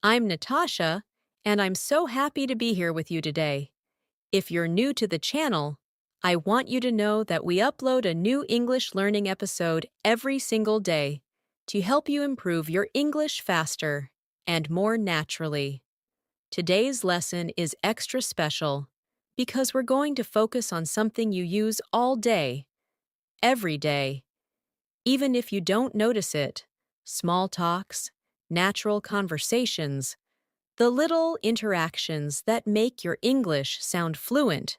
I'm Natasha, and I'm so happy to be here with you today. If you're new to the channel, I want you to know that we upload a new English learning episode every single day to help you improve your English faster and more naturally. Today's lesson is extra special because we're going to focus on something you use all day, every day, even if you don't notice it. Small talks, natural conversations, the little interactions that make your English sound fluent,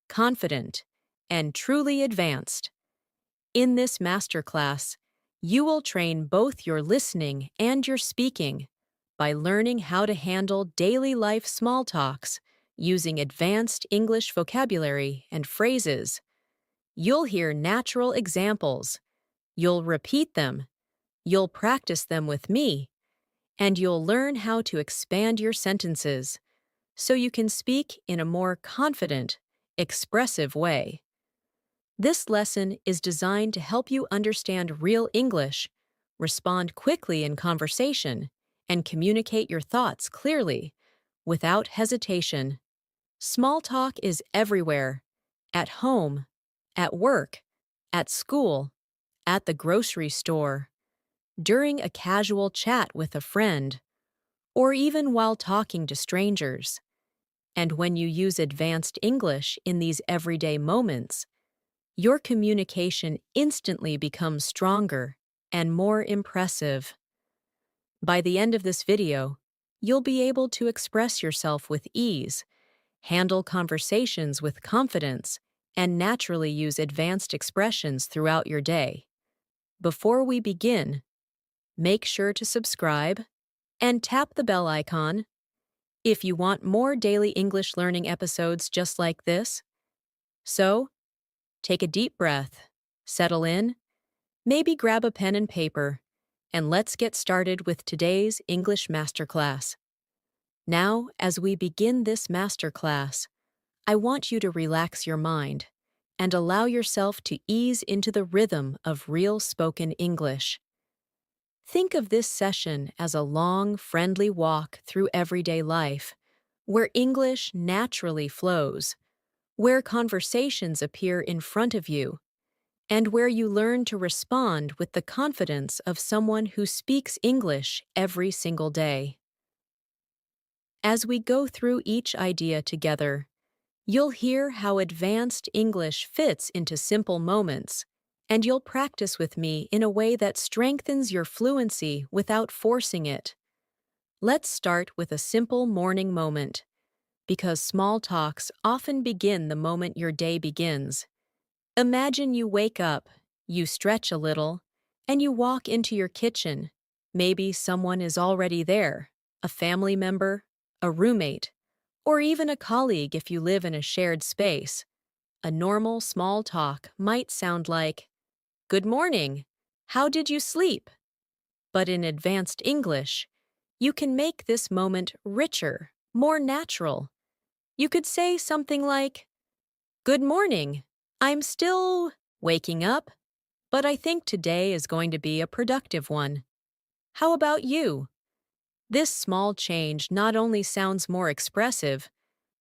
confident, and truly advanced. In this masterclass, you will train both your listening and your speaking by learning how to handle daily life small talks using advanced English vocabulary and phrases. You'll hear natural examples, you'll repeat them, you'll practice them with me, and you'll learn how to expand your sentences so you can speak in a more confident, expressive way. This lesson is designed to help you understand real English, respond quickly in conversation, and communicate your thoughts clearly, without hesitation. Small talk is everywhere: at home, at work, at school, at the grocery store, during a casual chat with a friend, or even while talking to strangers. And when you use advanced English in these everyday moments, your communication instantly becomes stronger and more impressive. By the end of this video, you'll be able to express yourself with ease, handle conversations with confidence, and naturally use advanced expressions throughout your day. Before we begin, make sure to subscribe and tap the bell icon if you want more daily English learning episodes just like this. So, take a deep breath, settle in, maybe grab a pen and paper, and let's get started with today's English masterclass. Now, as we begin this masterclass, I want you to relax your mind and allow yourself to ease into the rhythm of real spoken English. Think of this session as a long, friendly walk through everyday life, where English naturally flows, where conversations appear in front of you, and where you learn to respond with the confidence of someone who speaks English every single day. As we go through each idea together, you'll hear how advanced English fits into simple moments, and you'll practice with me in a way that strengthens your fluency without forcing it. Let's start with a simple morning moment, because small talks often begin the moment your day begins. Imagine you wake up, you stretch a little, and you walk into your kitchen. Maybe someone is already there, a family member, a roommate, or even a colleague if you live in a shared space. A normal small talk might sound like, "Good morning. How did you sleep?" But in advanced English, you can make this moment richer, more natural. You could say something like, "Good morning. I'm still waking up, but I think today is going to be a productive one. How about you?" This small change not only sounds more expressive,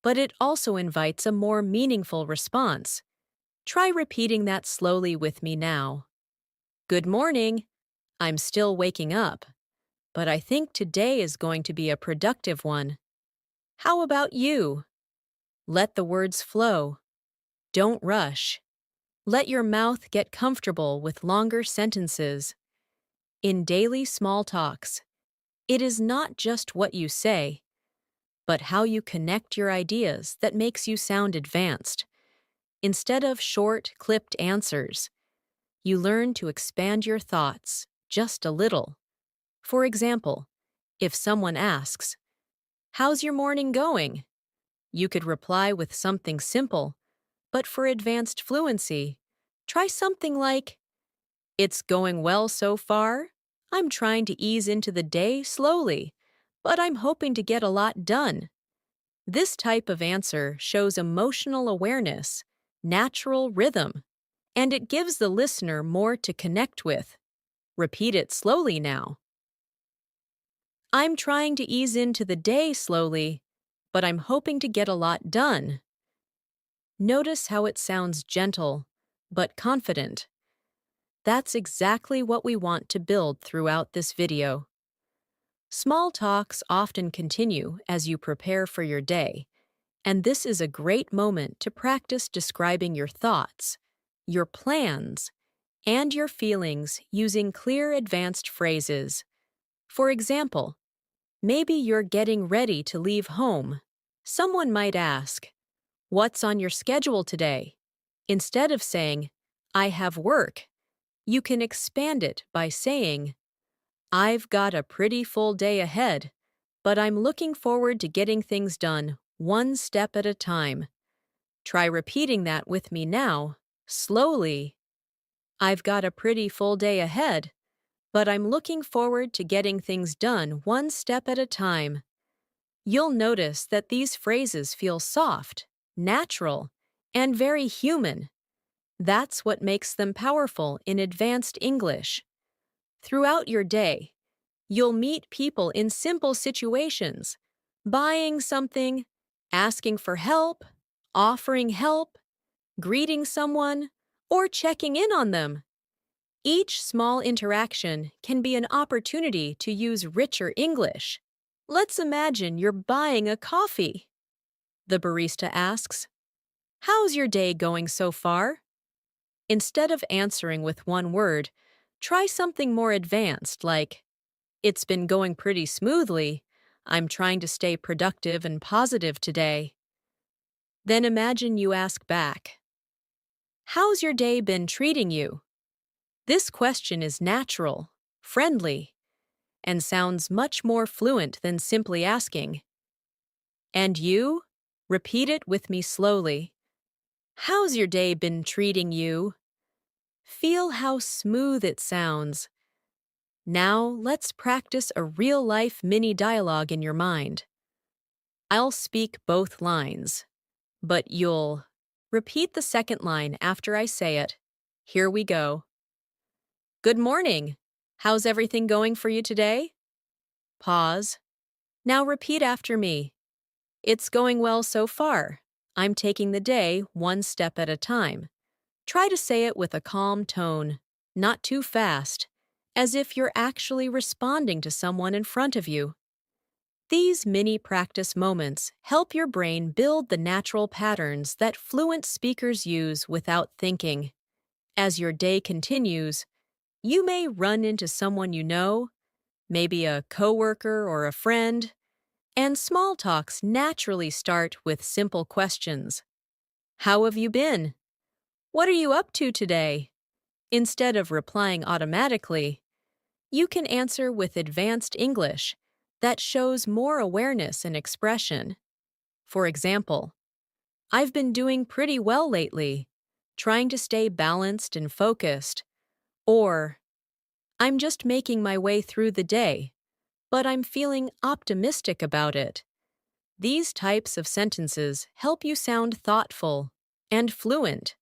but it also invites a more meaningful response. Try repeating that slowly with me now. "Good morning. I'm still waking up, but I think today is going to be a productive one. How about you?" Let the words flow. Don't rush. Let your mouth get comfortable with longer sentences. In daily small talks, it is not just what you say, but how you connect your ideas that makes you sound advanced. Instead of short, clipped answers, you learn to expand your thoughts just a little. For example, if someone asks, "How's your morning going?" you could reply with something simple, but for advanced fluency, try something like, "It's going well so far. I'm trying to ease into the day slowly, but I'm hoping to get a lot done." This type of answer shows emotional awareness, natural rhythm, and it gives the listener more to connect with. Repeat it slowly now. I'm trying to ease into the day slowly, but I'm hoping to get a lot done. Notice how it sounds gentle, but confident. That's exactly what we want to build throughout this video. Small talks often continue as you prepare for your day, and this is a great moment to practice describing your thoughts, your plans, and your feelings using clear advanced phrases. For example, maybe you're getting ready to leave home. Someone might ask, "What's on your schedule today?" Instead of saying, "I have work," you can expand it by saying, "I've got a pretty full day ahead, but I'm looking forward to getting things done one step at a time." Try repeating that with me now, slowly. "I've got a pretty full day ahead, but I'm looking forward to getting things done one step at a time." You'll notice that these phrases feel soft, natural, and very human. That's what makes them powerful in advanced English. Throughout your day, you'll meet people in simple situations, buying something, asking for help, offering help, greeting someone, or checking in on them. Each small interaction can be an opportunity to use richer English. Let's imagine you're buying a coffee. The barista asks, "How's your day going so far?" Instead of answering with one word, try something more advanced like, "It's been going pretty smoothly. I'm trying to stay productive and positive today." Then imagine you ask back, "How's your day been treating you?" This question is natural, friendly, and sounds much more fluent than simply asking, "And you?" Repeat it with me slowly. "How's your day been treating you?" Feel how smooth it sounds. Now let's practice a real-life mini dialogue in your mind. I'll speak both lines, but you'll repeat the second line after I say it. Here we go. "Good morning. How's everything going for you today?" Pause. Now repeat after me. "It's going well so far. I'm taking the day one step at a time." Try to say it with a calm tone, not too fast, as if you're actually responding to someone in front of you. These mini practice moments help your brain build the natural patterns that fluent speakers use without thinking. As your day continues, you may run into someone you know, maybe a coworker or a friend, and small talks naturally start with simple questions. "How have you been?" "What are you up to today?" Instead of replying automatically, you can answer with advanced English that shows more awareness and expression. For example, "I've been doing pretty well lately, trying to stay balanced and focused." Or, "I'm just making my way through the day, but I'm feeling optimistic about it." These types of sentences help you sound thoughtful and fluent,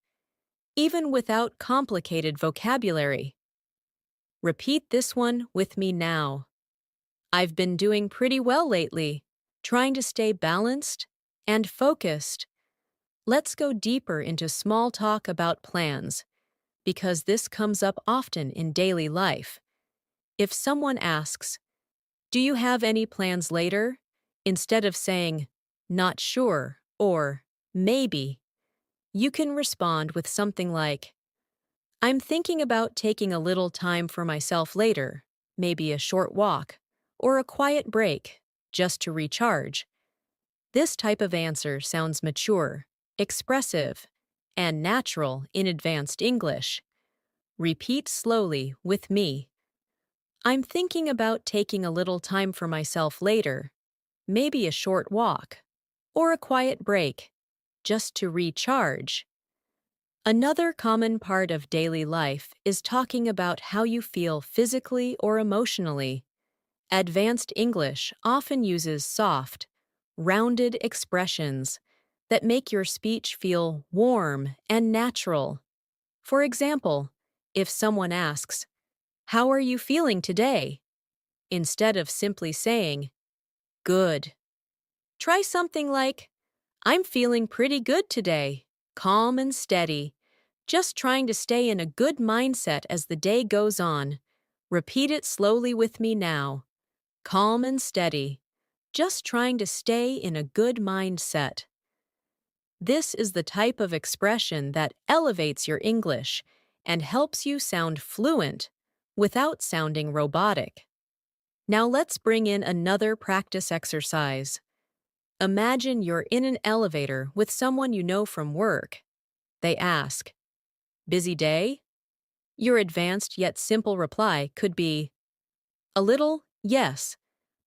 even without complicated vocabulary. Repeat this one with me now. "I've been doing pretty well lately, trying to stay balanced and focused." Let's go deeper into small talk about plans, because this comes up often in daily life. If someone asks, "Do you have any plans later?" instead of saying, "Not sure," or "Maybe," you can respond with something like, "I'm thinking about taking a little time for myself later, maybe a short walk, or a quiet break, just to recharge." This type of answer sounds mature, expressive, and natural in advanced English. Repeat slowly with me. "I'm thinking about taking a little time for myself later, maybe a short walk, or a quiet break, just to recharge." Another common part of daily life is talking about how you feel physically or emotionally. Advanced English often uses soft, rounded expressions that make your speech feel warm and natural. For example, if someone asks, "How are you feeling today?" Instead of simply saying, good, try something like, I'm feeling pretty good today, calm and steady, just trying to stay in a good mindset as the day goes on. Repeat it slowly with me now. Calm and steady, just trying to stay in a good mindset. This is the type of expression that elevates your English and helps you sound fluent without sounding robotic. Now let's bring in another practice exercise. Imagine you're in an elevator with someone you know from work. They ask, busy day? Your advanced yet simple reply could be, a little, yes,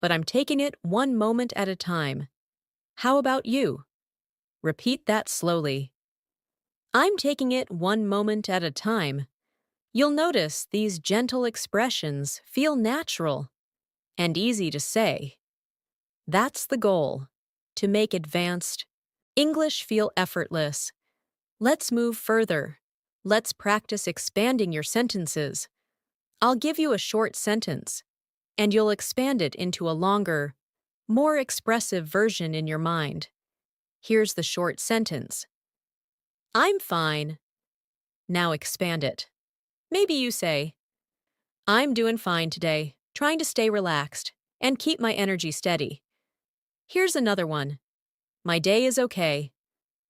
but I'm taking it one moment at a time. How about you? Repeat that slowly. I'm taking it one moment at a time. You'll notice these gentle expressions feel natural and easy to say. That's the goal, to make advanced English feel effortless. Let's move further. Let's practice expanding your sentences. I'll give you a short sentence, and you'll expand it into a longer, more expressive version in your mind. Here's the short sentence. I'm fine. Now expand it. Maybe you say, I'm doing fine today, trying to stay relaxed and keep my energy steady. Here's another one. My day is okay.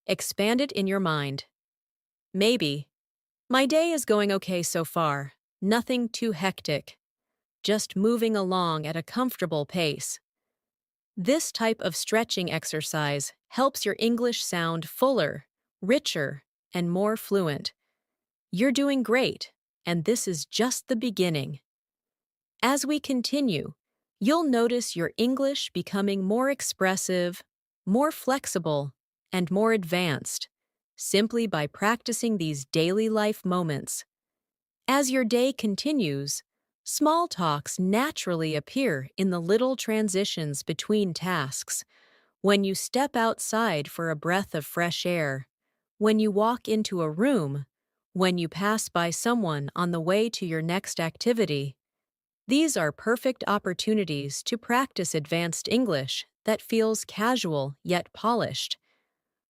Expand it in your mind. Maybe, my day is going okay so far. Nothing too hectic. Just moving along at a comfortable pace. This type of stretching exercise helps your English sound fuller, richer, and more fluent. You're doing great, and this is just the beginning. As we continue, you'll notice your English becoming more expressive, more flexible, and more advanced, simply by practicing these daily life moments. As your day continues, small talks naturally appear in the little transitions between tasks. When you step outside for a breath of fresh air, when you walk into a room, when you pass by someone on the way to your next activity. These are perfect opportunities to practice advanced English that feels casual yet polished.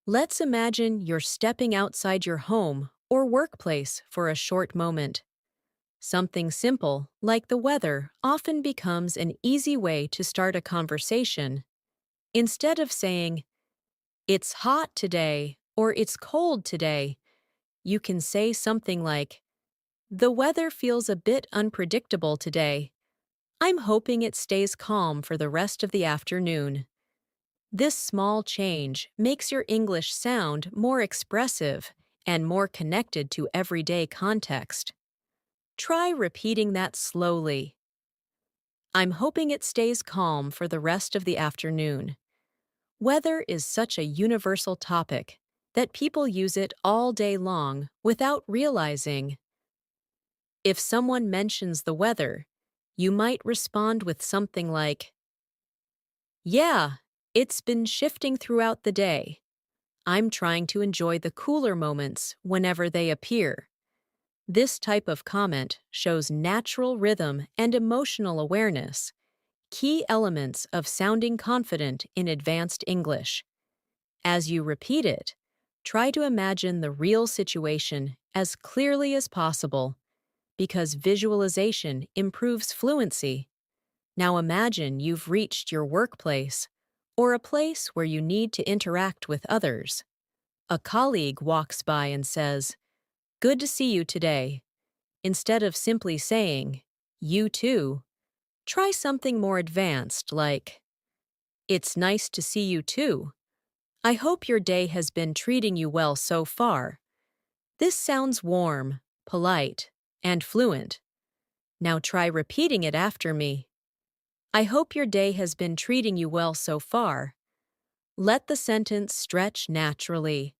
Let's imagine you're stepping outside your home or workplace for a short moment. Something simple, like the weather, often becomes an easy way to start a conversation. Instead of saying, it's hot today or it's cold today, you can say something like, the weather feels a bit unpredictable today. I'm hoping it stays calm for the rest of the afternoon. This small change makes your English sound more expressive and more connected to everyday context. Try repeating that slowly. I'm hoping it stays calm for the rest of the afternoon. Weather is such a universal topic that people use it all day long without realizing. If someone mentions the weather, you might respond with something like, yeah, it's been shifting throughout the day. I'm trying to enjoy the cooler moments whenever they appear. This type of comment shows natural rhythm and emotional awareness, key elements of sounding confident in advanced English. As you repeat it, try to imagine the real situation as clearly as possible, because visualization improves fluency. Now imagine you've reached your workplace or a place where you need to interact with others. A colleague walks by and says, good to see you today. Instead of simply saying, you too, try something more advanced like, it's nice to see you too. I hope your day has been treating you well so far. This sounds warm, polite, and fluent. Now try repeating it after me. I hope your day has been treating you well so far. Let the sentence stretch naturally.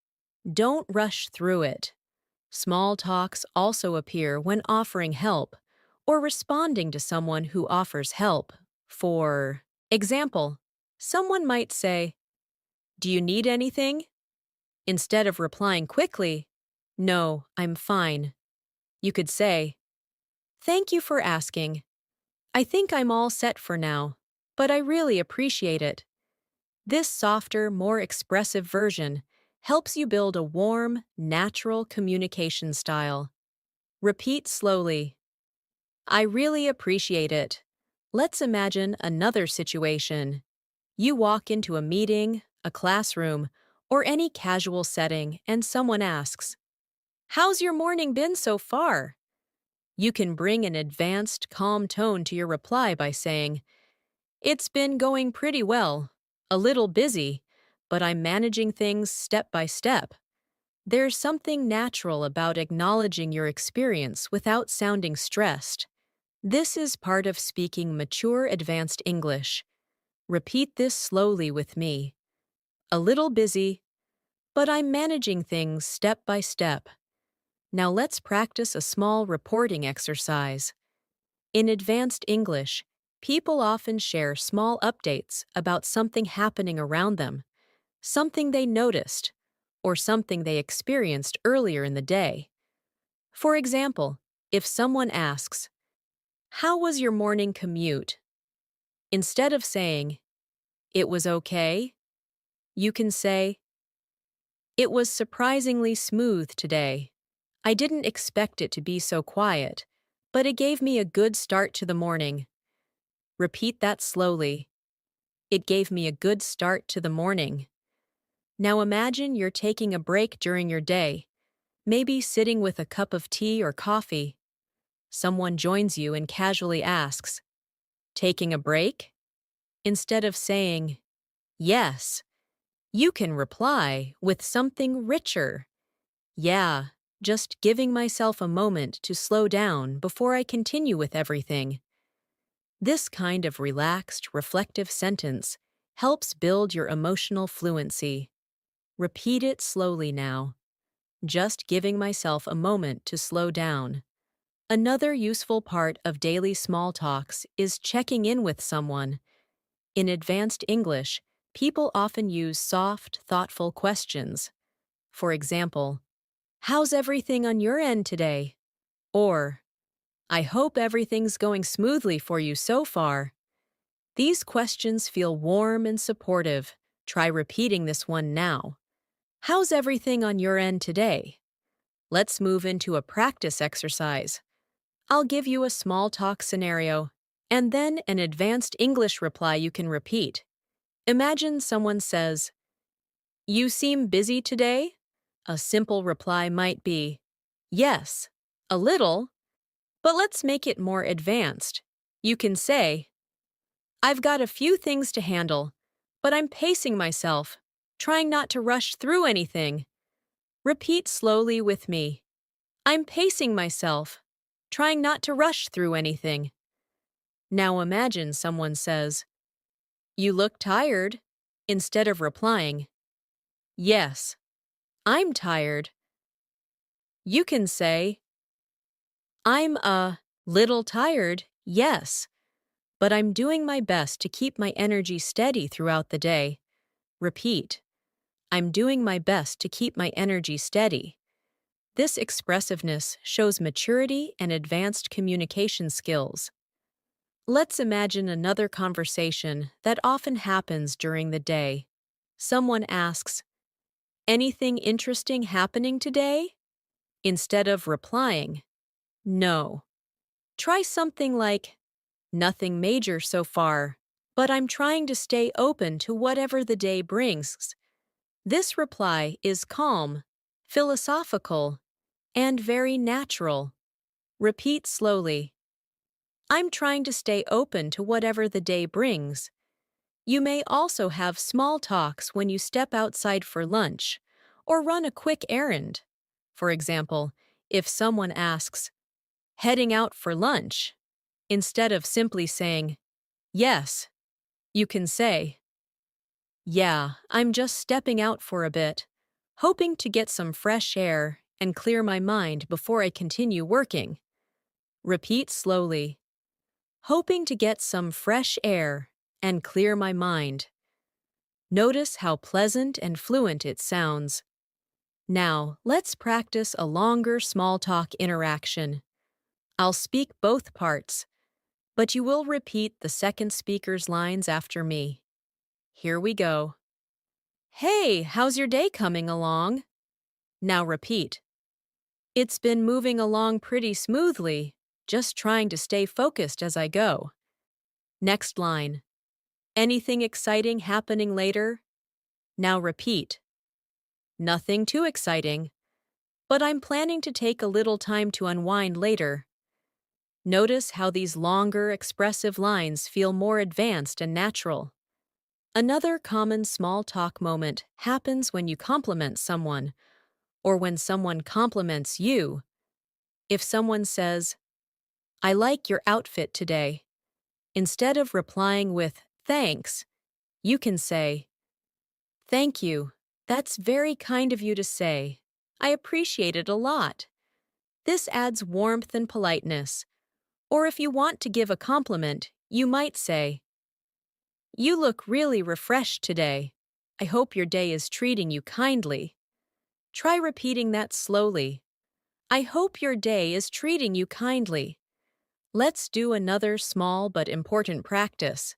Don't rush through it. Small talks also appear when offering help or responding to someone who offers help. For example, someone might say, do you need anything? Instead of replying quickly, no, I'm fine. You could say, thank you for asking. I think I'm all set for now, but I really appreciate it. This softer, more expressive version helps you build a warm, natural communication style. Repeat slowly. I really appreciate it. Let's imagine another situation. You walk into a meeting, a classroom, or any casual setting, and someone asks, "How's your morning been so far?" You can bring an advanced, calm tone to your reply by saying, "It's been going pretty well. A little busy, but I'm managing things step by step." There's something natural about acknowledging your experience without sounding stressed. This is part of speaking mature advanced English. Repeat this slowly with me. A little busy, but I'm managing things step by step. Now let's practice a small reporting exercise. In advanced English, people often share small updates about something happening around them, something they noticed, or something they experienced earlier in the day. For example, if someone asks, "How was your morning commute?" Instead of saying, "It was okay," you can say, "It was surprisingly smooth today. I didn't expect it to be so quiet, but it gave me a good start to the morning." Repeat that slowly. It gave me a good start to the morning. Now imagine you're taking a break during your day, maybe sitting with a cup of tea or coffee. Someone joins you and casually asks, "Taking a break?" Instead of saying, "Yes," you can reply with something richer. "Yeah, just giving myself a moment to slow down before I continue with everything." This kind of relaxed, reflective sentence helps build your emotional fluency. Repeat it slowly now. Just giving myself a moment to slow down. Another useful part of daily small talks is checking in with someone. In advanced English, people often use soft, thoughtful questions. For example, "How's everything on your end today?" Or, "I hope everything's going smoothly for you so far." These questions feel warm and supportive. Try repeating this one now. "How's everything on your end today?" Let's move into a practice exercise. I'll give you a small talk scenario, and then an advanced English reply you can repeat. Imagine someone says, "You seem busy today?" A simple reply might be, "Yes, a little," but let's make it more advanced. You can say, "I've got a few things to handle, but I'm pacing myself, trying not to rush through anything." Repeat slowly with me. I'm pacing myself, trying not to rush through anything. Now imagine someone says, "You look tired," instead of replying, "Yes, I'm tired." You can say, "I'm a little tired, yes, but I'm doing my best to keep my energy steady throughout the day." Repeat, "I'm doing my best to keep my energy steady." This expressiveness shows maturity and advanced communication skills. Let's imagine another conversation that often happens during the day. Someone asks, "Anything interesting happening today?" Instead of replying, "No." Try something like, "Nothing major so far, but I'm trying to stay open to whatever the day brings." This reply is calm, philosophical, and very natural. Repeat slowly. I'm trying to stay open to whatever the day brings. You may also have small talks when you step outside for lunch or run a quick errand. For example, if someone asks, "Heading out for lunch?" instead of simply saying, "Yes," you can say, "Yeah, I'm just stepping out for a bit, hoping to get some fresh air and clear my mind before I continue working." Repeat slowly. Hoping to get some fresh air and clear my mind. Notice how pleasant and fluent it sounds. Now, let's practice a longer small talk interaction. I'll speak both parts. but you will repeat the second speaker's lines after me. Here we go. Hey, how's your day coming along? Now repeat. It's been moving along pretty smoothly, just trying to stay focused as I go. Next line. Anything exciting happening later? Now repeat. Nothing too exciting, but I'm planning to take a little time to unwind later. Notice how these longer, expressive lines feel more advanced and natural. Another common small talk moment happens when you compliment someone, or when someone compliments you. If someone says, I like your outfit today, instead of replying with thanks, you can say, Thank you. That's very kind of you to say. I appreciate it a lot. This adds warmth and politeness. Or if you want to give a compliment, you might say, You look really refreshed today. I hope your day is treating you kindly. Try repeating that slowly. I hope your day is treating you kindly. Let's do another small but important practice.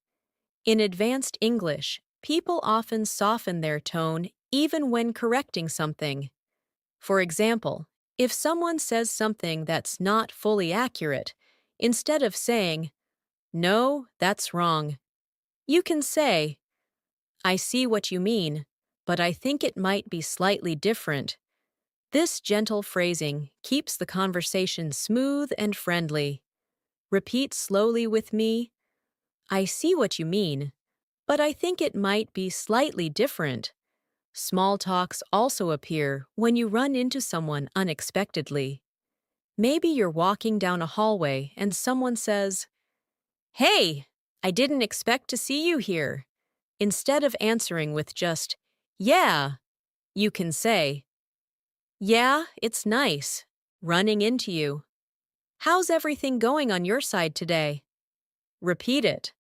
In advanced English, people often soften their tone even when correcting something. For example, if someone says something that's not fully accurate, instead of saying, No, that's wrong, you can say, I see what you mean, but I think it might be slightly different. This gentle phrasing keeps the conversation smooth and friendly. Repeat slowly with me, I see what you mean, but I think it might be slightly different. Small talks also appear when you run into someone unexpectedly. Maybe you're walking down a hallway and someone says, Hey, I didn't expect to see you here. Instead of answering with just, Yeah, you can say, Yeah, it's nice. Running into you. How's everything going on your side today? Repeat it.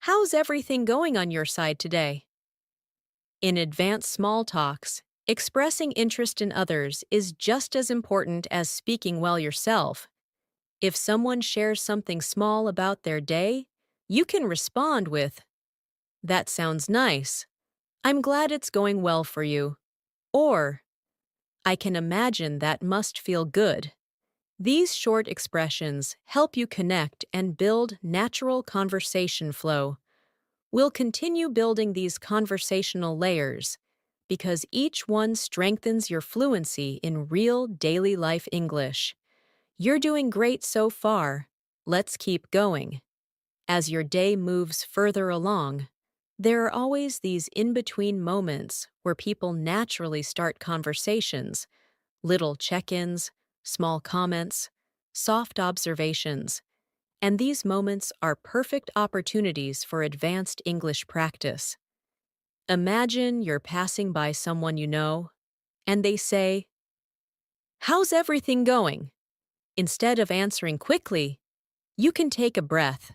How's everything going on your side today? In advanced small talks, expressing interest in others is just as important as speaking well yourself. If someone shares something small about their day, you can respond with, That sounds nice. I'm glad it's going well for you. Or, I can imagine that must feel good. These short expressions help you connect and build natural conversation flow. We'll continue building these conversational layers because each one strengthens your fluency in real daily life English. You're doing great so far. Let's keep going. As your day moves further along, there are always these in-between moments where people naturally start conversations, little check-ins, small comments, soft observations, and these moments are perfect opportunities for advanced English practice. Imagine you're passing by someone you know, and they say, How's everything going? Instead of answering quickly, you can take a breath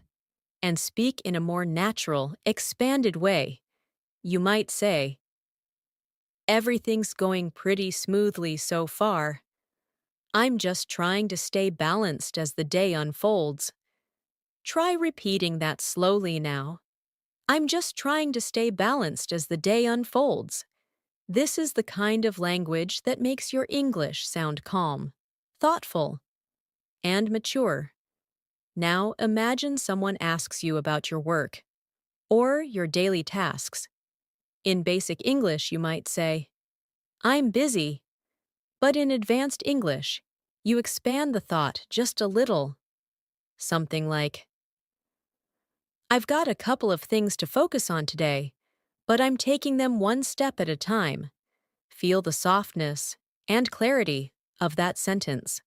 and speak in a more natural, expanded way. You might say, Everything's going pretty smoothly so far. I'm just trying to stay balanced as the day unfolds. Try repeating that slowly now. I'm just trying to stay balanced as the day unfolds. This is the kind of language that makes your English sound calm, thoughtful, and mature. Now imagine someone asks you about your work or your daily tasks. In basic English, you might say, I'm busy. But in advanced English, you expand the thought just a little. Something like, I've got a couple of things to focus on today, but I'm taking them one step at a time. Feel the softness and clarity of that sentence.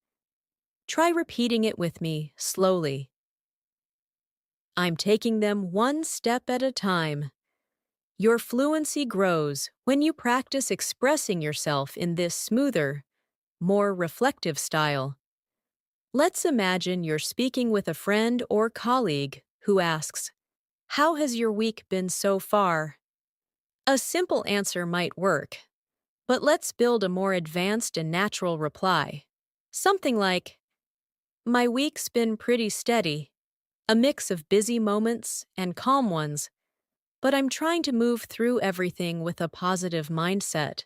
Try repeating it with me slowly. I'm taking them one step at a time. Your fluency grows when you practice expressing yourself in this smoother, more reflective style. Let's imagine you're speaking with a friend or colleague who asks, How has your week been so far? A simple answer might work, but let's build a more advanced and natural reply. Something like, My week's been pretty steady. a mix of busy moments and calm ones, but I'm trying to move through everything with a positive mindset.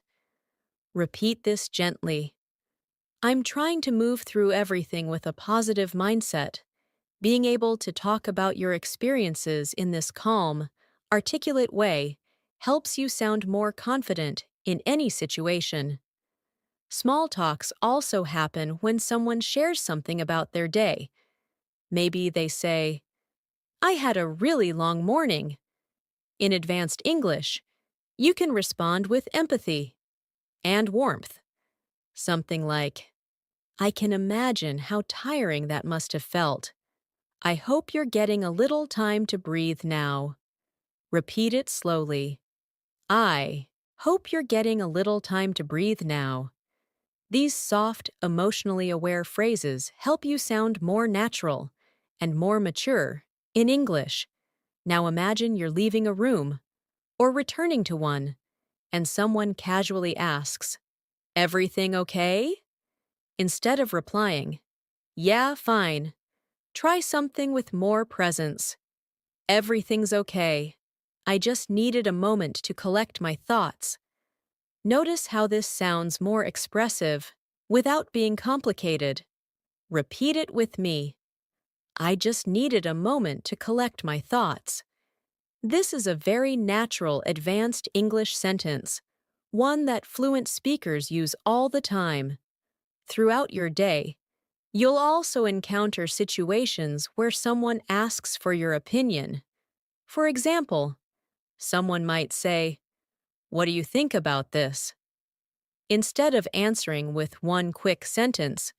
Repeat this gently. I'm trying to move through everything with a positive mindset. Being able to talk about your experiences in this calm, articulate way helps you sound more confident in any situation. Small talks also happen when someone shares something about their day. Maybe they say, I had a really long morning. In advanced English, you can respond with empathy and warmth. Something like, I can imagine how tiring that must have felt. I hope you're getting a little time to breathe now. Repeat it slowly. I hope you're getting a little time to breathe now. These soft, emotionally aware phrases help you sound more natural and more mature in English. Now imagine you're leaving a room or returning to one, and someone casually asks, Everything okay? Instead of replying, Yeah, fine, try something with more presence. Everything's okay. I just needed a moment to collect my thoughts. Notice how this sounds more expressive without being complicated. Repeat it with me. I just needed a moment to collect my thoughts. This is a very natural advanced English sentence, one that fluent speakers use all the time. Throughout your day, you'll also encounter situations where someone asks for your opinion. For example, someone might say, What do you think about this? Instead of answering with one quick sentence,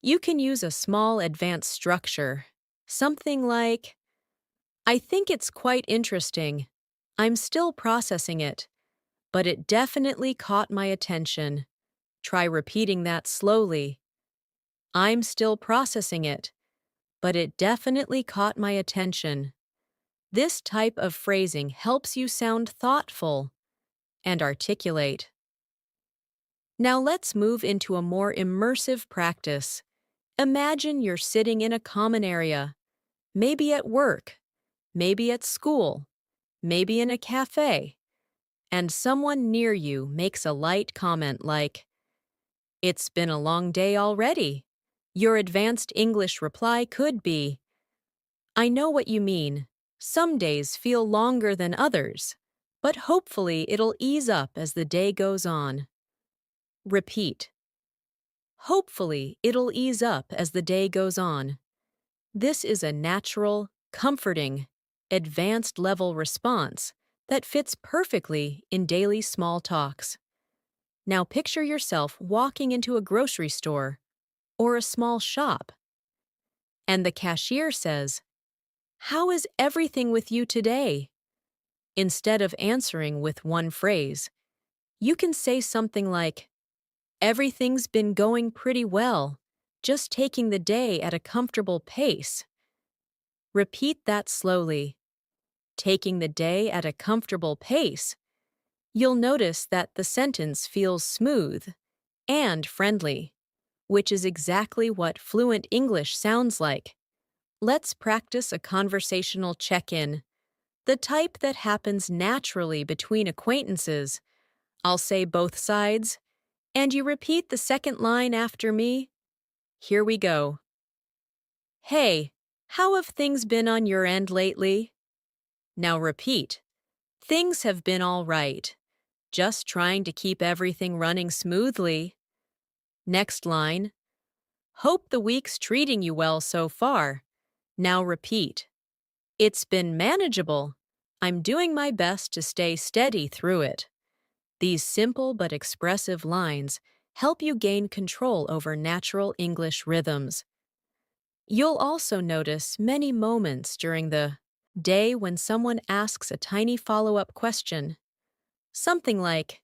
you can use a small advanced structure. Something like, I think it's quite interesting. I'm still processing it, but it definitely caught my attention. Try repeating that slowly. I'm still processing it, but it definitely caught my attention. This type of phrasing helps you sound thoughtful and articulate. Now let's move into a more immersive practice. Imagine you're sitting in a common area, maybe at work, maybe at school, maybe in a cafe, and someone near you makes a light comment like, It's been a long day already. Your advanced English reply could be, I know what you mean. Some days feel longer than others, but hopefully it'll ease up as the day goes on. Repeat. Hopefully it'll ease up as the day goes on. This is a natural, comforting, advanced level response that fits perfectly in daily small talks. Now picture yourself walking into a grocery store or a small shop, and the cashier says, How is everything with you today? Instead of answering with one phrase, you can say something like, Everything's been going pretty well, just taking the day at a comfortable pace. Repeat that slowly. Taking the day at a comfortable pace. You'll notice that the sentence feels smooth and friendly, which is exactly what fluent English sounds like. Let's practice a conversational check-in, the type that happens naturally between acquaintances. I'll say both sides, and you repeat the second line after me. Here we go. Hey, how have things been on your end lately? Now repeat. Things have been all right. Just trying to keep everything running smoothly. Next line. Hope the week's treating you well so far. Now repeat. It's been manageable. I'm doing my best to stay steady through it. These simple but expressive lines help you gain control over natural English rhythms. You'll also notice many moments during the day when someone asks a tiny follow-up question. Something like,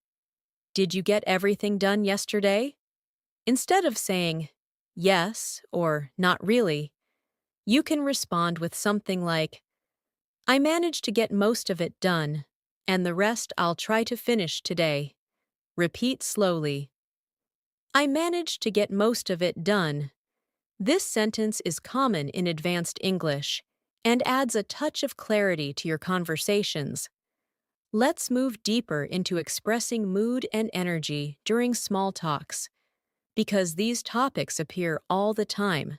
Did you get everything done yesterday? Instead of saying, Yes or Not really, you can respond with something like, I managed to get most of it done, and the rest I'll try to finish today. Repeat slowly. I managed to get most of it done. This sentence is common in advanced English and adds a touch of clarity to your conversations. Let's move deeper into expressing mood and energy during small talks, because these topics appear all the time.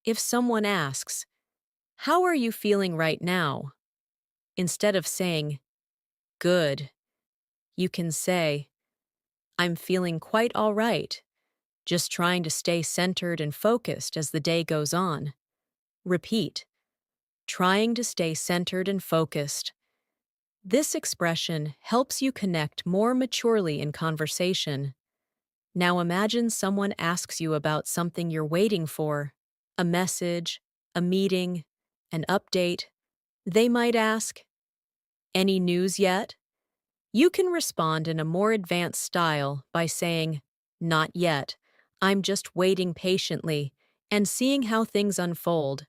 If someone asks, "How are you feeling right now?" instead of saying, "Good," you can say, "I'm feeling quite all right, just trying to stay centered and focused as the day goes on." Repeat, trying to stay centered and focused. This expression helps you connect more maturely in conversation. Now imagine someone asks you about something you're waiting for, a message, a meeting, an update. They might ask, "Any news yet?" You can respond in a more advanced style by saying, "Not yet. I'm just waiting patiently and seeing how things unfold."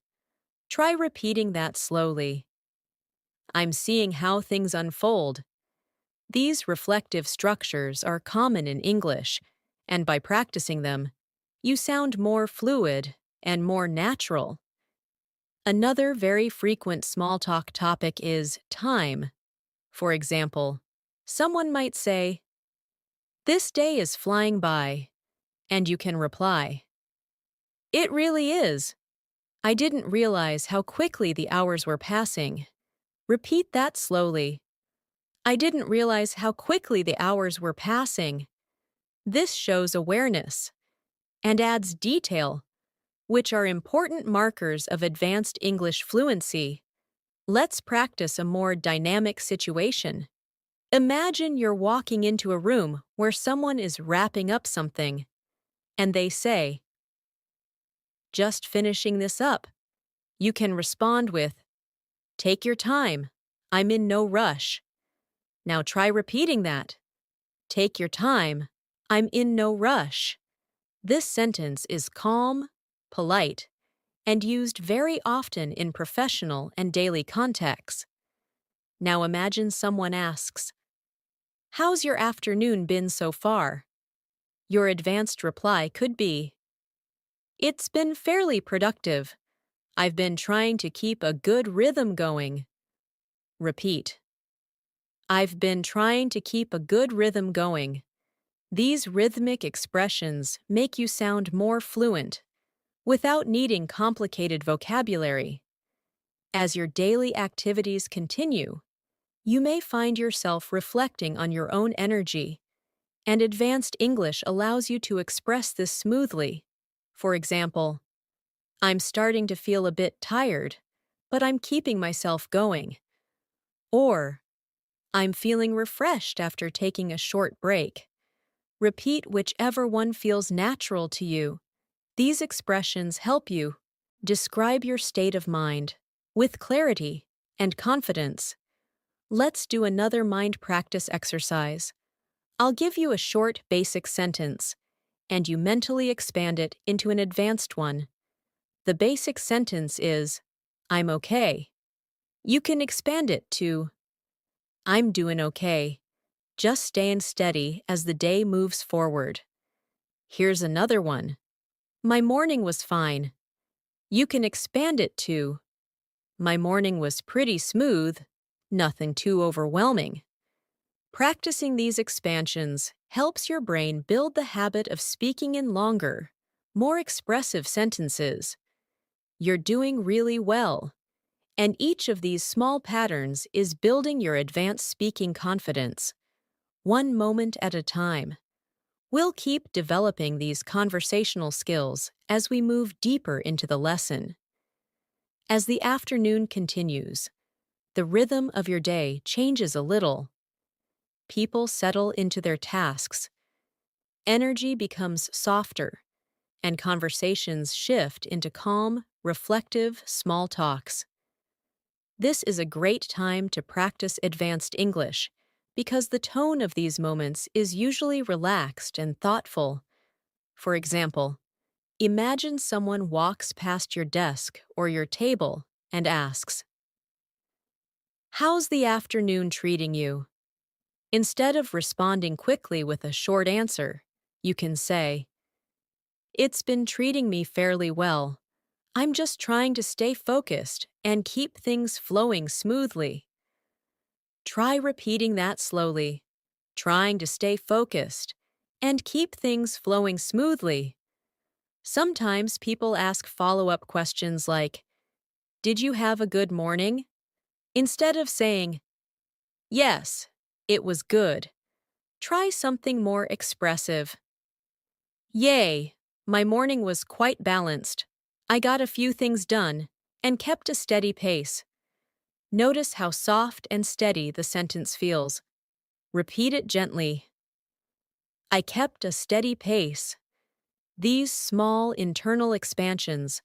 Try repeating that slowly. "I'm seeing how things unfold." These reflective structures are common in English, and by practicing them, you sound more fluid and more natural. Another very frequent small talk topic is time. For example, someone might say, "This day is flying by," and you can reply, "It really is. I didn't realize how quickly the hours were passing." Repeat that slowly. "I didn't realize how quickly the hours were passing." This shows awareness and adds detail, which are important markers of advanced English fluency. Let's practice a more dynamic situation. Imagine you're walking into a room where someone is wrapping up something, and they say, "Just finishing this up." You can respond with, "Take your time. I'm in no rush." Now try repeating that. "Take your time. I'm in no rush." This sentence is calm, polite, and used very often in professional and daily contexts. Now imagine someone asks, "How's your afternoon been so far?" Your advanced reply could be, "It's been fairly productive. I've been trying to keep a good rhythm going." Repeat. "I've been trying to keep a good rhythm going." These rhythmic expressions make you sound more fluent, without needing complicated vocabulary. As your daily activities continue, you may find yourself reflecting on your own energy, and advanced English allows you to express this smoothly. For example, "I'm starting to feel a bit tired, but I'm keeping myself going." Or, "I'm feeling refreshed after taking a short break." Repeat whichever one feels natural to you. These expressions help you describe your state of mind with clarity and confidence. Let's do another mind practice exercise. I'll give you a short basic sentence, and you mentally expand it into an advanced one. The basic sentence is, "I'm okay." You can expand it to, "I'm doing okay, just staying steady as the day moves forward." Here's another one. "My morning was fine." You can expand it to, "My morning was pretty smooth, nothing too overwhelming." Practicing these expansions helps your brain build the habit of speaking in longer, more expressive sentences. You're doing really well, and each of these small patterns is building your advanced speaking confidence, one moment at a time. We'll keep developing these conversational skills as we move deeper into the lesson. As the afternoon continues, the rhythm of your day changes a little. People settle into their tasks, energy becomes softer, and conversations shift into calm, reflective small talks. This is a great time to practice advanced English because the tone of these moments is usually relaxed and thoughtful. For example, imagine someone walks past your desk or your table and asks, "How's the afternoon treating you?" Instead of responding quickly with a short answer, you can say, "It's been treating me fairly well. I'm just trying to stay focused and keep things flowing smoothly. Try repeating that slowly, trying to stay focused and keep things flowing smoothly. Sometimes people ask follow-up questions like, "Did you have a good morning?" Instead of saying, "Yes, it was good." Try something more expressive. "Yay, my morning was quite balanced. I got a few things done and kept a steady pace." Notice how soft and steady the sentence feels. Repeat it gently. I kept a steady pace. These small internal expansions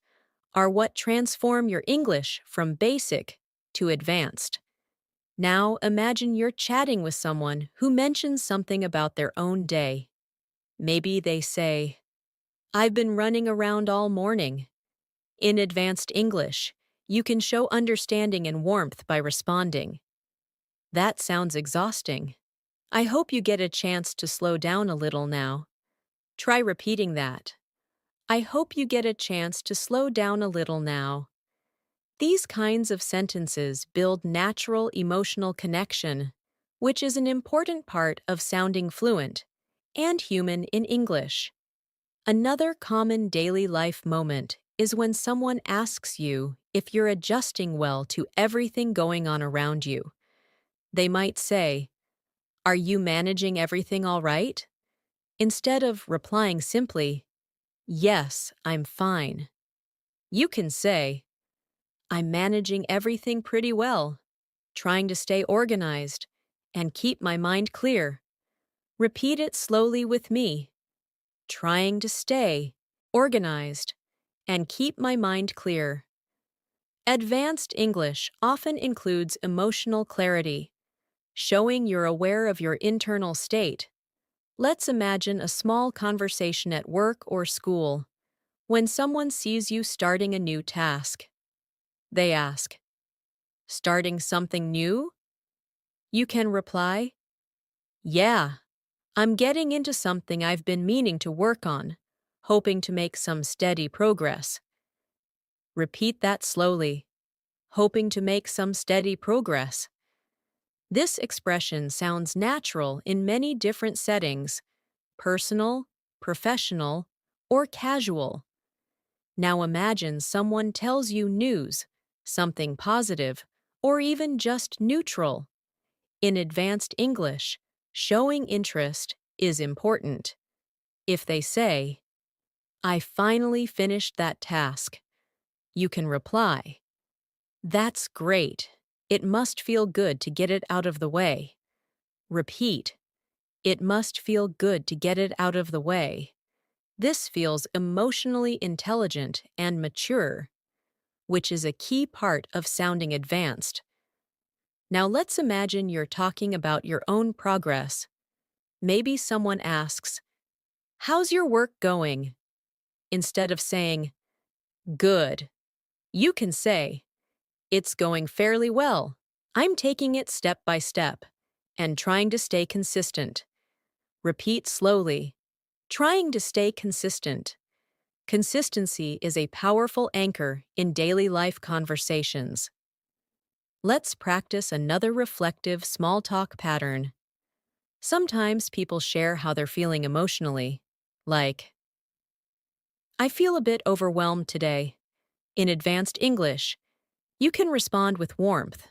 are what transform your English from basic to advanced. Now imagine you're chatting with someone who mentions something about their own day. Maybe they say, "I've been running around all morning." In advanced English, you can show understanding and warmth by responding, "That sounds exhausting. I hope you get a chance to slow down a little now." Try repeating that. I hope you get a chance to slow down a little now. These kinds of sentences build natural emotional connection, which is an important part of sounding fluent and human in English. Another common daily life moment is when someone asks you if you're adjusting well to everything going on around you. They might say, "Are you managing everything all right?" Instead of replying simply, "Yes, I'm fine." You can say, "I'm managing everything pretty well, trying to stay organized and keep my mind clear." Repeat it slowly with me. Trying to stay organized and keep my mind clear. Advanced English often includes emotional clarity, showing you're aware of your internal state. Let's imagine a small conversation at work or school. When someone sees you starting a new task, they ask, "Starting something new?" You can reply, "Yeah, I'm getting into something I've been meaning to work on, hoping to make some steady progress." Repeat that slowly, hoping to make some steady progress. This expression sounds natural in many different settings: personal, professional, or casual. Now imagine someone tells you news, something positive, or even just neutral. In advanced English, showing interest is important. If they say, "I finally finished that task," you can reply, "That's great. It must feel good to get it out of the way." Repeat, "It must feel good to get it out of the way." This feels emotionally intelligent and mature, which is a key part of sounding advanced. Now let's imagine you're talking about your own progress. Maybe someone asks, "How's your work going?" Instead of saying, "Good," you can say, "It's going fairly well. I'm taking it step by step and trying to stay consistent." Repeat slowly, trying to stay consistent. Consistency is a powerful anchor in daily life conversations. Let's practice another reflective small talk pattern. Sometimes people share how they're feeling emotionally, like, "I feel a bit overwhelmed today." In advanced English, you can respond with warmth.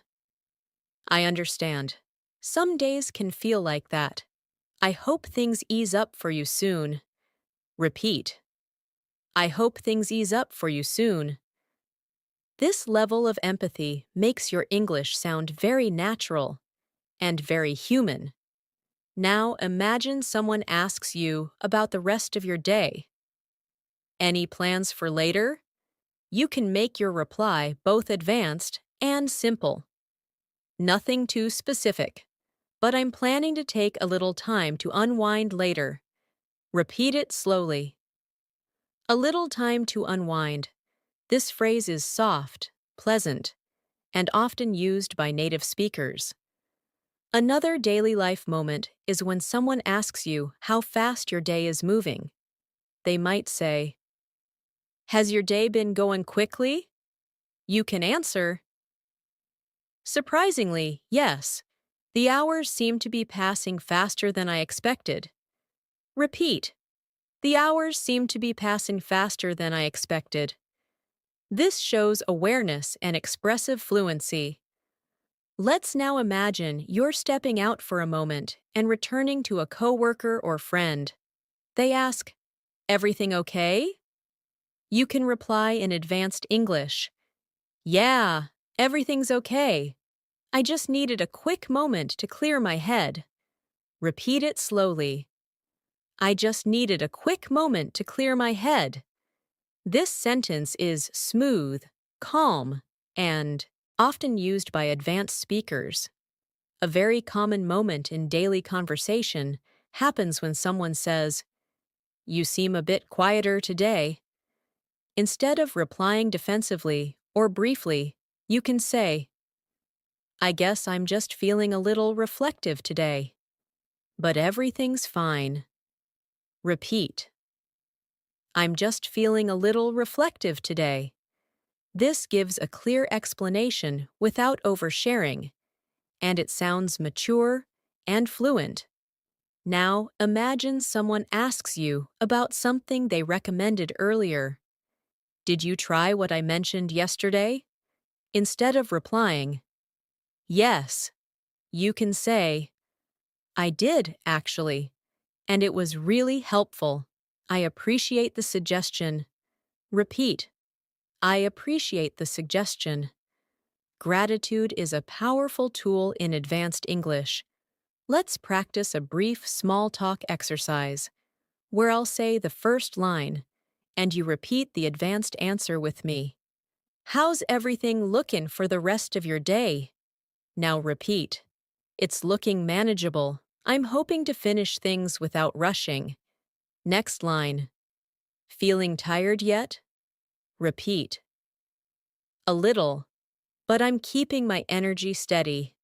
"I understand. Some days can feel like that. I hope things ease up for you soon." Repeat, "I hope things ease up for you soon." This level of empathy makes your English sound very natural and very human. Now imagine someone asks you about the rest of your day. Any plans for later? You can make your reply both advanced and simple. "Nothing too specific, but I'm planning to take a little time to unwind later." Repeat it slowly. A little time to unwind. This phrase is soft, pleasant, and often used by native speakers. Another daily life moment is when someone asks you how fast your day is moving. They might say, "Has your day been going quickly?" You can answer, surprisingly, yes. The hours seem to be passing faster than I expected. Repeat, the hours seem to be passing faster than I expected. This shows awareness and expressive fluency. Let's now imagine you're stepping out for a moment and returning to a coworker or friend. They ask, "Everything okay?" You can reply in advanced English, "Yeah, everything's okay. I just needed a quick moment to clear my head." Repeat it slowly. I just needed a quick moment to clear my head. This sentence is smooth, calm, and often used by advanced speakers. A very common moment in daily conversation happens when someone says, "You seem a bit quieter today." Instead of replying defensively or briefly, you can say, "I guess I'm just feeling a little reflective today. But everything's fine." Repeat, "I'm just feeling a little reflective today." This gives a clear explanation without oversharing, and it sounds mature and fluent. Now, imagine someone asks you about something they recommended earlier. "Did you try what I mentioned yesterday?" Instead of replying, "Yes," you can say, "I did, actually, and it was really helpful. I appreciate the suggestion." Repeat, "I appreciate the suggestion." Gratitude is a powerful tool in advanced English. Let's practice a brief small talk exercise, where I'll say the first line, and you repeat the advanced answer with me. "How's everything looking for the rest of your day?" Now repeat, "It's looking manageable. I'm hoping to finish things without rushing." Next line, "Feeling tired yet?" Repeat, "A little, but I'm keeping my energy steady."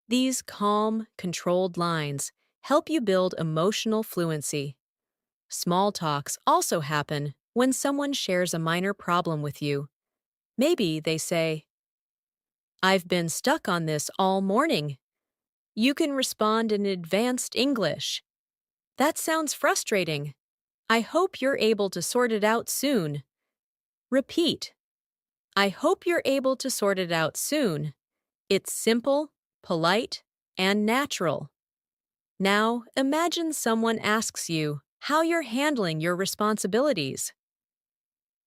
These calm, controlled lines help you build emotional fluency. Small talks also happen when someone shares a minor problem with you. Maybe they say, "I've been stuck on this all morning." You can respond in advanced English, "That sounds frustrating. I hope you're able to sort it out soon." Repeat, "I hope you're able to sort it out soon." It's simple, polite, and natural. Now, imagine someone asks you how you're handling your responsibilities.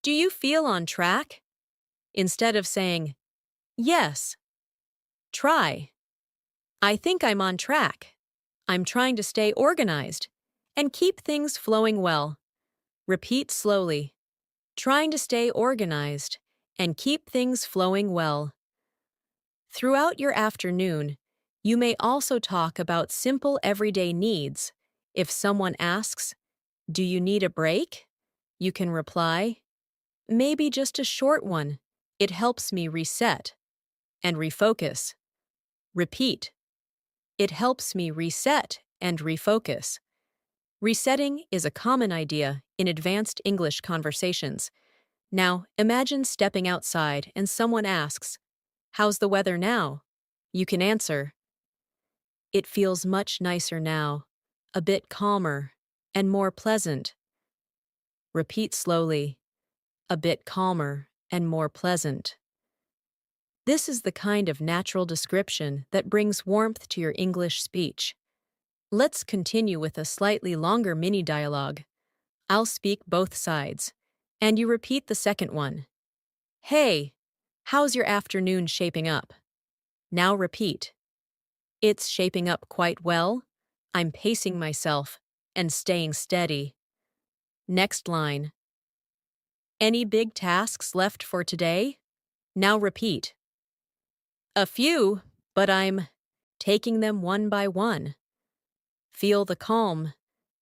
"Do you feel on track?" Instead of saying, "Yes," try, "I think I'm on track. I'm trying to stay organized and keep things flowing well." Repeat slowly, "Trying to stay organized and keep things flowing well." Throughout your afternoon, you may also talk about simple everyday needs. If someone asks, "Do you need a break?" you can reply, "Maybe just a short one. It helps me reset and refocus." Repeat, "It helps me reset and refocus." Resetting is a common idea in advanced English conversations. Now, imagine stepping outside and someone asks, "How's the weather now?" You can answer, "It feels much nicer now, a bit calmer, and more pleasant." Repeat slowly, "A bit calmer and more pleasant." This is the kind of natural description that brings warmth to your English speech. Let's continue with a slightly longer mini dialogue. I'll speak both sides, and you repeat the second one. "Hey, how's your afternoon shaping up?" Now repeat, "It's shaping up quite well. I'm pacing myself and staying steady." Next line, "Any big tasks left for today?" Now repeat, "A few, but I'm taking them one by one." Feel the calm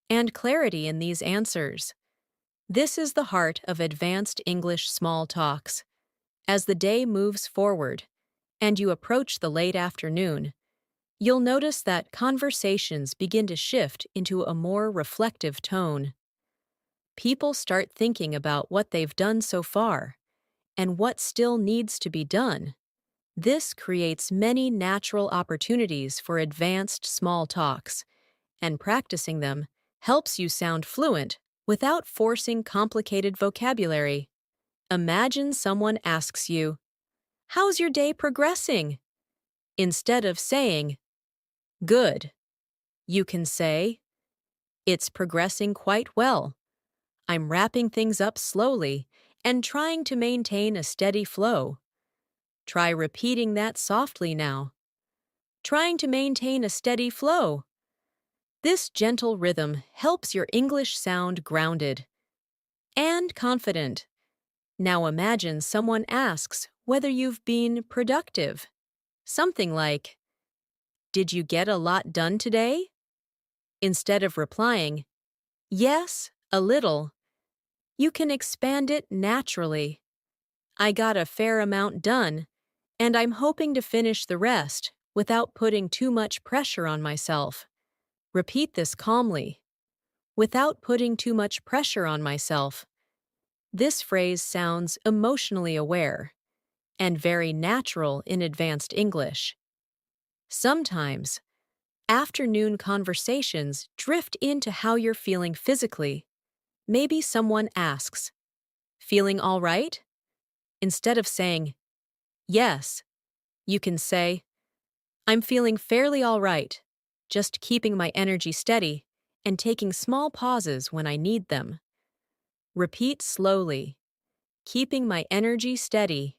and clarity in these answers. This is the heart of advanced English small talks. As the day moves forward and you approach the late afternoon, you'll notice that conversations begin to shift into a more reflective tone. People start thinking about what they've done so far, and what still needs to be done. This creates many natural opportunities for advanced small talks, and practicing them helps you sound fluent without forcing complicated vocabulary. Imagine someone asks you, "How's your day progressing?" Instead of saying, "Good," you can say, "It's progressing quite well. I'm wrapping things up slowly and trying to maintain a steady flow." Try repeating that softly now. Trying to maintain a steady flow. This gentle rhythm helps your English sound grounded and confident. Now imagine someone asks whether you've been productive. Something like, "Did you get a lot done today?" Instead of replying, "Yes, a little," you can expand it naturally. "I got a fair amount done, and I'm hoping to finish the rest without putting too much pressure on myself." Repeat this calmly. "Without putting too much pressure on myself." This phrase sounds emotionally aware and very natural in advanced English. Sometimes, afternoon conversations drift into how you're feeling physically. Maybe someone asks, "Feeling all right?" Instead of saying, "Yes," you can say, "I'm feeling fairly all right, just keeping my energy steady and taking small pauses when I need them." Repeat slowly, "Keeping my energy steady."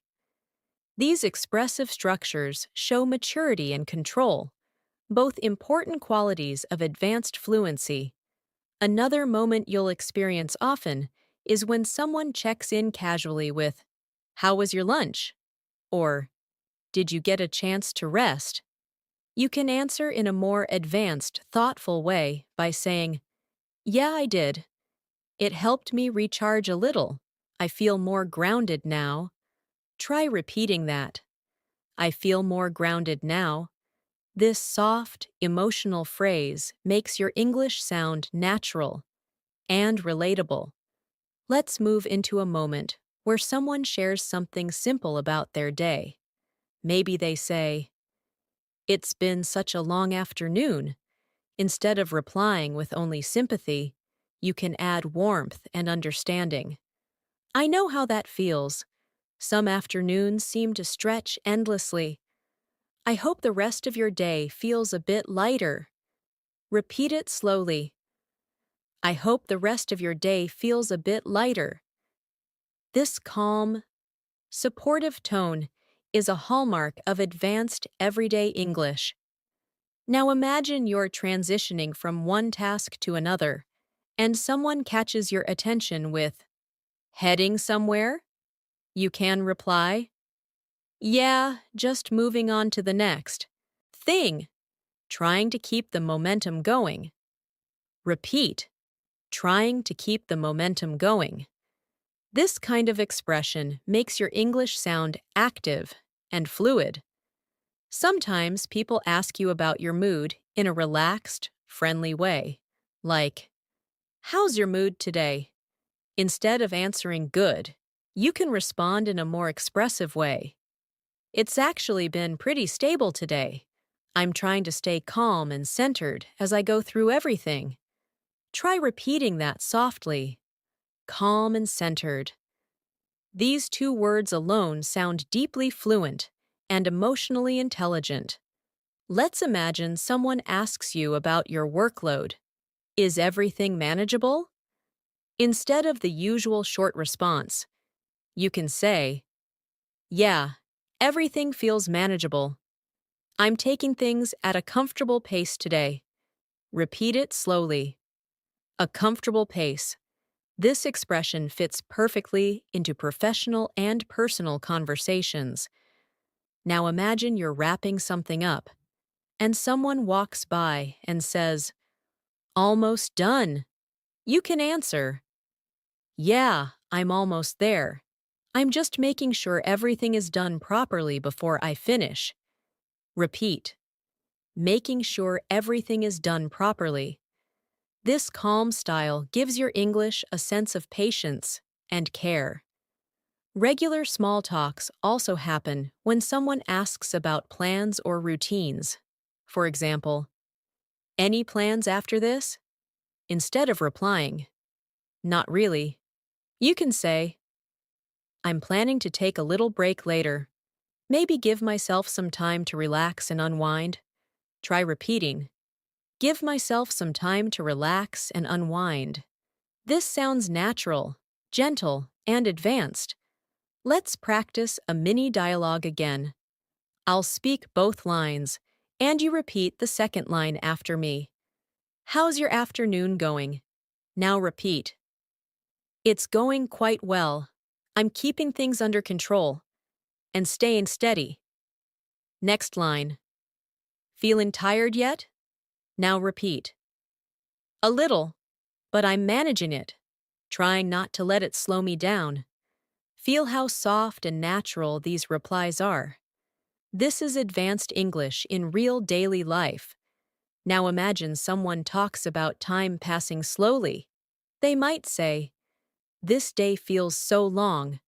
These expressive structures show maturity and control, both important qualities of advanced fluency. Another moment you'll experience often is when someone checks in casually with, "How was your lunch?" or "Did you get a chance to rest?" You can answer in a more advanced, thoughtful way by saying, "Yeah, I did. It helped me recharge a little. I feel more grounded now." Try repeating that. "I feel more grounded now." This soft, emotional phrase makes your English sound natural and relatable. Let's move into a moment where someone shares something simple about their day. Maybe they say, "It's been such a long afternoon." Instead of replying with only sympathy, you can add warmth and understanding. "I know how that feels. Some afternoons seem to stretch endlessly. I hope the rest of your day feels a bit lighter." Repeat it slowly. "I hope the rest of your day feels a bit lighter." This calm, supportive tone is a hallmark of advanced everyday English. Now imagine you're transitioning from one task to another, and someone catches your attention with, "Heading somewhere?" You can reply, "Yeah, just moving on to the next thing," trying to keep the momentum going. Repeat, "Trying to keep the momentum going." This kind of expression makes your English sound active and fluid. Sometimes people ask you about your mood in a relaxed, friendly way, like, "How's your mood today?" Instead of answering "good," you can respond in a more expressive way. "It's actually been pretty stable today. I'm trying to stay calm and centered as I go through everything." Try repeating that softly. Calm and centered. These two words alone sound deeply fluent and emotionally intelligent. Let's imagine someone asks you about your workload. "Is everything manageable?" Instead of the usual short response, you can say, "Yeah, everything feels manageable. I'm taking things at a comfortable pace today." Repeat it slowly. A comfortable pace. This expression fits perfectly into professional and personal conversations. Now imagine you're wrapping something up, and someone walks by and says, "Almost done." You can answer, "Yeah, I'm almost there. I'm just making sure everything is done properly before I finish." Repeat, "Making sure everything is done properly." This calm style gives your English a sense of patience and care. Regular small talks also happen when someone asks about plans or routines. For example, any plans after this? Instead of replying, not really, you can say, I'm planning to take a little break later. Maybe give myself some time to relax and unwind. Try repeating, give myself some time to relax and unwind. This sounds natural, gentle, and advanced. Let's practice a mini dialogue again. I'll speak both lines, and you repeat the second line after me. How's your afternoon going? Now repeat. It's going quite well. I'm keeping things under control and staying steady. Next line. Feeling tired yet? Now repeat. A little, but I'm managing it, trying not to let it slow me down. Feel how soft and natural these replies are. This is advanced English in real daily life. Now imagine someone talks about time passing slowly. They might say, this day feels so long.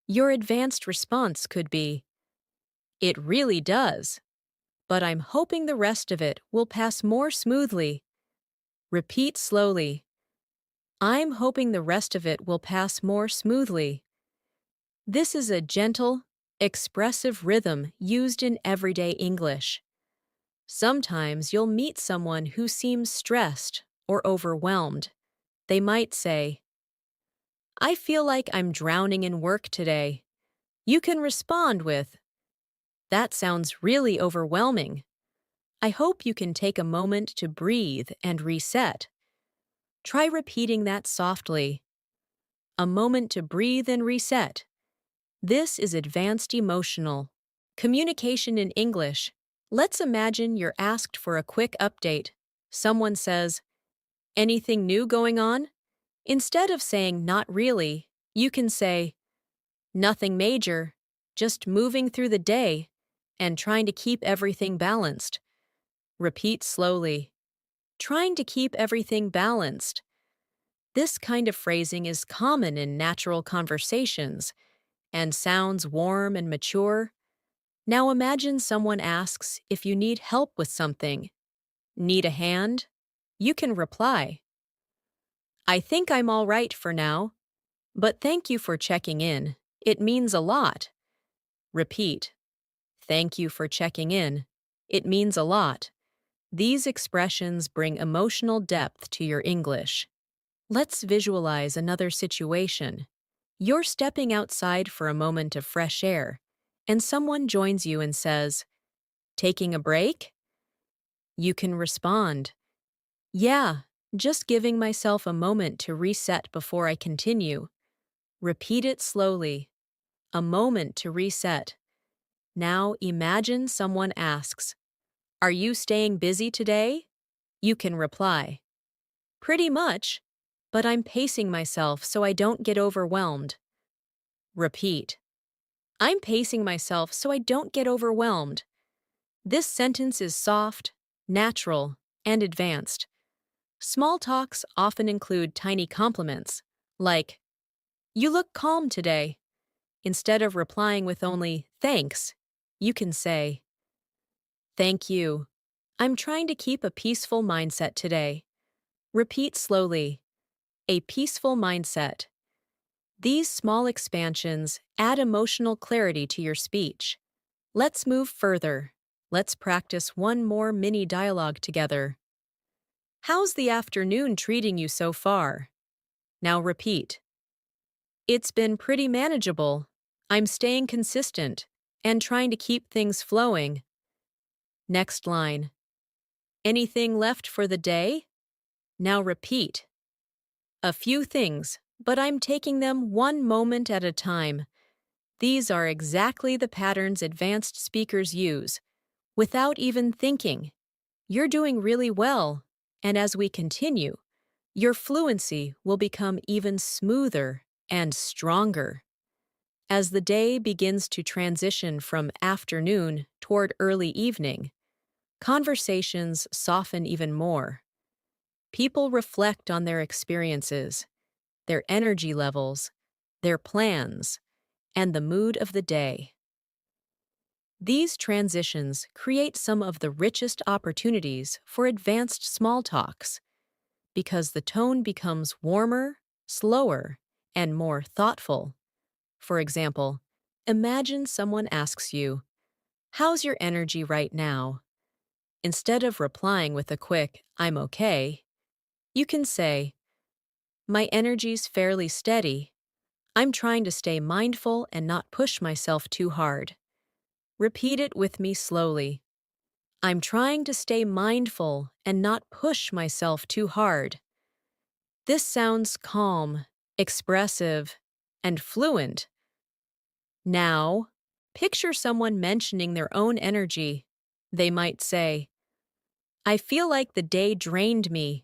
Your advanced response could be, it really does, but I'm hoping the rest of it will pass more smoothly. Repeat slowly. I'm hoping the rest of it will pass more smoothly. This is a gentle, expressive rhythm used in everyday English. Sometimes you'll meet someone who seems stressed or overwhelmed. They might say, I feel like I'm drowning in work today. You can respond with, that sounds really overwhelming. I hope you can take a moment to breathe and reset. Try repeating that softly. A moment to breathe and reset. This is advanced emotional communication in English. Let's imagine you're asked for a quick update. Someone says, anything new going on? Instead of saying not really, you can say, nothing major, just moving through the day and trying to keep everything balanced. Repeat slowly. Trying to keep everything balanced. This kind of phrasing is common in natural conversations and sounds warm and mature. Now imagine someone asks if you need help with something. Need a hand? You can reply, I think I'm all right for now, but thank you for checking in. It means a lot. Repeat, thank you for checking in. It means a lot. These expressions bring emotional depth to your English. Let's visualize another situation. You're stepping outside for a moment of fresh air, and someone joins you and says, taking a break? You can respond, yeah, just giving myself a moment to reset before I continue. Repeat it slowly. A moment to reset. Now imagine someone asks, are you staying busy today? You can reply, pretty much, but I'm pacing myself so I don't get overwhelmed. Repeat, I'm pacing myself so I don't get overwhelmed. This sentence is soft, natural, and advanced. Small talks often include tiny compliments, like, you look calm today. Instead of replying with only thanks, you can say, thank you. I'm trying to keep a peaceful mindset today. Repeat slowly. A peaceful mindset. These small expansions add emotional clarity to your speech. Let's move further. Let's practice one more mini dialogue together. How's the afternoon treating you so far? Now repeat. It's been pretty manageable. I'm staying consistent and trying to keep things flowing. Next line. Anything left for the day? Now repeat. A few things, but I'm taking them one moment at a time. These are exactly the patterns advanced speakers use, without even thinking. You're doing really well, and as we continue, your fluency will become even smoother and stronger. As the day begins to transition from afternoon toward early evening, conversations soften even more. People reflect on their experiences, their energy levels, their plans, and the mood of the day. These transitions create some of the richest opportunities for advanced small talks because the tone becomes warmer, slower, and more thoughtful. For example, imagine someone asks you, "How's your energy right now?" Instead of replying with a quick, "I'm okay," you can say, "My energy's fairly steady. I'm trying to stay mindful and not push myself too hard." Repeat it with me slowly. I'm trying to stay mindful and not push myself too hard. This sounds calm, expressive, and fluent. Now, picture someone mentioning their own energy. They might say, "I feel like the day drained me."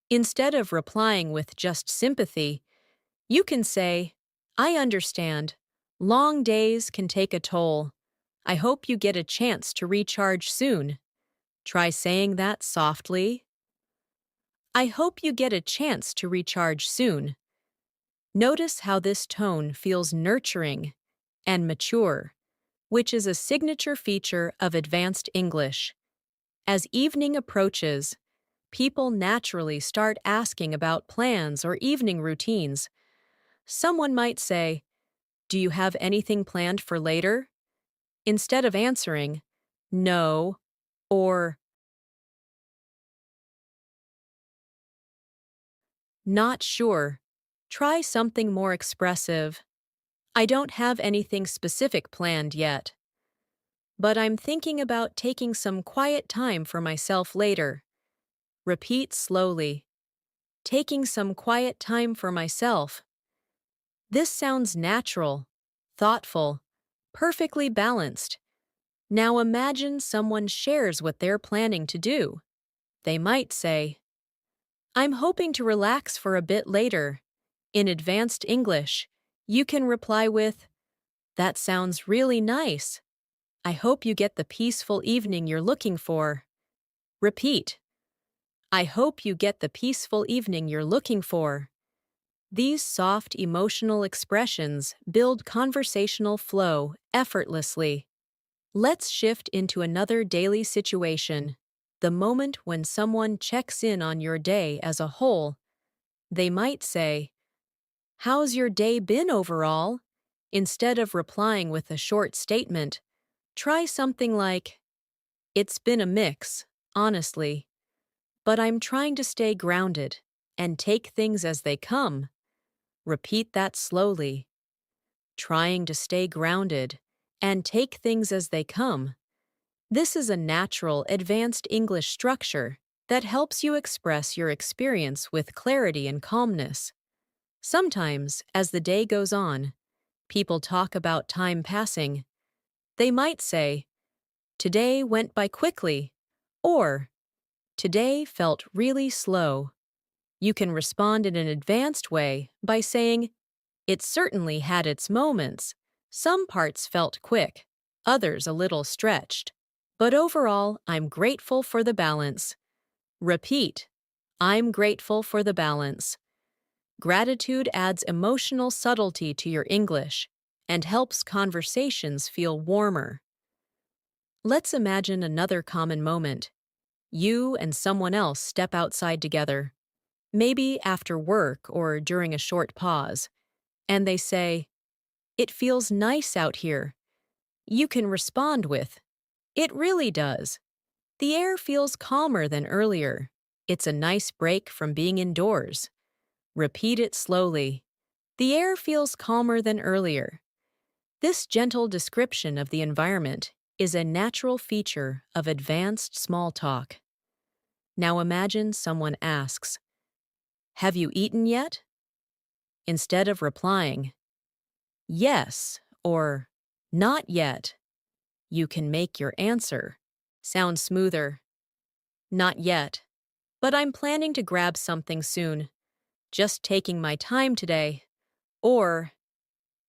Instead of replying with just sympathy, you can say, "I understand. Long days can take a toll. I hope you get a chance to recharge soon." Try saying that softly. "I hope you get a chance to recharge soon." Notice how this tone feels nurturing and mature, which is a signature feature of advanced English. As evening approaches, people naturally start asking about plans or evening routines. Someone might say, "Do you have anything planned for later?" Instead of answering, "No," or "Not sure," try something more expressive. "I don't have anything specific planned yet, but I'm thinking about taking some quiet time for myself later." Repeat slowly. "Taking some quiet time for myself." This sounds natural, thoughtful, perfectly balanced. Now imagine someone shares what they're planning to do. They might say, "I'm hoping to relax for a bit later." In advanced English, you can reply with, "That sounds really nice. I hope you get the peaceful evening you're looking for." Repeat, "I hope you get the peaceful evening you're looking for." These soft emotional expressions build conversational flow effortlessly. Let's shift into another daily situation. The moment when someone checks in on your day as a whole, they might say, "How's your day been overall?" Instead of replying with a short statement, try something like, "It's been a mix, honestly, but I'm trying to stay grounded and take things as they come." Repeat that slowly. Trying to stay grounded and take things as they come. This is a natural, advanced English structure that helps you express your experience with clarity and calmness. Sometimes, as the day goes on, people talk about time passing. They might say, "Today went by quickly," or "Today felt really slow." You can respond in an advanced way by saying, "It certainly had its moments. Some parts felt quick, others a little stretched. But overall, I'm grateful for the balance." Repeat, "I'm grateful for the balance." Gratitude adds emotional subtlety to your English and helps conversations feel warmer. Let's imagine another common moment. You and someone else step outside together, maybe after work or during a short pause, and they say, "It feels nice out here." You can respond with, "It really does. The air feels calmer than earlier. It's a nice break from being indoors." Repeat it slowly. "The air feels calmer than earlier." This gentle description of the environment is a natural feature of advanced small talk. Now imagine someone asks, "Have you eaten yet?" Instead of replying, "Yes," or "Not yet," you can make your answer sound smoother. "Not yet, but I'm planning to grab something soon. Just taking my time today." Or,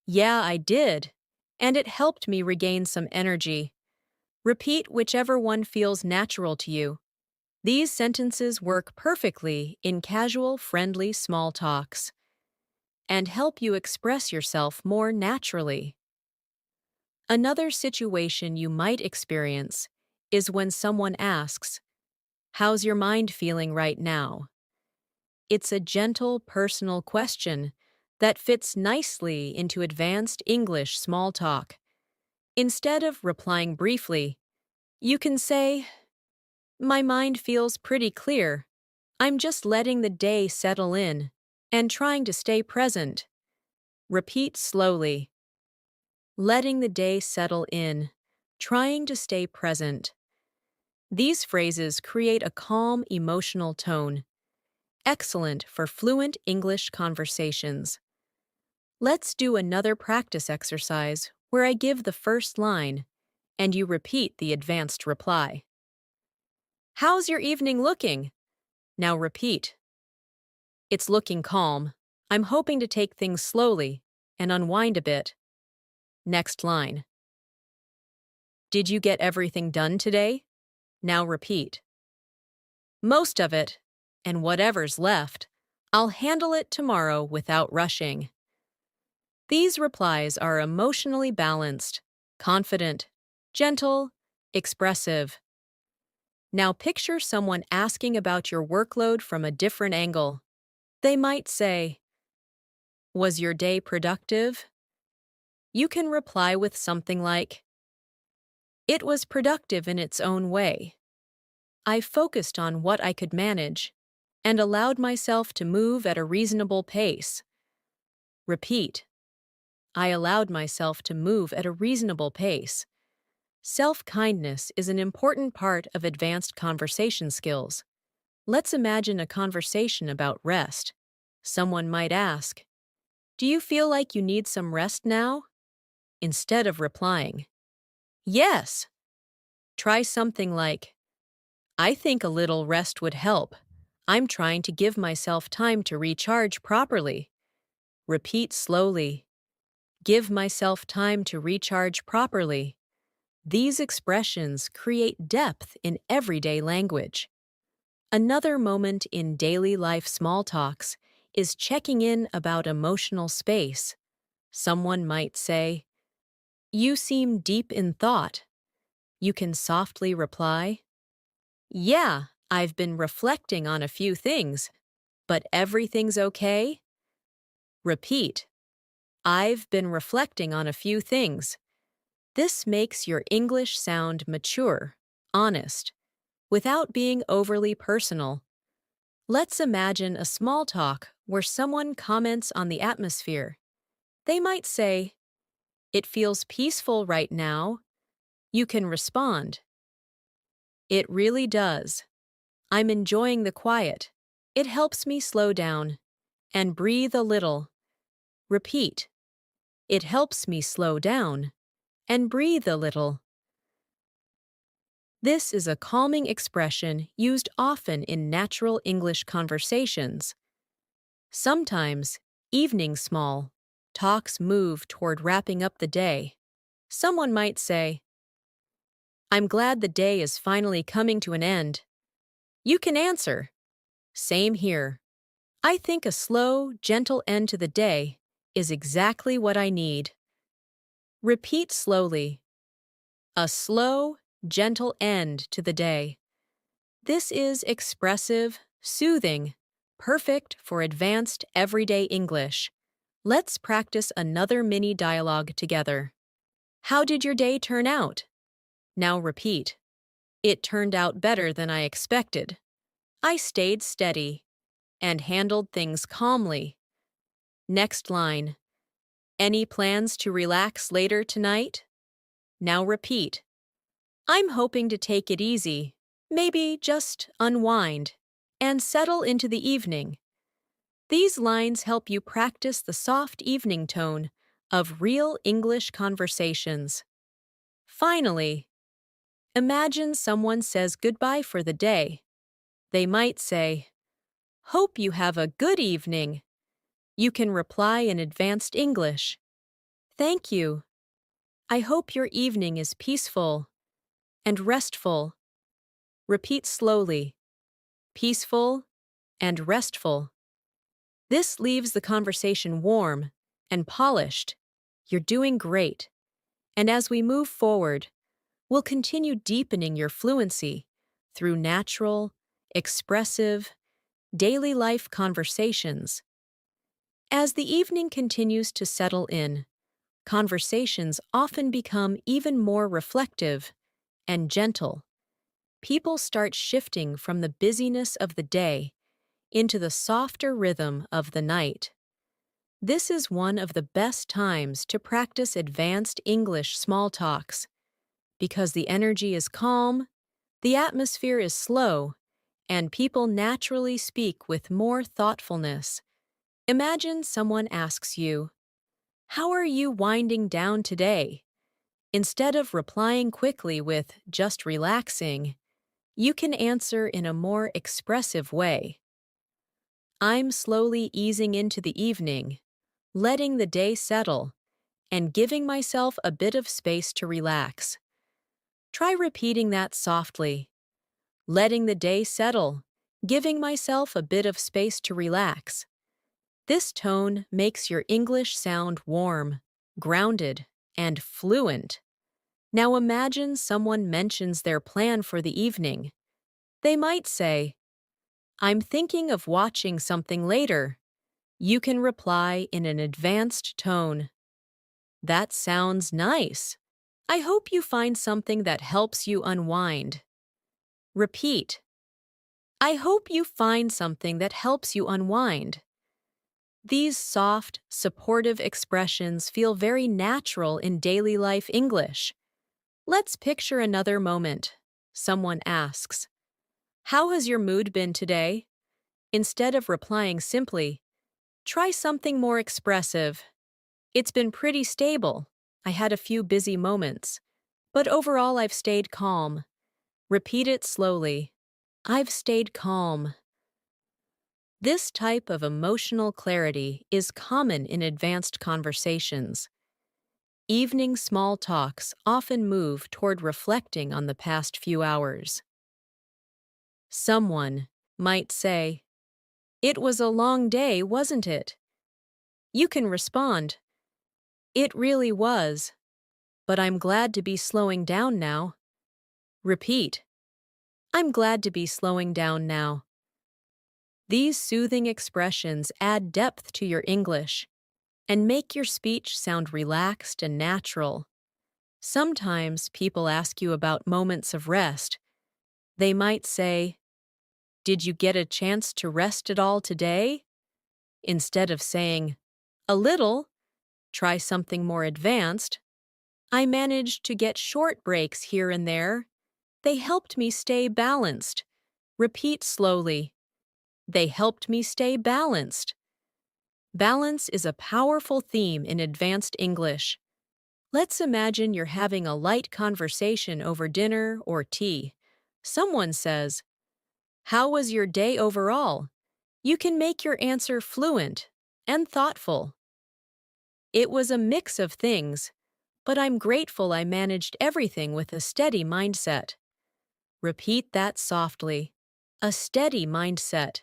"Yeah, I did, and it helped me regain some energy." Repeat whichever one feels natural to you. These sentences work perfectly in casual, friendly small talks. and help you express yourself more naturally. Another situation you might experience is when someone asks, "How's your mind feeling right now?" It's a gentle, personal question that fits nicely into advanced English small talk. Instead of replying briefly, you can say, "My mind feels pretty clear. I'm just letting the day settle in and trying to stay present." Repeat slowly. Letting the day settle in, trying to stay present. These phrases create a calm, emotional tone, excellent for fluent English conversations. Let's do another practice exercise where I give the first line and you repeat the advanced reply. "How's your evening looking?" Now repeat. "It's looking calm. I'm hoping to take things slowly and unwind a bit." Next line. "Did you get everything done today?" Now repeat. "Most of it, and whatever's left, I'll handle it tomorrow without rushing." These replies are emotionally balanced, confident, gentle, expressive. Now picture someone asking about your workload from a different angle. They might say, "Was your day productive?" You can reply with something like, "It was productive in its own way. I focused on what I could manage and allowed myself to move at a reasonable pace." Repeat. I allowed myself to move at a reasonable pace. Self-kindness is an important part of advanced conversation skills. Let's imagine a conversation about rest. Someone might ask, "Do you feel like you need some rest now?" Instead of replying, "Yes," try something like, "I think a little rest would help. I'm trying to give myself time to recharge properly." Repeat slowly. Give myself time to recharge properly. These expressions create depth in everyday language. Another moment in daily life small talks is checking in about emotional space. Someone might say, "You seem deep in thought." You can softly reply, "Yeah, I've been reflecting on a few things, but everything's okay?" Repeat, "I've been reflecting on a few things." This makes your English sound mature, honest, without being overly personal. Let's imagine a small talk where someone comments on the atmosphere. They might say, "It feels peaceful right now." You can respond, "It really does. I'm enjoying the quiet. It helps me slow down and breathe a little." Repeat, "It helps me slow down and breathe a little." This is a calming expression used often in natural English conversations. Sometimes, evening small talks move toward wrapping up the day. Someone might say, "I'm glad the day is finally coming to an end." You can answer, "Same here. I think a slow, gentle end to the day is exactly what I need." Repeat slowly, "A slow, gentle end to the day." This is expressive, soothing, perfect for advanced everyday English. Let's practice another mini dialogue together. "How did your day turn out?" Now repeat, "It turned out better than I expected. I stayed steady and handled things calmly." Next line, "Any plans to relax later tonight?" Now repeat, "I'm hoping to take it easy, maybe just unwind, and settle into the evening." These lines help you practice the soft evening tone of real English conversations. Finally, imagine someone says goodbye for the day. They might say, "Hope you have a good evening." You can reply in advanced English, "Thank you. I hope your evening is peaceful and restful." Repeat slowly, "Peaceful and restful." This leaves the conversation warm and polished. You're doing great. And as we move forward, we'll continue deepening your fluency through natural, expressive, daily life conversations. As the evening continues to settle in, conversations often become even more reflective and gentle. People start shifting from the busyness of the day into the softer rhythm of the night. This is one of the best times to practice advanced English small talks because the energy is calm, the atmosphere is slow, and people naturally speak with more thoughtfulness. Imagine someone asks you, "How are you winding down today?" Instead of replying quickly with "just relaxing," you can answer in a more expressive way. "I'm slowly easing into the evening, letting the day settle, and giving myself a bit of space to relax." Try repeating that softly. "Letting the day settle, giving myself a bit of space to relax." This tone makes your English sound warm, grounded, and fluent. Now imagine someone mentions their plan for the evening. They might say, "I'm thinking of watching something later." You can reply in an advanced tone. "That sounds nice. I hope you find something that helps you unwind." Repeat. "I hope you find something that helps you unwind." These soft, supportive expressions feel very natural in daily life English. Let's picture another moment. Someone asks, "How has your mood been today?" Instead of replying simply, try something more expressive. "It's been pretty stable. I had a few busy moments, but overall I've stayed calm." Repeat it slowly. "I've stayed calm." This type of emotional clarity is common in advanced conversations. Evening small talks often move toward reflecting on the past few hours. Someone might say, "It was a long day, wasn't it?" You can respond, "It really was, but I'm glad to be slowing down now." Repeat, "I'm glad to be slowing down now." These soothing expressions add depth to your English and make your speech sound relaxed and natural. Sometimes people ask you about moments of rest. They might say, "Did you get a chance to rest at all today?" Instead of saying, "A little," try something more advanced. "I managed to get short breaks here and there. They helped me stay balanced." Repeat slowly. "They helped me stay balanced." Balance is a powerful theme in advanced English. Let's imagine you're having a light conversation over dinner or tea. Someone says, "How was your day overall?" You can make your answer fluent and thoughtful. "It was a mix of things, but I'm grateful I managed everything with a steady mindset." Repeat that softly. A steady mindset.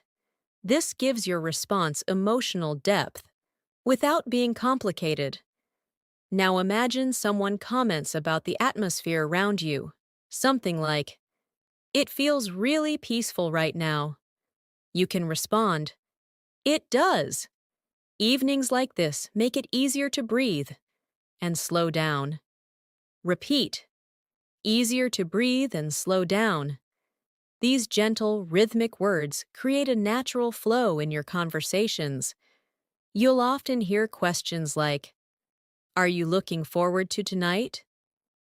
This gives your response emotional depth without being complicated. Now imagine someone comments about the atmosphere around you. Something like, "It feels really peaceful right now." You can respond, "It does." Evenings like this make it easier to breathe and slow down. Repeat, easier to breathe and slow down. These gentle, rhythmic words create a natural flow in your conversations. You'll often hear questions like, "Are you looking forward to tonight?"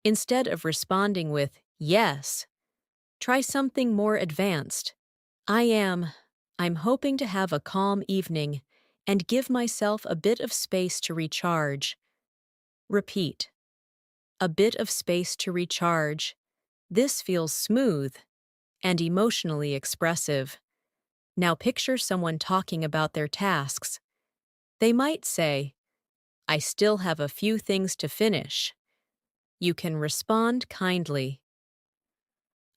Instead of responding with, "Yes," try something more advanced. "I am. I'm hoping to have a calm evening and give myself a bit of space to recharge." Repeat, a bit of space to recharge. This feels smooth and emotionally expressive. Now picture someone talking about their tasks. They might say, "I still have a few things to finish." You can respond kindly,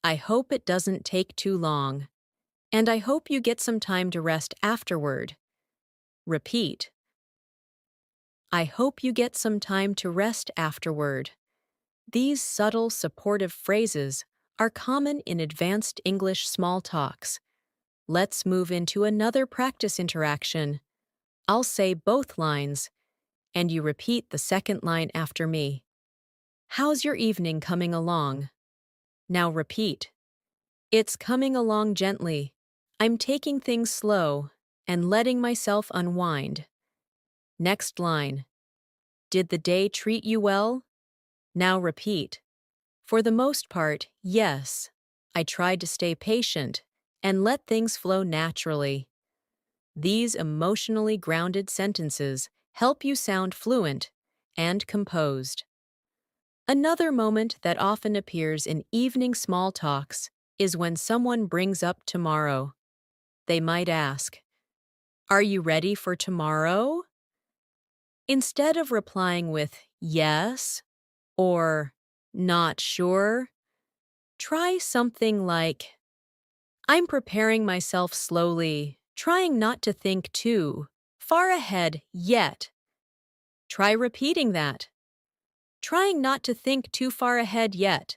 "I hope it doesn't take too long, and I hope you get some time to rest afterward." Repeat. I hope you get some time to rest afterward. These subtle, supportive phrases are common in advanced English small talks. Let's move into another practice interaction. I'll say both lines, and you repeat the second line after me. How's your evening coming along? Now repeat. It's coming along gently. I'm taking things slow and letting myself unwind. Next line. Did the day treat you well? Now repeat. For the most part, yes. I tried to stay patient and let things flow naturally. These emotionally grounded sentences help you sound fluent and composed. Another moment that often appears in evening small talks is when someone brings up tomorrow. They might ask, "Are you ready for tomorrow?" Instead of replying with yes or not sure, try something like, I'm preparing myself slowly, trying not to think too far ahead yet. Try repeating that. Trying not to think too far ahead yet.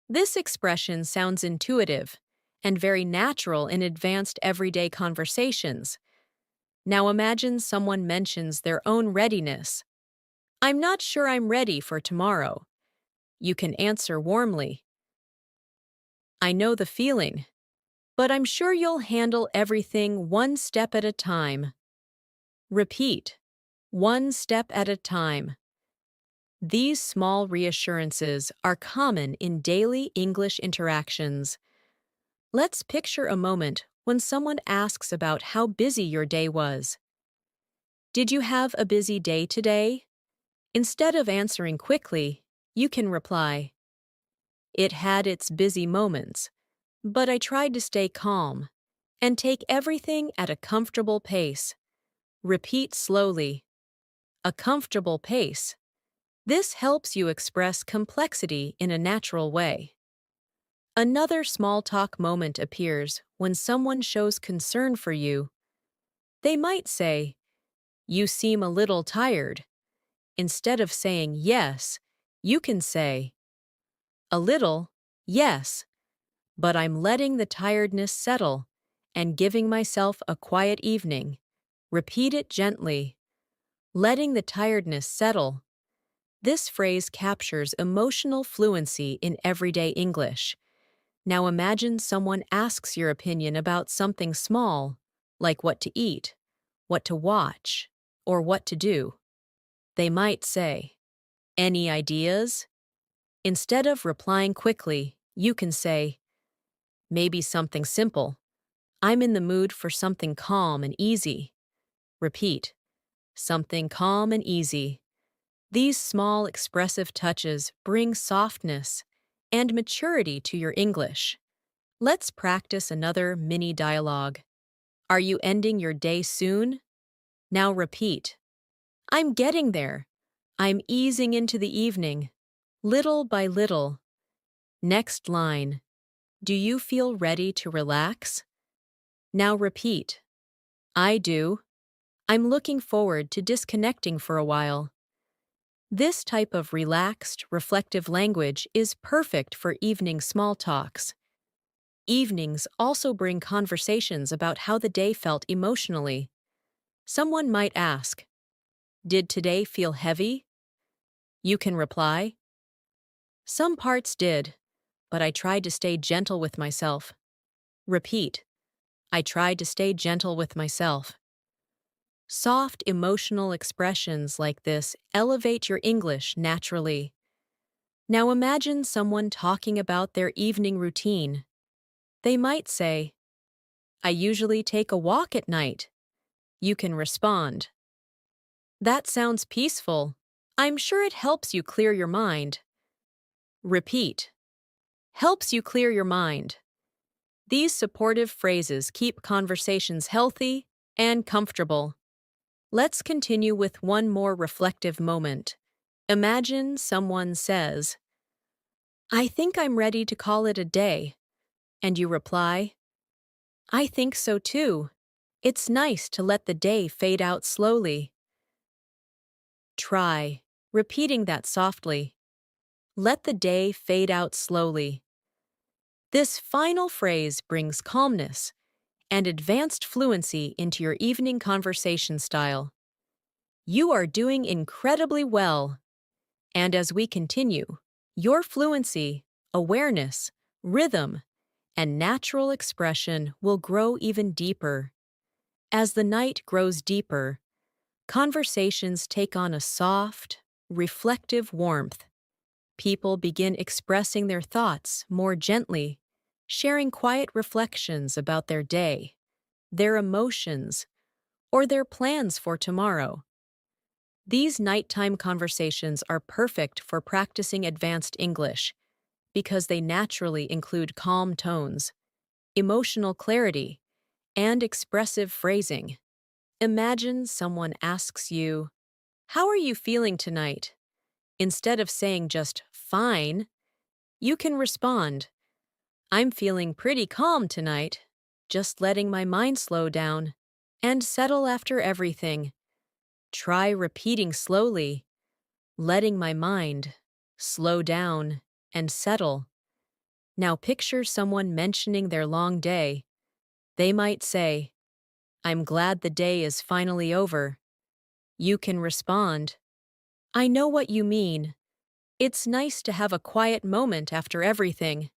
This expression sounds intuitive and very natural in advanced everyday conversations. Now imagine someone mentions their own readiness. I'm not sure I'm ready for tomorrow. You can answer warmly. I know the feeling, but I'm sure you'll handle everything one step at a time. Repeat. One step at a time. These small reassurances are common in daily English interactions. Let's picture a moment when someone asks about how busy your day was. Did you have a busy day today? Instead of answering quickly, you can reply, It had its busy moments, but I tried to stay calm and take everything at a comfortable pace. Repeat slowly. A comfortable pace. This helps you express complexity in a natural way. Another small talk moment appears when someone shows concern for you. They might say, You seem a little tired. Instead of saying yes, you can say, A little, yes, but I'm letting the tiredness settle and giving myself a quiet evening. Repeat it gently. Letting the tiredness settle. This phrase captures emotional fluency in everyday English. Now imagine someone asks your opinion about something small, like what to eat, what to watch, or what to do. They might say, Any ideas? Instead of replying quickly, you can say, Maybe something simple. I'm in the mood for something calm and easy. Repeat. Something calm and easy. These small expressive touches bring softness and maturity to your English. Let's practice another mini dialogue. Are you ending your day soon? Now repeat. I'm getting there. I'm easing into the evening. Little by little. Next line. Do you feel ready to relax? Now repeat. I do. I'm looking forward to disconnecting for a while. This type of relaxed, reflective language is perfect for evening small talks. Evenings also bring conversations about how the day felt emotionally. Someone might ask, Did today feel heavy? You can reply, Some parts did, but I tried to stay gentle with myself. Repeat, I tried to stay gentle with myself. Soft emotional expressions like this elevate your English naturally. Now imagine someone talking about their evening routine. They might say, I usually take a walk at night. You can respond, That sounds peaceful. I'm sure it helps you clear your mind. Repeat. Helps you clear your mind. These supportive phrases keep conversations healthy and comfortable. Let's continue with one more reflective moment. Imagine someone says, I think I'm ready to call it a day. And you reply, I think so too. It's nice to let the day fade out slowly. Try repeating that softly. Let the day fade out slowly. This final phrase brings calmness and advanced fluency into your evening conversation style. You are doing incredibly well. And as we continue, your fluency, awareness, rhythm, and natural expression will grow even deeper. As the night grows deeper, conversations take on a soft, reflective warmth. People begin expressing their thoughts more gently, sharing quiet reflections about their day, their emotions, or their plans for tomorrow. These nighttime conversations are perfect for practicing advanced English because they naturally include calm tones, emotional clarity, and expressive phrasing. Imagine someone asks you, "How are you feeling tonight?" Instead of saying just "fine," you can respond, "I'm feeling pretty calm tonight, just letting my mind slow down and settle after everything." Try repeating slowly, letting my mind slow down and settle. Now picture someone mentioning their long day. They might say, "I'm glad the day is finally over." You can respond, "I know what you mean. It's nice to have a quiet moment after everything."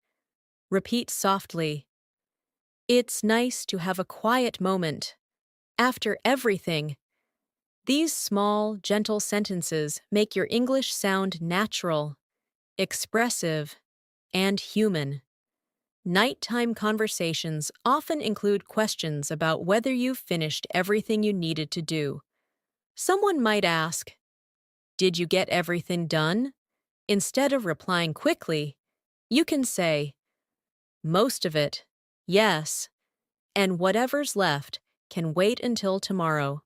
Repeat softly, "It's nice to have a quiet moment after everything." These small, gentle sentences make your English sound natural, expressive, and human. Nighttime conversations often include questions about whether you've finished everything you needed to do. Someone might ask, "Did you get everything done?" Instead of replying quickly, you can say, "Most of it, yes, and whatever's left can wait until tomorrow.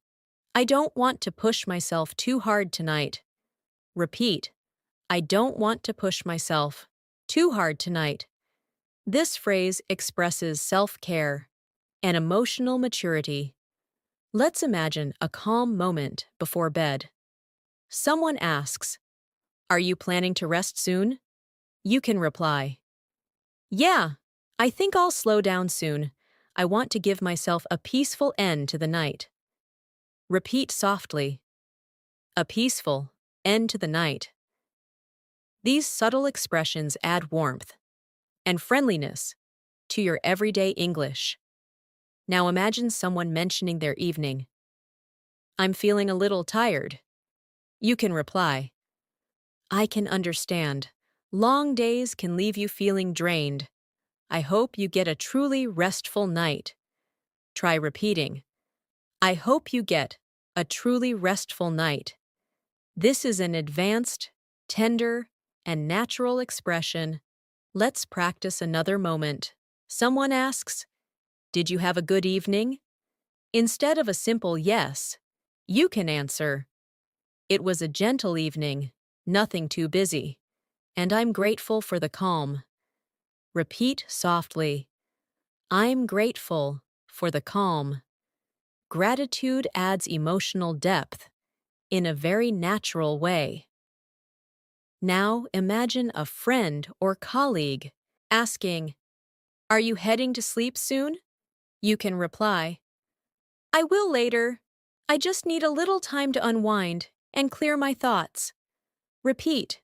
I don't want to push myself too hard tonight." Repeat, "I don't want to push myself too hard tonight." This phrase expresses self-care and emotional maturity. Let's imagine a calm moment before bed. Someone asks, "Are you planning to rest soon?" You can reply, "Yeah, I think I'll slow down soon. I want to give myself a peaceful end to the night." Repeat softly, "A peaceful end to the night." These subtle expressions add warmth and friendliness to your everyday English. Now imagine someone mentioning their evening. "I'm feeling a little tired." You can reply, "I can understand. Long days can leave you feeling drained. I hope you get a truly restful night." Try repeating, "I hope you get a truly restful night." This is an advanced, tender, and natural expression. Let's practice another moment. Someone asks, "Did you have a good evening?" Instead of a simple yes, you can answer, "It was a gentle evening, nothing too busy, and I'm grateful for the calm." Repeat softly, "I'm grateful for the calm." Gratitude adds emotional depth in a very natural way. Now imagine a friend or colleague asking, "Are you heading to sleep soon?" You can reply, "I will later. I just need a little time to unwind and clear my thoughts." Repeat,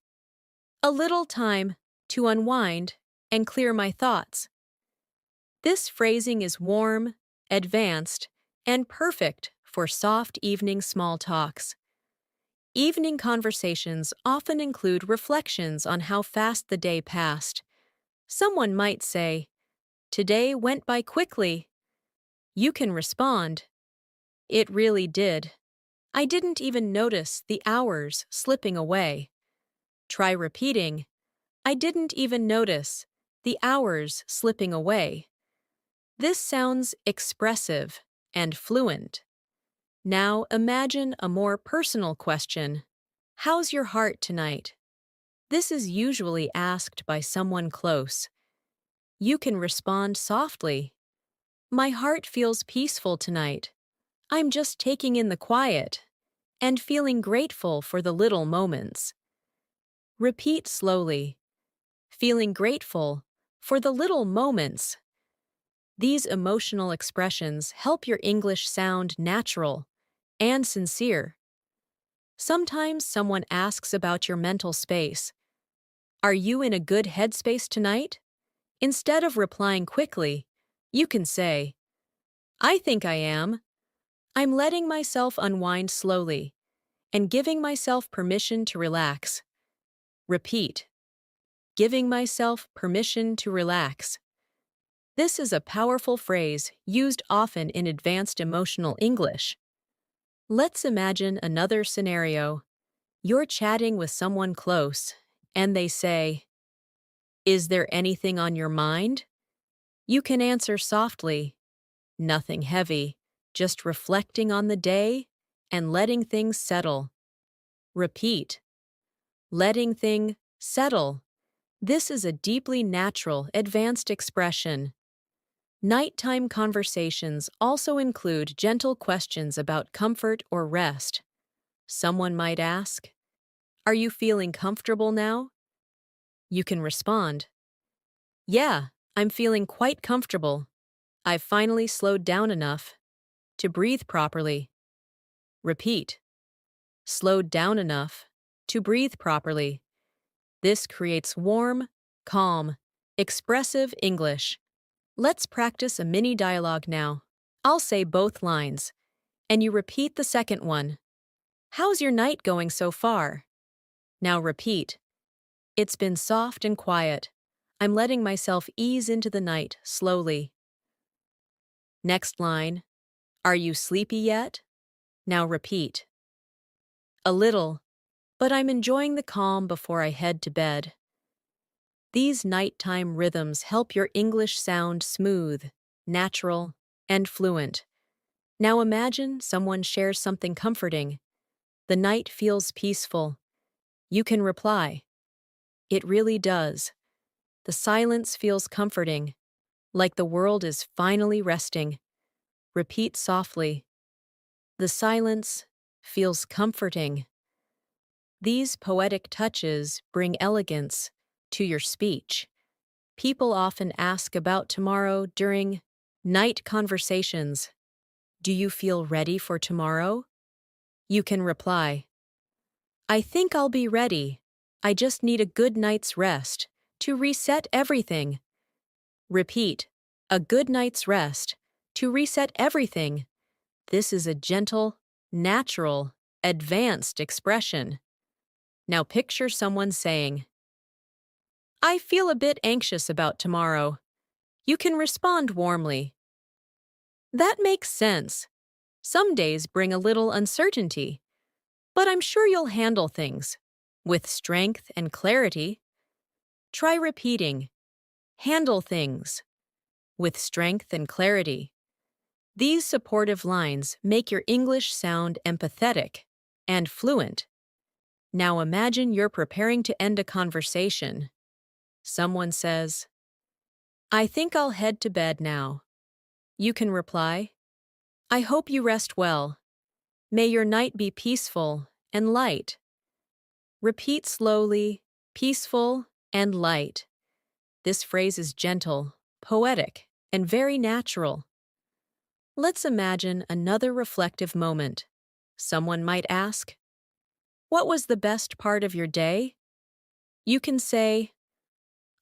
"A little time to unwind and clear my thoughts." This phrasing is warm, advanced, and perfect for soft evening small talks. Evening conversations often include reflections on how fast the day passed. Someone might say, "Today went by quickly." You can respond, "It really did. I didn't even notice the hours slipping away." Try repeating, "I didn't even notice the hours slipping away." This sounds expressive and fluent. Now imagine a more personal question. "How's your heart tonight?" This is usually asked by someone close. You can respond softly, My heart feels peaceful tonight. I'm just taking in the quiet and feeling grateful for the little moments. Repeat slowly, feeling grateful for the little moments. These emotional expressions help your English sound natural and sincere. Sometimes someone asks about your mental space. Are you in a good headspace tonight? Instead of replying quickly, you can say, I think I am. I'm letting myself unwind slowly and giving myself permission to relax. Repeat, giving myself permission to relax. This is a powerful phrase used often in advanced emotional English. Let's imagine another scenario. You're chatting with someone close, and they say, Is there anything on your mind? You can answer softly, Nothing heavy, just reflecting on the day and letting things settle. Repeat, letting thing settle. This is a deeply natural, advanced expression. Nighttime conversations also include gentle questions about comfort or rest. Someone might ask, Are you feeling comfortable now? You can respond, Yeah, I'm feeling quite comfortable. I've finally slowed down enough to breathe properly. Repeat, slowed down enough to breathe properly. This creates warm, calm, expressive English. Let's practice a mini dialogue now. I'll say both lines, and you repeat the second one. How's your night going so far? Now repeat. It's been soft and quiet. I'm letting myself ease into the night slowly. Next line. Are you sleepy yet? Now repeat. A little, but I'm enjoying the calm before I head to bed. These nighttime rhythms help your English sound smooth, natural, and fluent. Now imagine someone shares something comforting. The night feels peaceful. You can reply, It really does. The silence feels comforting, like the world is finally resting. Repeat softly, The silence feels comforting. These poetic touches bring elegance to your speech. People often ask about tomorrow during night conversations. Do you feel ready for tomorrow? You can reply, I think I'll be ready. I just need a good night's rest to reset everything. Repeat, a good night's rest to reset everything. This is a gentle, natural, advanced expression. Now picture someone saying, I feel a bit anxious about tomorrow. You can respond warmly. That makes sense. Some days bring a little uncertainty, but I'm sure you'll handle things with strength and clarity. Try repeating, handle things with strength and clarity. These supportive lines make your English sound empathetic and fluent. Now imagine you're preparing to end a conversation. Someone says, I think I'll head to bed now. You can reply, I hope you rest well. May your night be peaceful and light. Repeat slowly, peaceful and light. This phrase is gentle, poetic, and very natural. Let's imagine another reflective moment. Someone might ask, What was the best part of your day? You can say,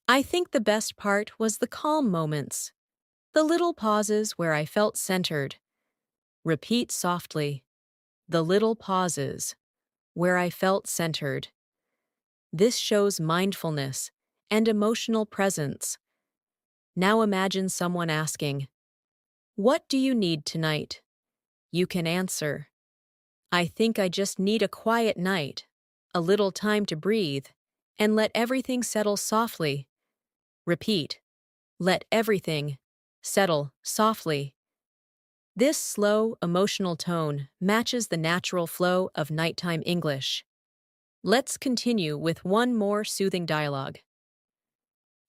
I think the best part was the calm moments, the little pauses where I felt centered. Repeat softly, the little pauses where I felt centered. This shows mindfulness and emotional presence. Now imagine someone asking, What do you need tonight? You can answer, I think I just need a quiet night, a little time to breathe, and let everything settle softly. Repeat, let everything settle softly. This slow, emotional tone matches the natural flow of nighttime English. Let's continue with one more soothing dialogue.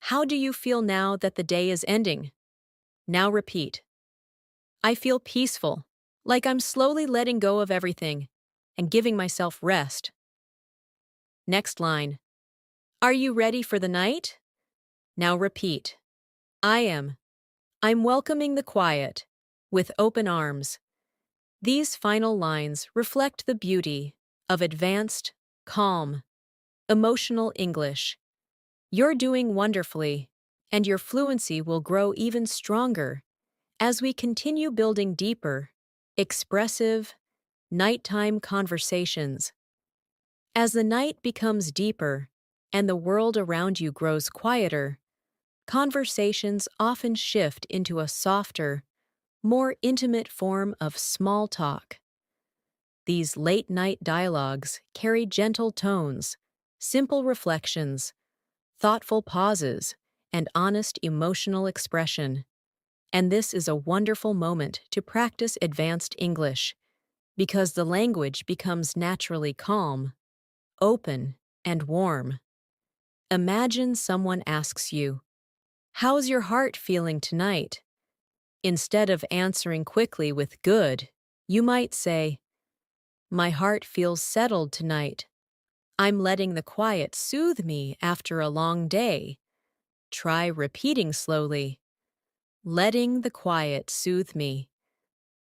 How do you feel now that the day is ending? Now repeat. I feel peaceful, like I'm slowly letting go of everything and giving myself rest. Next line. Are you ready for the night? Now repeat. I am. I'm welcoming the quiet with open arms. These final lines reflect the beauty of advanced, calm, emotional English. You're doing wonderfully, and your fluency will grow even stronger as we continue building deeper, expressive, nighttime conversations. As the night becomes deeper and the world around you grows quieter, conversations often shift into a softer, more intimate form of small talk. These late-night dialogues carry gentle tones, simple reflections, thoughtful pauses, and honest emotional expression. And this is a wonderful moment to practice advanced English, because the language becomes naturally calm, open, and warm. Imagine someone asks you, "How's your heart feeling tonight?" Instead of answering quickly with "good," you might say, "My heart feels settled tonight. I'm letting the quiet soothe me after a long day." Try repeating slowly, "Letting the quiet soothe me."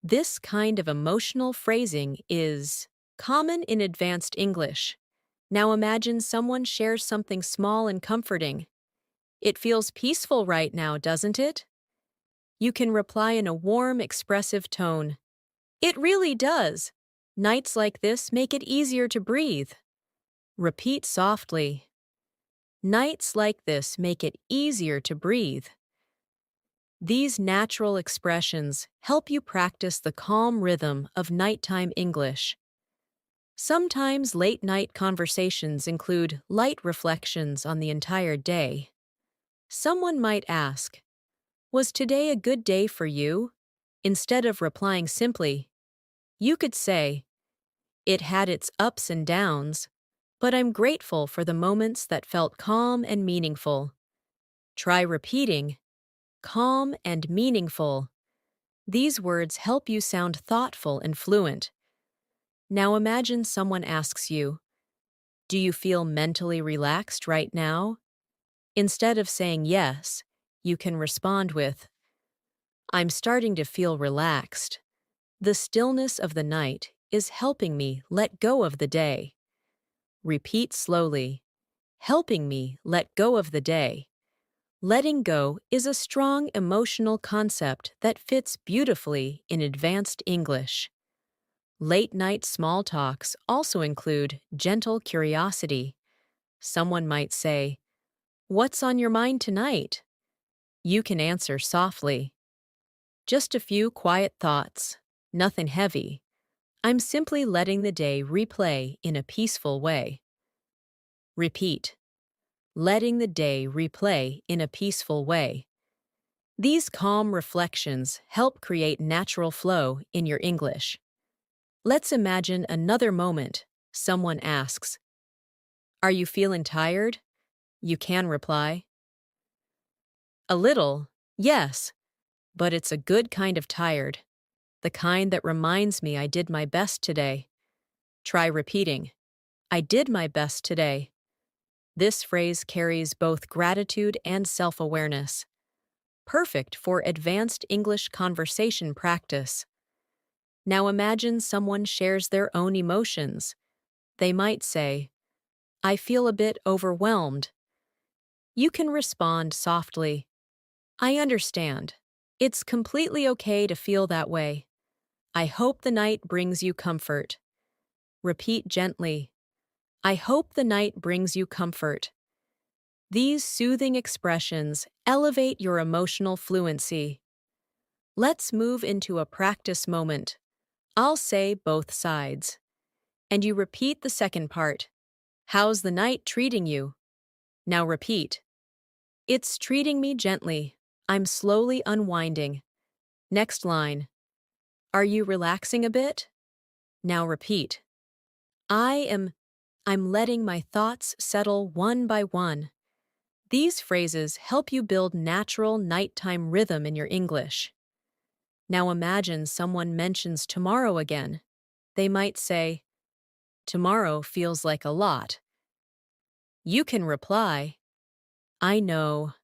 This kind of emotional phrasing is common in advanced English. Now imagine someone shares something small and comforting. "It feels peaceful right now, doesn't it?" You can reply in a warm, expressive tone. "It really does. Nights like this make it easier to breathe." Repeat softly. "Nights like this make it easier to breathe." These natural expressions help you practice the calm rhythm of nighttime English. Sometimes late-night conversations include light reflections on the entire day. Someone might ask, "Was today a good day for you?" Instead of replying simply, you could say, "It had its ups and downs, but I'm grateful for the moments that felt calm and meaningful." Try repeating, "calm and meaningful." These words help you sound thoughtful and fluent. Now imagine someone asks you, "Do you feel mentally relaxed right now?" Instead of saying yes, you can respond with, "I'm starting to feel relaxed. The stillness of the night is helping me let go of the day." Repeat slowly, "Helping me let go of the day." Letting go is a strong emotional concept that fits beautifully in advanced English. Late-night small talks also include gentle curiosity. Someone might say, "What's on your mind tonight?" You can answer softly, "Just a few quiet thoughts, nothing heavy. I'm simply letting the day replay in a peaceful way." Repeat, "Letting the day replay in a peaceful way." These calm reflections help create natural flow in your English. Let's imagine another moment. Someone asks, "Are you feeling tired?" You can reply, "A little, yes, but it's a good kind of tired, the kind that reminds me I did my best today." Try repeating, "I did my best today." This phrase carries both gratitude and self-awareness, perfect for advanced English conversation practice. Now imagine someone shares their own emotions. They might say, "I feel a bit overwhelmed." You can respond softly, "I understand. It's completely okay to feel that way. I hope the night brings you comfort." Repeat gently, "I hope the night brings you comfort." These soothing expressions elevate your emotional fluency. Let's move into a practice moment. I'll say both sides, and you repeat the second part. "How's the night treating you?" Now repeat, "It's treating me gently. I'm slowly unwinding." Next line, "Are you relaxing a bit?" Now repeat, "I am I'm letting my thoughts settle one by one." These phrases help you build natural nighttime rhythm in your English. Now imagine someone mentions tomorrow again. They might say, tomorrow feels like a lot. You can reply, I know,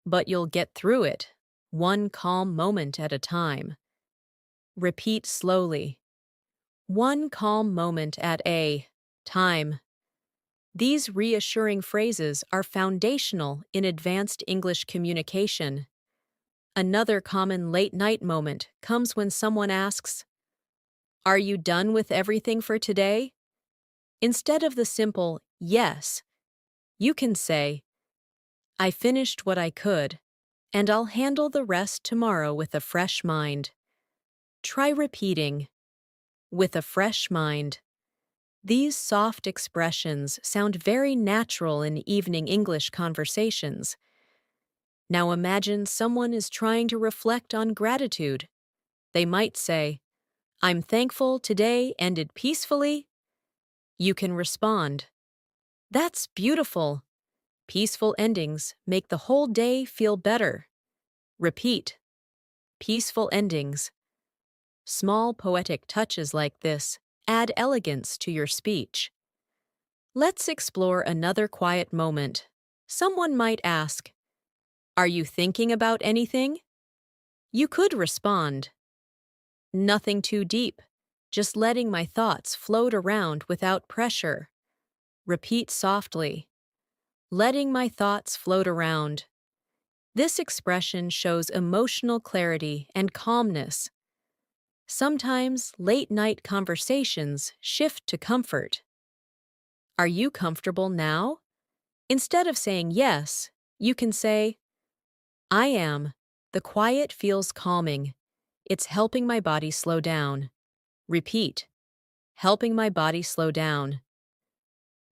but you'll get through it, one calm moment at a time. Repeat slowly, one calm moment at a time. These reassuring phrases are foundational in advanced English communication. Another common late-night moment comes when someone asks, are you done with everything for today? Instead of the simple yes, you can say, I finished what I could, and I'll handle the rest tomorrow with a fresh mind. Try repeating, with a fresh mind. These soft expressions sound very natural in evening English conversations. Now imagine someone is trying to reflect on gratitude. They might say, I'm thankful today ended peacefully. You can respond, that's beautiful. Peaceful endings make the whole day feel better. Repeat, peaceful endings. Small poetic touches like this add elegance to your speech. Let's explore another quiet moment. Someone might ask, are you thinking about anything? You could respond, nothing too deep, just letting my thoughts float around without pressure. Repeat softly, letting my thoughts float around. This expression shows emotional clarity and calmness. Sometimes late-night conversations shift to comfort. Are you comfortable now? Instead of saying yes, you can say, I am. The quiet feels calming. It's helping my body slow down. Repeat, helping my body slow down.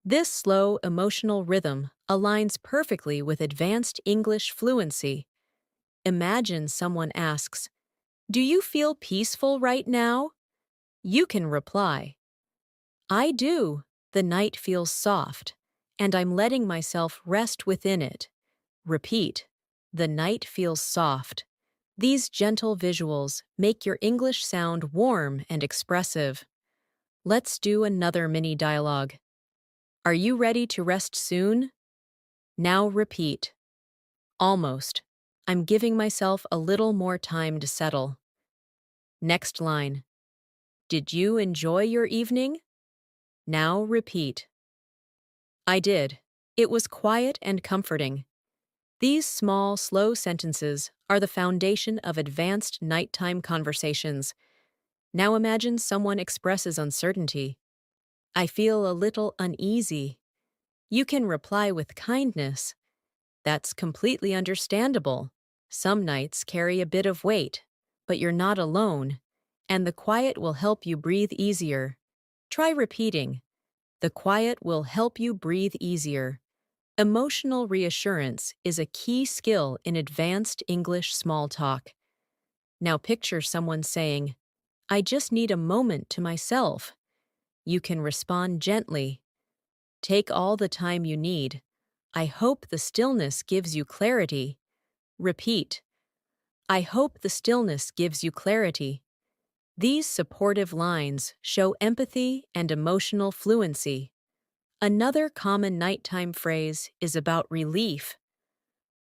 This slow, emotional rhythm aligns perfectly with advanced English fluency. Imagine someone asks, do you feel peaceful right now? You can reply, I do. The night feels soft, and I'm letting myself rest within it. Repeat, the night feels soft. These gentle visuals make your English sound warm and expressive. Let's do another mini dialogue. Are you ready to rest soon? Now repeat. Almost. I'm giving myself a little more time to settle. Next line. Did you enjoy your evening? Now repeat. I did. It was quiet and comforting. These small, slow sentences are the foundation of advanced nighttime conversations. Now imagine someone expresses uncertainty. I feel a little uneasy. You can reply with kindness. That's completely understandable. Some nights carry a bit of weight, but you're not alone, and the quiet will help you breathe easier. Try repeating. The quiet will help you breathe easier. Emotional reassurance is a key skill in advanced English small talk. Now picture someone saying, I just need a moment to myself. You can respond gently. Take all the time you need. I hope the stillness gives you clarity. Repeat. I hope the stillness gives you clarity. These supportive lines show empathy and emotional fluency. Another common nighttime phrase is about relief.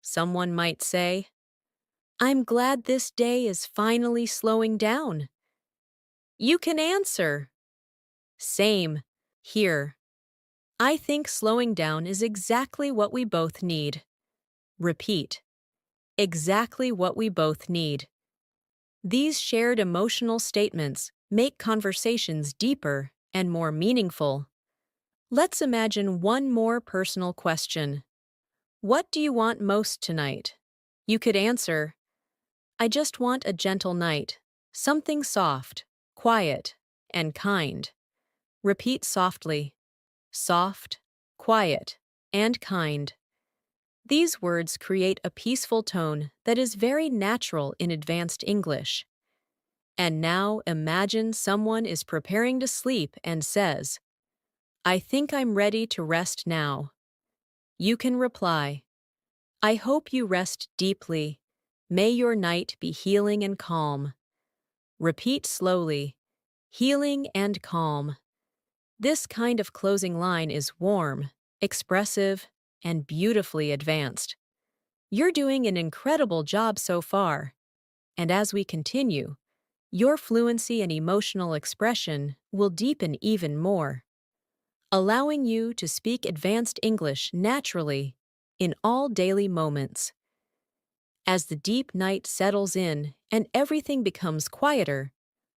Someone might say, I'm glad this day is finally slowing down. You can answer, same, here. I think slowing down is exactly what we both need. Repeat, exactly what we both need. These shared emotional statements make conversations deeper and more meaningful. Let's imagine one more personal question. What do you want most tonight? You could answer, I just want a gentle night, something soft, quiet, and kind. Repeat softly, soft, quiet, and kind. These words create a peaceful tone that is very natural in advanced English. And now imagine someone is preparing to sleep and says, I think I'm ready to rest now. You can reply, I hope you rest deeply. May your night be healing and calm. Repeat slowly. Healing and calm. This kind of closing line is warm, expressive, and beautifully advanced. You're doing an incredible job so far. And as we continue, your fluency and emotional expression will deepen even more, allowing you to speak advanced English naturally in all daily moments. As the deep night settles in and everything becomes quieter,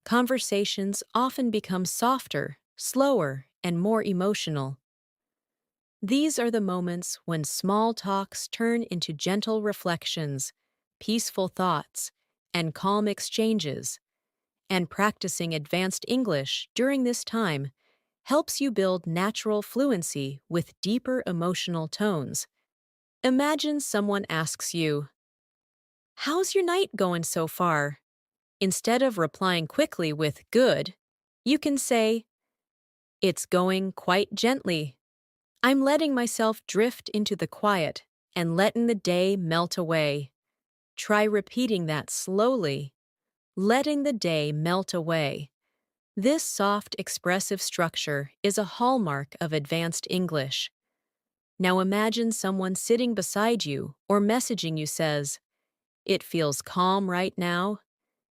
conversations often become softer, slower, and more emotional. These are the moments when small talks turn into gentle reflections, peaceful thoughts, and calm exchanges. And practicing advanced English during this time helps you build natural fluency with deeper emotional tones. Imagine someone asks you, "How's your night going so far?" Instead of replying quickly with "good," you can say, "It's going quite gently. I'm letting myself drift into the quiet and letting the day melt away." Try repeating that slowly, letting the day melt away. This soft, expressive structure is a hallmark of advanced English. Now imagine someone sitting beside you or messaging you says, "It feels calm right now."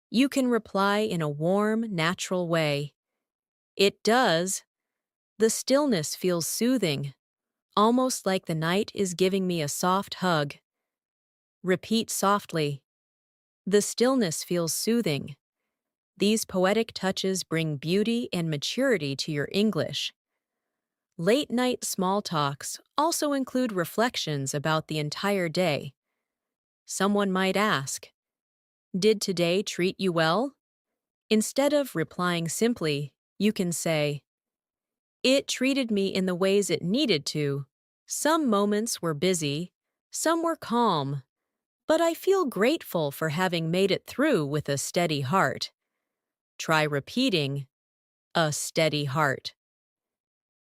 You can reply in a warm, natural way. "It does. The stillness feels soothing, almost like the night is giving me a soft hug." Repeat softly. "The stillness feels soothing." These poetic touches bring beauty and maturity to your English. Late-night small talks also include reflections about the entire day. Someone might ask, "Did today treat you well?" Instead of replying simply, you can say, "It treated me in the ways it needed to. Some moments were busy, some were calm, but I feel grateful for having made it through with a steady heart." Try repeating, "a steady heart."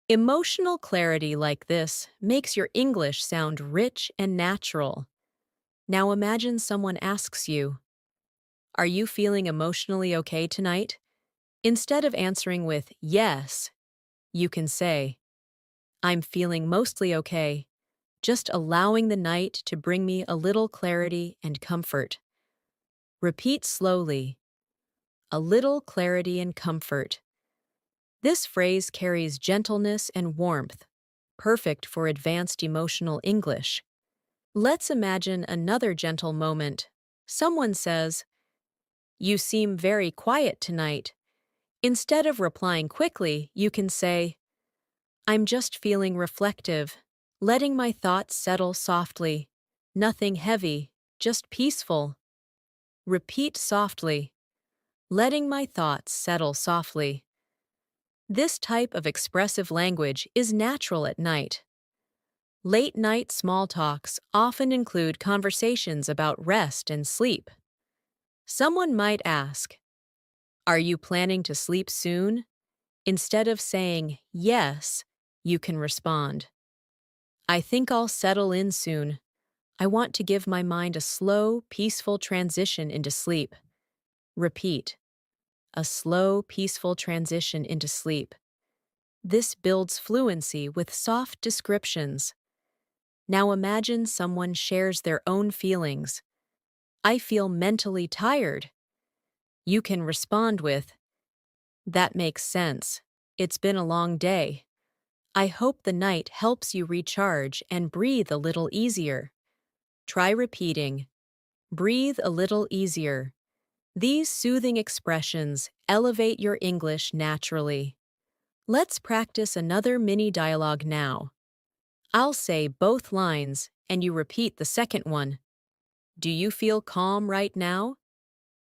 Emotional clarity like this makes your English sound rich and natural. Now imagine someone asks you, "Are you feeling emotionally okay tonight?" Instead of answering with "yes," you can say, "I'm feeling mostly okay, just allowing the night to bring me a little clarity and comfort." Repeat slowly, "a little clarity and comfort." This phrase carries gentleness and warmth, perfect for advanced emotional English. Let's imagine another gentle moment. Someone says, "You seem very quiet tonight." Instead of replying quickly, you can say, "I'm just feeling reflective, letting my thoughts settle softly. Nothing heavy, just peaceful." Repeat softly, "letting my thoughts settle softly." This type of expressive language is natural at night. Late-night small talks often include conversations about rest and sleep. Someone might ask, "Are you planning to sleep soon?" Instead of saying "yes," you can respond, "I think I'll settle in soon. I want to give my mind a slow, peaceful transition into sleep." Repeat, "a slow, peaceful transition into sleep." This builds fluency with soft descriptions. Now imagine someone shares their own feelings. "I feel mentally tired." You can respond with, "That makes sense. It's been a long day. I hope the night helps you recharge and breathe a little easier." Try repeating, "breathe a little easier." These soothing expressions elevate your English naturally. Let's practice another mini dialogue now. I'll say both lines and you repeat the second one. "Do you feel calm right now?"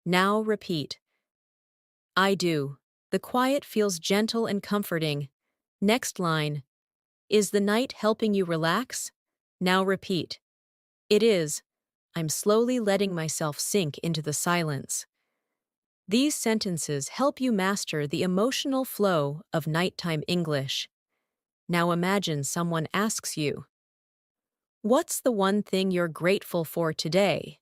Now repeat, "I do. The quiet feels gentle and comforting." Next line, "Is the night helping you relax?" Now repeat, "It is. I'm slowly letting myself sink into the silence." These sentences help you master the emotional flow of nighttime English. Now imagine someone asks you, "What's the one thing you're grateful for today?"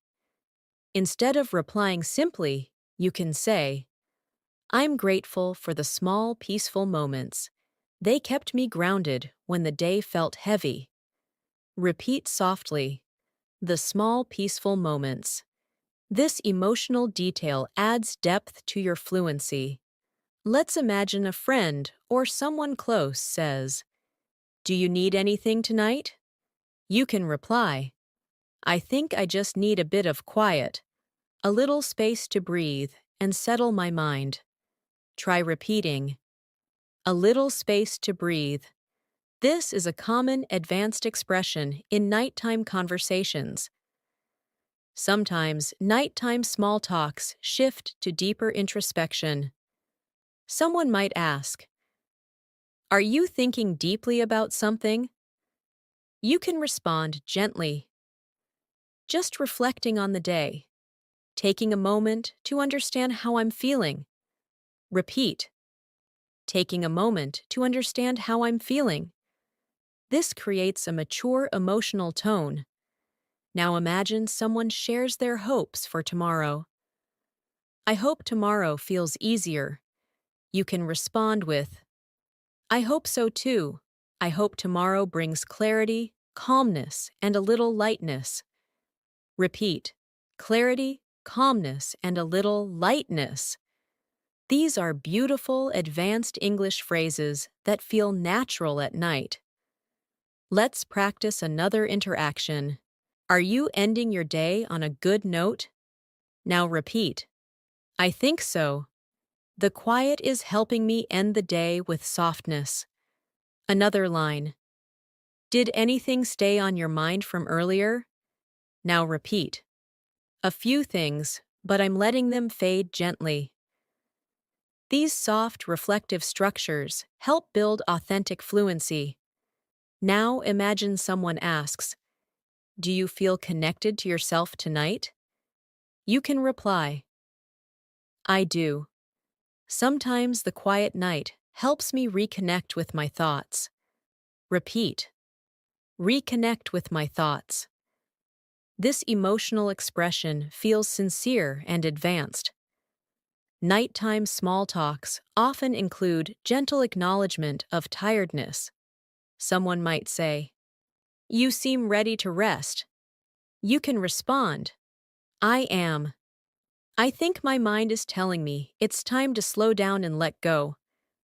Instead of replying simply, you can say, I'm grateful for the small, peaceful moments. They kept me grounded when the day felt heavy. Repeat softly, the small, peaceful moments. This emotional detail adds depth to your fluency. Let's imagine a friend or someone close says, Do you need anything tonight? You can reply, I think I just need a bit of quiet, a little space to breathe and settle my mind. Try repeating, a little space to breathe. This is a common advanced expression in nighttime conversations. Sometimes nighttime small talks shift to deeper introspection. Someone might ask, Are you thinking deeply about something? You can respond gently, just reflecting on the day, taking a moment to understand how I'm feeling. Repeat, taking a moment to understand how I'm feeling. This creates a mature emotional tone. Now imagine someone shares their hopes for tomorrow. I hope tomorrow feels easier. You can respond with, I hope so too. I hope tomorrow brings clarity, calmness, and a little lightness. Repeat, clarity, calmness, and a little lightness. These are beautiful, advanced English phrases that feel natural at night. Let's practice another interaction. Are you ending your day on a good note? Now repeat, I think so. The quiet is helping me end the day with softness. Another line. Did anything stay on your mind from earlier? Now repeat. A few things, but I'm letting them fade gently. These soft, reflective structures help build authentic fluency. Now imagine someone asks, Do you feel connected to yourself tonight? You can reply, I do. Sometimes the quiet night helps me reconnect with my thoughts. Repeat, reconnect with my thoughts. This emotional expression feels sincere and advanced. Nighttime small talks often include gentle acknowledgement of tiredness. Someone might say, You seem ready to rest. You can respond, I am. I think my mind is telling me it's time to slow down and let go.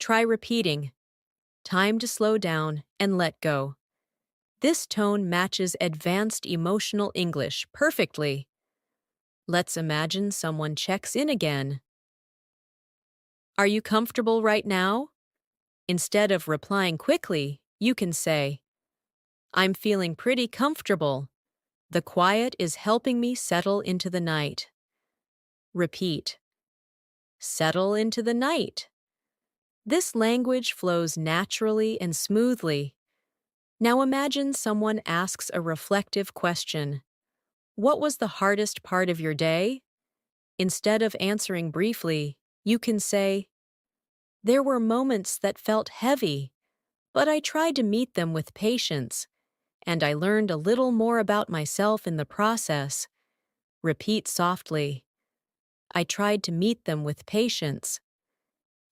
Try repeating, time to slow down and let go. This tone matches advanced emotional English perfectly. Let's imagine someone checks in again. Are you comfortable right now? Instead of replying quickly, you can say, I'm feeling pretty comfortable. The quiet is helping me settle into the night. Repeat, settle into the night. This language flows naturally and smoothly. Now imagine someone asks a reflective question. What was the hardest part of your day? Instead of answering briefly, you can say, There were moments that felt heavy, but I tried to meet them with patience, and I learned a little more about myself in the process. Repeat softly, I tried to meet them with patience.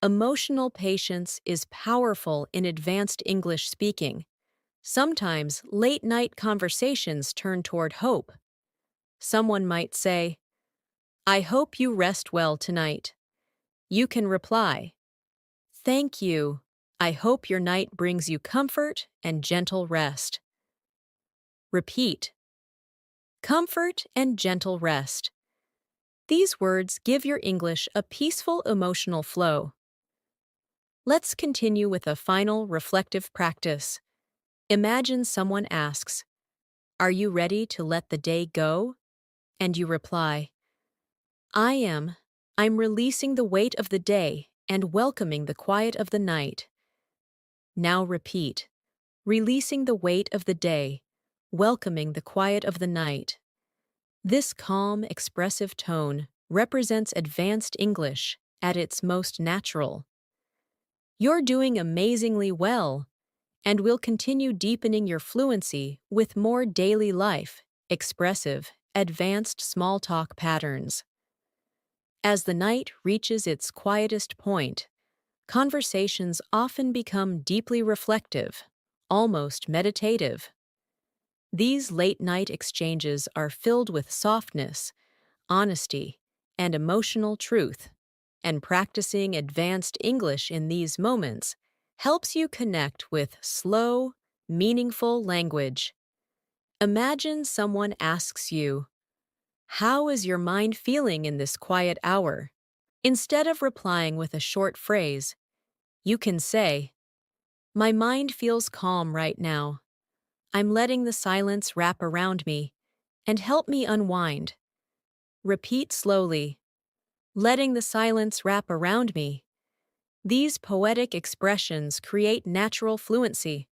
Emotional patience is powerful in advanced English speaking. Sometimes late-night conversations turn toward hope. Someone might say, I hope you rest well tonight. You can reply, Thank you. I hope your night brings you comfort and gentle rest. Repeat, comfort and gentle rest. These words give your English a peaceful emotional flow. Let's continue with a final reflective practice. Imagine someone asks, Are you ready to let the day go? And you reply, I am. I'm releasing the weight of the day and welcoming the quiet of the night. Now repeat, releasing the weight of the day, welcoming the quiet of the night. This calm, expressive tone represents advanced English at its most natural. You're doing amazingly well, and will continue deepening your fluency with more daily life, expressive advanced small talk patterns. As the night reaches its quietest point, conversations often become deeply reflective, almost meditative. These late-night exchanges are filled with softness, honesty, and emotional truth, and practicing advanced English in these moments helps you connect with slow, meaningful language. Imagine someone asks you, "How is your mind feeling in this quiet hour?" Instead of replying with a short phrase, you can say, "My mind feels calm right now. I'm letting the silence wrap around me and help me unwind." Repeat slowly, "Letting the silence wrap around me." These poetic expressions create natural fluency.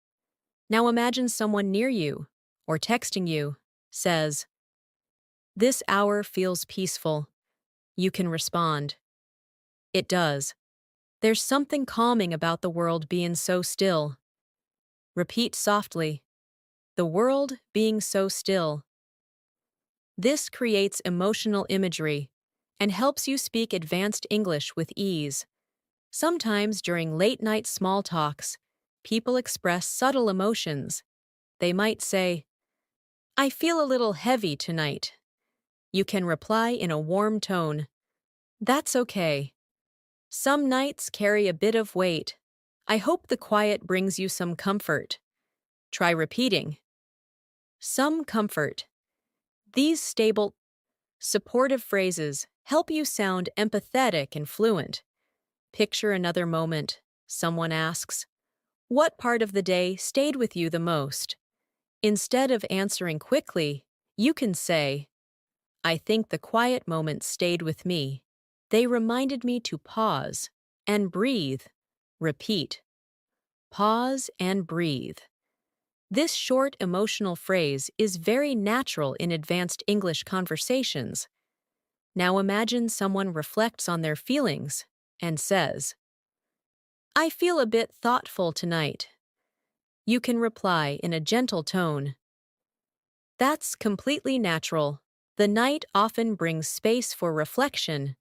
Now imagine someone near you, or texting you, says, "This hour feels peaceful." You can respond, "It does. There's something calming about the world being so still." Repeat softly, "The world being so still." This creates emotional imagery and helps you speak advanced English with ease. Sometimes during late-night small talks, people express subtle emotions. They might say, "I feel a little heavy tonight." You can reply in a warm tone, "That's okay. Some nights carry a bit of weight. I hope the quiet brings you some comfort." Try repeating, "Some comfort." These stable, supportive phrases help you sound empathetic and fluent. Picture another moment. Someone asks, "What part of the day stayed with you the most?" Instead of answering quickly, you can say, "I think the quiet moments stayed with me. They reminded me to pause and breathe." Repeat, pause and breathe. This short emotional phrase is very natural in advanced English conversations. Now imagine someone reflects on their feelings and says, "I feel a bit thoughtful tonight." You can reply in a gentle tone, "That's completely natural. The night often brings space for reflection."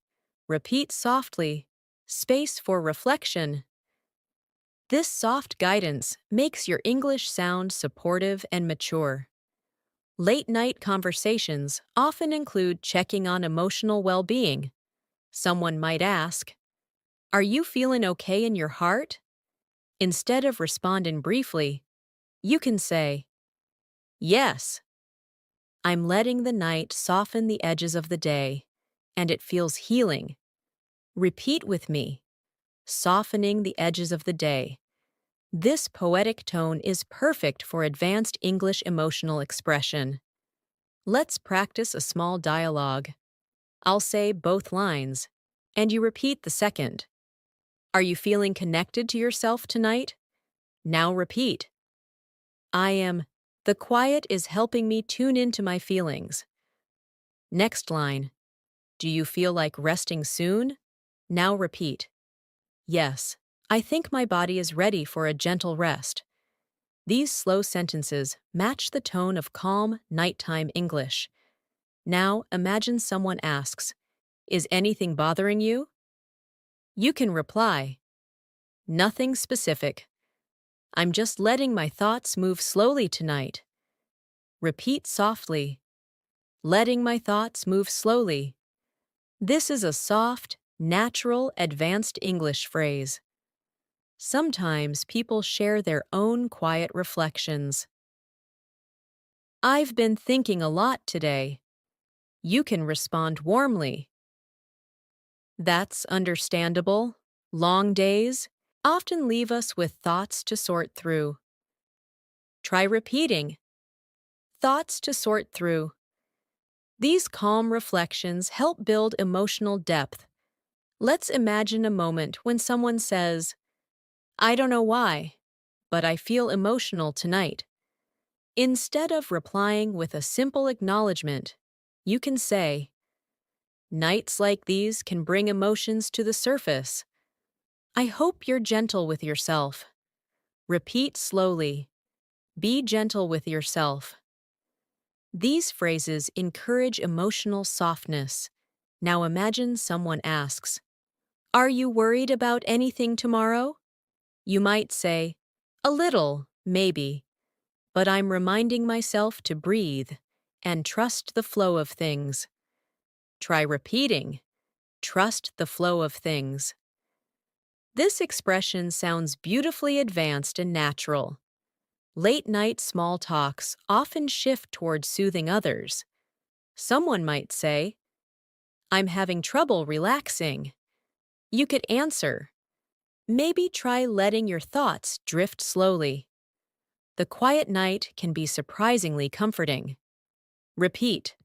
Repeat softly, "Space for reflection." This soft guidance makes your English sound supportive and mature. Late-night conversations often include checking on emotional well-being. Someone might ask, "Are you feeling okay in your heart?" Instead of responding briefly, you can say, "Yes, I'm letting the night soften the edges of the day, and it feels healing." Repeat with me, "Softening the edges of the day." This poetic tone is perfect for advanced English emotional expression. Let's practice a small dialogue. I'll say both lines, and you repeat the second. "Are you feeling connected to yourself tonight?" Now repeat, "I am. The quiet is helping me tune into my feelings." Next line, "Do you feel like resting soon?" Now repeat, "Yes, I think my body is ready for a gentle rest." These slow sentences match the tone of calm, nighttime English. Now imagine someone asks, "Is anything bothering you?" You can reply, "Nothing specific. I'm just letting my thoughts move slowly tonight." Repeat softly, "Letting my thoughts move slowly." This is a soft, natural, advanced English phrase. Sometimes people share their own quiet reflections. "I've been thinking a lot today." You can respond warmly, "That's understandable. Long days often leave us with thoughts to sort through." Try repeating, "Thoughts to sort through." These calm reflections help build emotional depth. Let's imagine a moment when someone says, "I don't know why, but I feel emotional tonight." Instead of replying with a simple acknowledgement, you can say, "Nights like these can bring emotions to the surface. I hope you're gentle with yourself." Repeat slowly, "Be gentle with yourself." These phrases encourage emotional softness. Now imagine someone asks, "Are you worried about anything tomorrow?" You might say, "A little, maybe, but I'm reminding myself to breathe and trust the flow of things." Try repeating, "Trust the flow of things." This expression sounds beautifully advanced and natural. Late-night small talks often shift toward soothing others. Someone might say, "I'm having trouble relaxing." You could answer, "Maybe try letting your thoughts drift slowly." The quiet night can be surprisingly comforting. Repeat,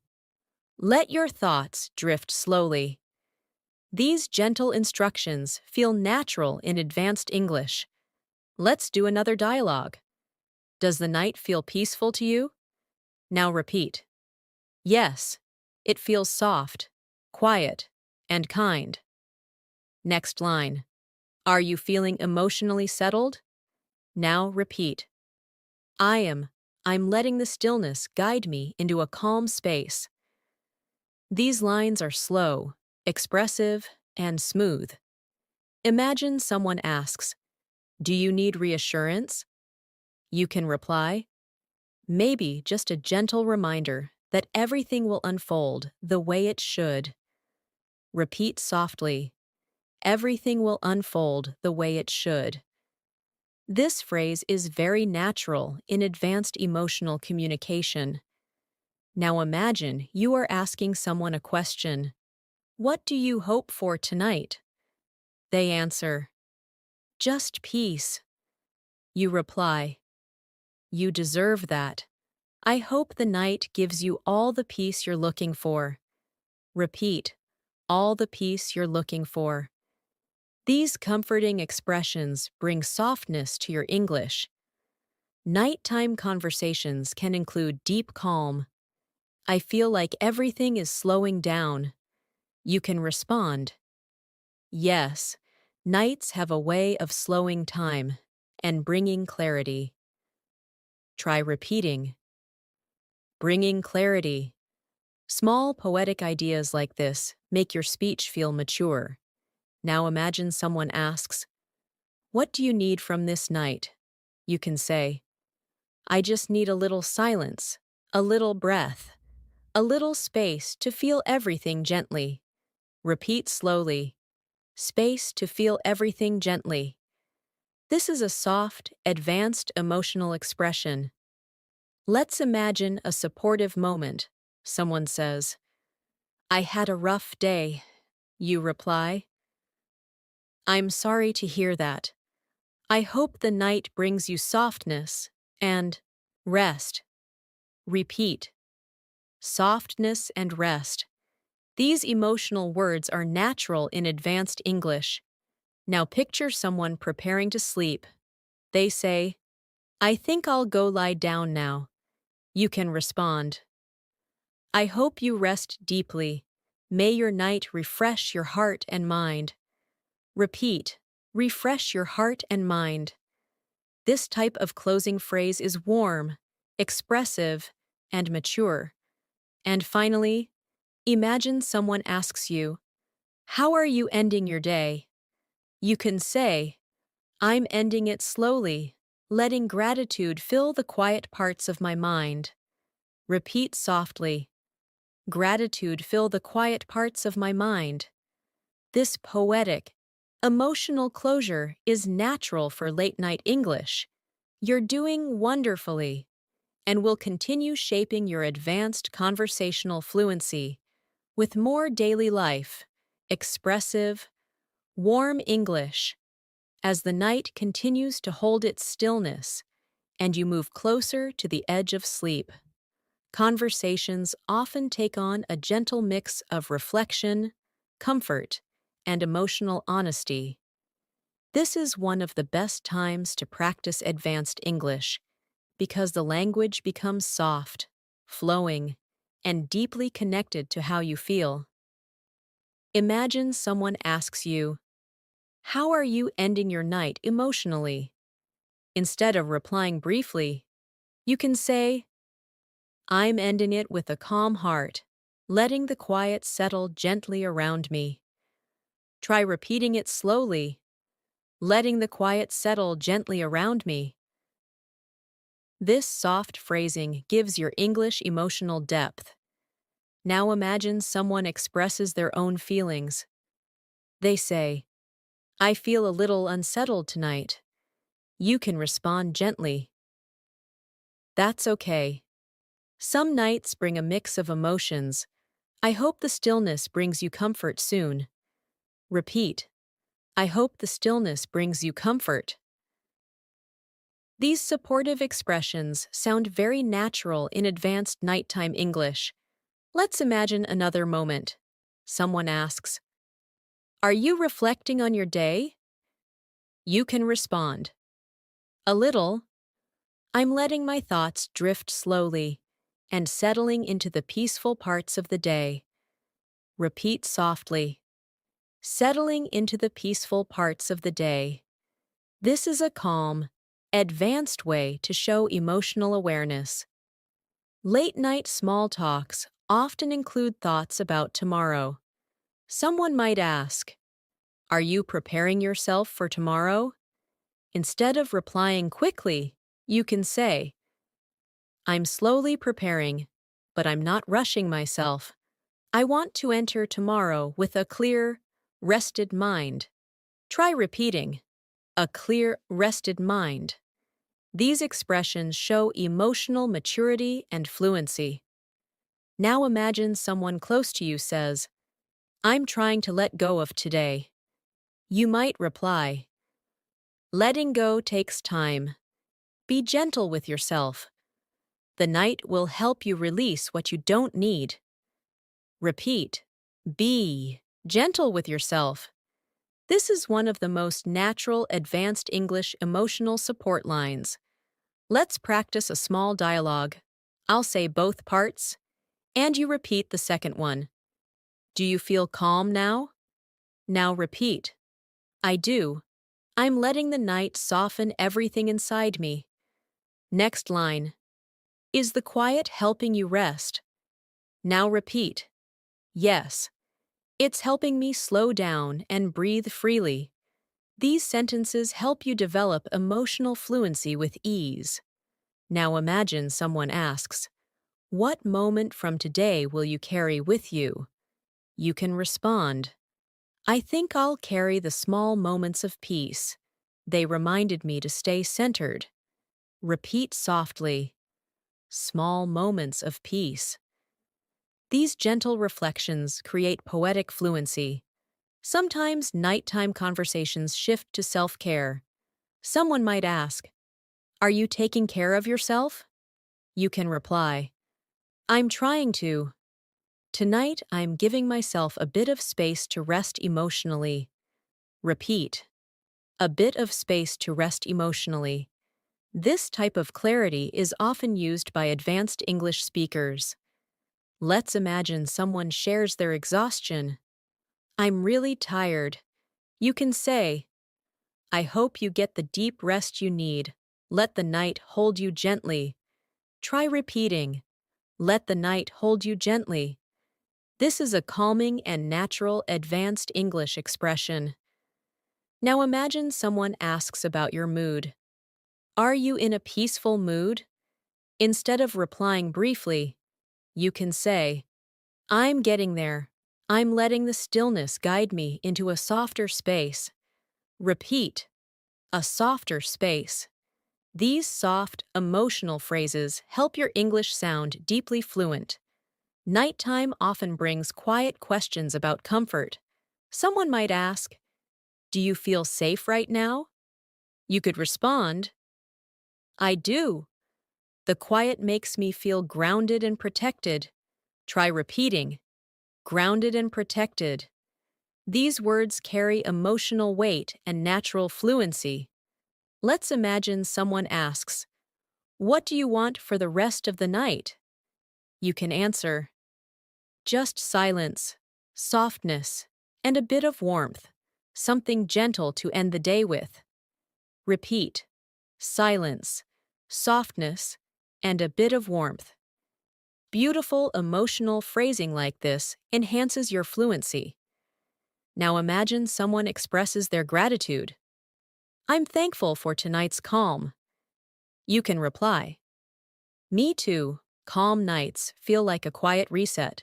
"Let your thoughts drift slowly." These gentle instructions feel natural in advanced English. Let's do another dialogue. Does the night feel peaceful to you? Now repeat. Yes, it feels soft, quiet, and kind. Next line. Are you feeling emotionally settled? Now repeat. I am. I'm letting the stillness guide me into a calm space. These lines are slow, expressive, and smooth. Imagine someone asks, "Do you need reassurance?" You can reply, "Maybe just a gentle reminder that everything will unfold the way it should." Repeat softly, "Everything will unfold the way it should." This phrase is very natural in advanced emotional communication. Now imagine you are asking someone a question. "What do you hope for tonight?" They answer, "Just peace." You reply, "You deserve that. I hope the night gives you all the peace you're looking for." Repeat, "All the peace you're looking for." These comforting expressions bring softness to your English. Nighttime conversations can include deep calm. "I feel like everything is slowing down." You can respond, "Yes, nights have a way of slowing time and bringing clarity." Try repeating, "Bringing clarity." Small poetic ideas like this make your speech feel mature. Now imagine someone asks, "What do you need from this night?" You can say, "I just need a little silence, a little breath, a little space to feel everything gently." Repeat slowly, "Space to feel everything gently." This is a soft, advanced emotional expression. Let's imagine a supportive moment. Someone says, "I had a rough day." You reply, "I'm sorry to hear that. I hope the night brings you softness and rest." Repeat, softness and rest. These emotional words are natural in advanced English. Now picture someone preparing to sleep. They say, "I think I'll go lie down now." You can respond, "I hope you rest deeply. May your night refresh your heart and mind." Repeat, refresh your heart and mind. This type of closing phrase is warm, expressive, and mature. And finally, imagine someone asks you, "How are you ending your day?" You can say, "I'm ending it slowly, letting gratitude fill the quiet parts of my mind." Repeat softly, "Gratitude fill the quiet parts of my mind." This poetic, emotional closure is natural for late-night English. You're doing wonderfully, and will continue shaping your advanced conversational fluency with more daily life, expressive, warm English, as the night continues to hold its stillness and you move closer to the edge of sleep. Conversations often take on a gentle mix of reflection, comfort, and emotional honesty. This is one of the best times to practice advanced English because the language becomes soft, flowing, and deeply connected to how you feel. Imagine someone asks you, "How are you ending your night emotionally?" Instead of replying briefly, you can say, I'm ending it with a calm heart, letting the quiet settle gently around me. Try repeating it slowly, letting the quiet settle gently around me. This soft phrasing gives your English emotional depth. Now imagine someone expresses their own feelings. They say, I feel a little unsettled tonight. You can respond gently. That's okay. Some nights bring a mix of emotions. I hope the stillness brings you comfort soon. Repeat. I hope the stillness brings you comfort. These supportive expressions sound very natural in advanced nighttime English. Let's imagine another moment. Someone asks, Are you reflecting on your day? You can respond, A little. I'm letting my thoughts drift slowly and settling into the peaceful parts of the day. Repeat softly. Settling into the peaceful parts of the day. This is a calm, advanced way to show emotional awareness. Late-night small talks often include thoughts about tomorrow. Someone might ask, Are you preparing yourself for tomorrow? Instead of replying quickly, you can say, I'm slowly preparing, but I'm not rushing myself. I want to enter tomorrow with a clear, rested mind. Try repeating, a clear, rested mind. These expressions show emotional maturity and fluency. Now imagine someone close to you says, I'm trying to let go of today. You might reply, Letting go takes time. Be gentle with yourself. The night will help you release what you don't need. Repeat, be gentle with yourself. This is one of the most natural advanced English emotional support lines. Let's practice a small dialogue. I'll say both parts, and you repeat the second one. Do you feel calm now? Now repeat. I do. I'm letting the night soften everything inside me. Next line. Is the quiet helping you rest? Now repeat. Yes. It's helping me slow down and breathe freely. These sentences help you develop emotional fluency with ease. Now imagine someone asks, What moment from today will you carry with you? You can respond, I think I'll carry the small moments of peace. They reminded me to stay centered. Repeat softly, small moments of peace. These gentle reflections create poetic fluency. Sometimes nighttime conversations shift to self-care. Someone might ask, Are you taking care of yourself? You can reply, I'm trying to. Tonight, I'm giving myself a bit of space to rest emotionally. Repeat, a bit of space to rest emotionally. This type of clarity is often used by advanced English speakers. Let's imagine someone shares their exhaustion. I'm really tired. You can say, I hope you get the deep rest you need. Let the night hold you gently. Try repeating, let the night hold you gently. This is a calming and natural advanced English expression. Now imagine someone asks about your mood. Are you in a peaceful mood? Instead of replying briefly, you can say, I'm getting there. I'm letting the stillness guide me into a softer space. Repeat, a softer space. These soft, emotional phrases help your English sound deeply fluent. Nighttime often brings quiet questions about comfort. Someone might ask, Do you feel safe right now? You could respond, I do. The quiet makes me feel grounded and protected. Try repeating, grounded and protected. These words carry emotional weight and natural fluency. Let's imagine someone asks, What do you want for the rest of the night? You can answer, Just silence, softness, and a bit of warmth, something gentle to end the day with. Repeat, silence, softness, and a bit of warmth. Beautiful emotional phrasing like this enhances your fluency. Now imagine someone expresses their gratitude. I'm thankful for tonight's calm. You can reply, Me too. Calm nights feel like a quiet reset.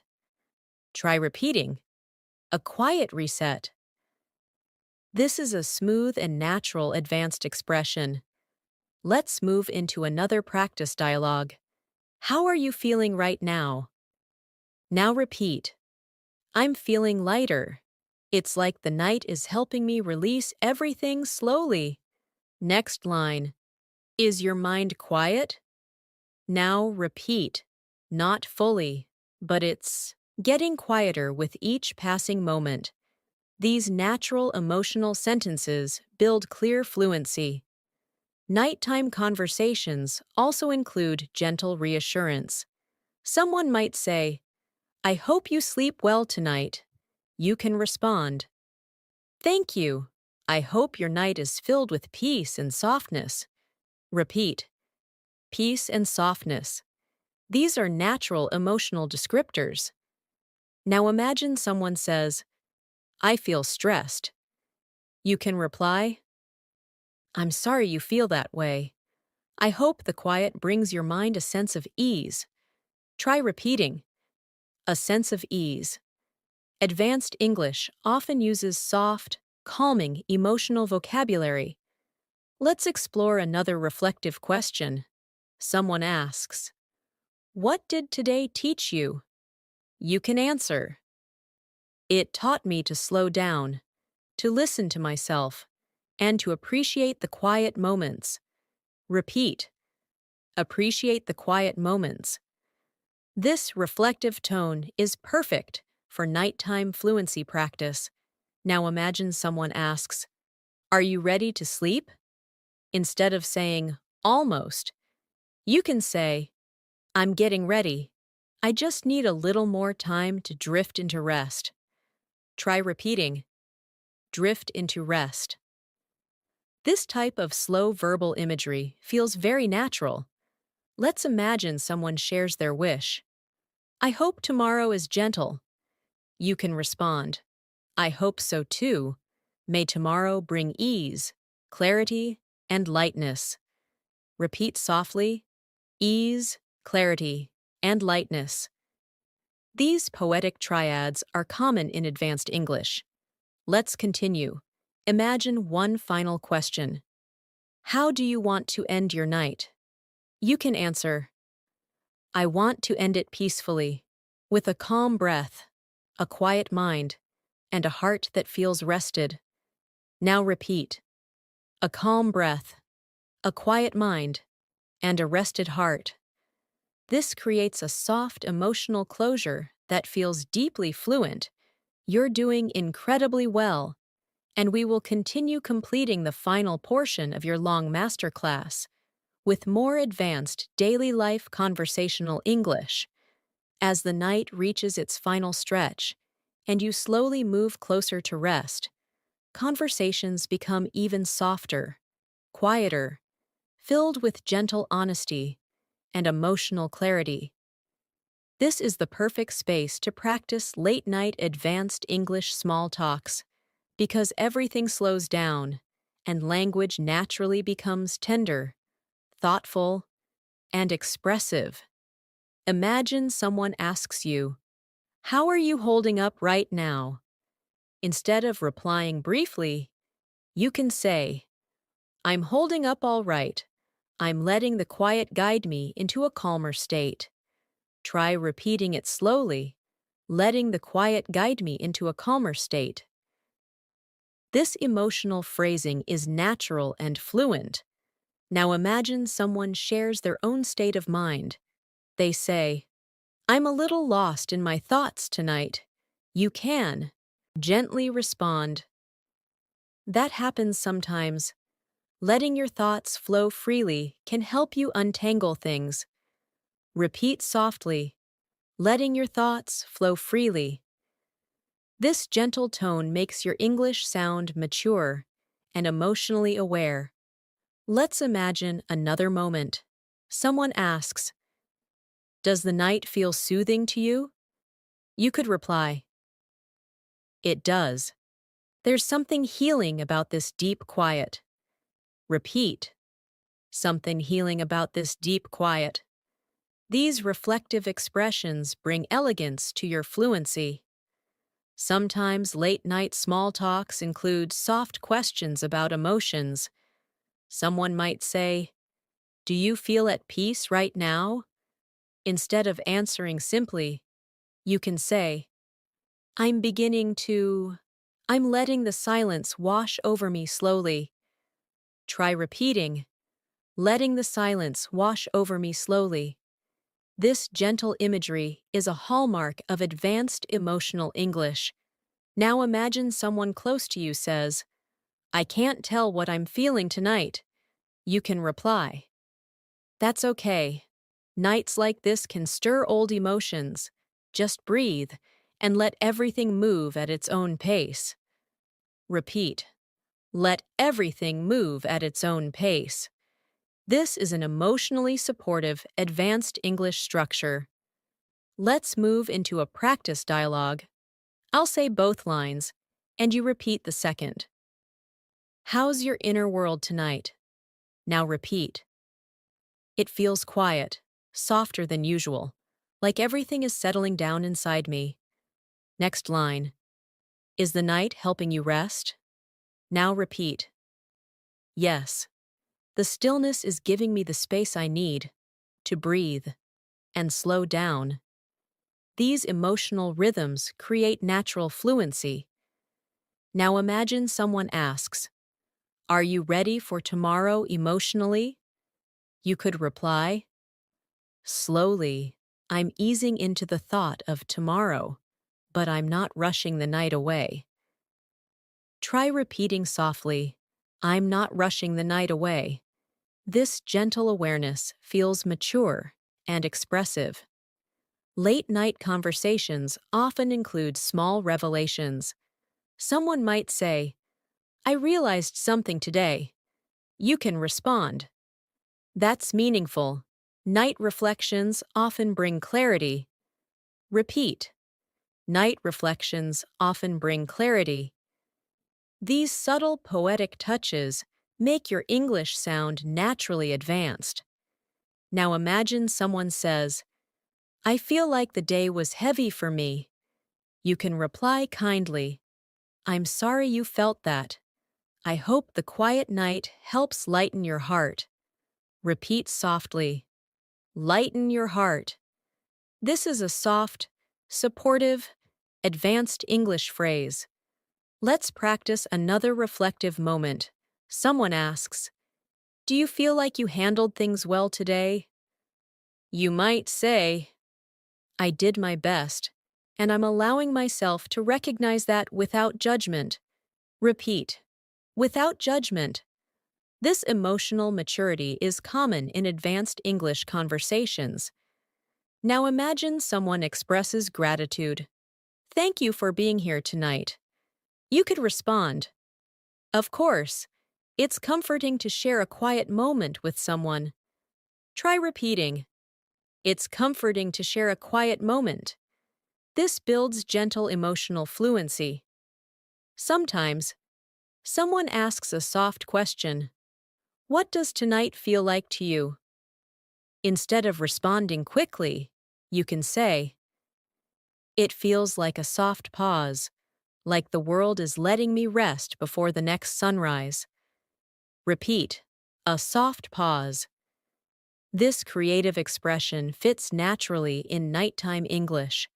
Try repeating, a quiet reset. This is a smooth and natural advanced expression. Let's move into another practice dialogue. How are you feeling right now? Now repeat. I'm feeling lighter. It's like the night is helping me release everything slowly. Next line. Is your mind quiet? Now repeat. Not fully, but it's getting quieter with each passing moment. These natural emotional sentences build clear fluency. Nighttime conversations also include gentle reassurance. Someone might say, I hope you sleep well tonight. You can respond, Thank you. I hope your night is filled with peace and softness. Repeat, peace and softness. These are natural emotional descriptors. Now imagine someone says, I feel stressed. You can reply, I'm sorry you feel that way. I hope the quiet brings your mind a sense of ease. Try repeating, a sense of ease. Advanced English often uses soft, calming, emotional vocabulary. Let's explore another reflective question. Someone asks, What did today teach you? You can answer, It taught me to slow down, to listen to myself, and to appreciate the quiet moments. Repeat, appreciate the quiet moments. This reflective tone is perfect for nighttime fluency practice. Now imagine someone asks, Are you ready to sleep? Instead of saying, almost, you can say, I'm getting ready. I just need a little more time to drift into rest. Try repeating, drift into rest. This type of slow verbal imagery feels very natural. Let's imagine someone shares their wish. I hope tomorrow is gentle. You can respond, I hope so too. May tomorrow bring ease, clarity, and lightness. Repeat softly, ease, clarity, and lightness. These poetic triads are common in advanced English. Let's continue. Imagine one final question. How do you want to end your night? You can answer, I want to end it peacefully, with a calm breath, a quiet mind, and a heart that feels rested. Now repeat, a calm breath, a quiet mind, and a rested heart. This creates a soft emotional closure that feels deeply fluent. You're doing incredibly well, and we will continue completing the final portion of your long masterclass with more advanced daily life conversational English. As the night reaches its final stretch and you slowly move closer to rest, conversations become even softer, quieter, filled with gentle honesty and emotional clarity. This is the perfect space to practice late-night advanced English small talks because everything slows down and language naturally becomes tender, thoughtful, and expressive. Imagine someone asks you, How are you holding up right now? Instead of replying briefly, you can say, I'm holding up all right. I'm letting the quiet guide me into a calmer state. Try repeating it slowly, letting the quiet guide me into a calmer state. This emotional phrasing is natural and fluent. Now imagine someone shares their own state of mind. They say, I'm a little lost in my thoughts tonight. You can gently respond. That happens sometimes. Letting your thoughts flow freely can help you untangle things. Repeat softly, letting your thoughts flow freely. This gentle tone makes your English sound mature and emotionally aware. Let's imagine another moment. Someone asks, Does the night feel soothing to you? You could reply, it does. There's something healing about this deep quiet. Repeat, something healing about this deep quiet. These reflective expressions bring elegance to your fluency. Sometimes late-night small talks include soft questions about emotions. Someone might say, "Do you feel at peace right now?" Instead of answering simply, you can say, "I'm beginning to..." "I'm letting the silence wash over me slowly." Try repeating, "letting the silence wash over me slowly." This gentle imagery is a hallmark of advanced emotional English. Now imagine someone close to you says, "I can't tell what I'm feeling tonight." You can reply, "That's okay. Nights like this can stir old emotions. Just breathe and let everything move at its own pace." Repeat, "Let everything move at its own pace." This is an emotionally supportive, advanced English structure. Let's move into a practice dialogue. I'll say both lines, and you repeat the second. "How's your inner world tonight?" Now repeat. "It feels quiet, softer than usual, like everything is settling down inside me." Next line. "Is the night helping you rest?" Now repeat. "Yes. The stillness is giving me the space I need to breathe and slow down." These emotional rhythms create natural fluency. Now imagine someone asks, "Are you ready for tomorrow emotionally?" You could reply, "Slowly, I'm easing into the thought of tomorrow, but I'm not rushing the night away." Try repeating softly, "I'm not rushing the night away." This gentle awareness feels mature and expressive. Late-night conversations often include small revelations. Someone might say, "I realized something today." You can respond, "That's meaningful." Night reflections often bring clarity. Repeat, "Night reflections often bring clarity." These subtle poetic touches make your English sound naturally advanced. Now imagine someone says, "I feel like the day was heavy for me." You can reply kindly, "I'm sorry you felt that. I hope the quiet night helps lighten your heart." Repeat softly, "Lighten your heart." This is a soft, supportive, advanced English phrase. Let's practice another reflective moment. Someone asks, "Do you feel like you handled things well today?" You might say, "I did my best, and I'm allowing myself to recognize that without judgment." Repeat, "Without judgment." This emotional maturity is common in advanced English conversations. Now imagine someone expresses gratitude. "Thank you for being here tonight." You could respond, "Of course. It's comforting to share a quiet moment with someone." Try repeating, "It's comforting to share a quiet moment." This builds gentle emotional fluency. Sometimes, someone asks a soft question, "What does tonight feel like to you?" Instead of responding quickly, you can say, "It feels like a soft pause, like the world is letting me rest before the next sunrise." Repeat, "A soft pause." This creative expression fits naturally in nighttime English.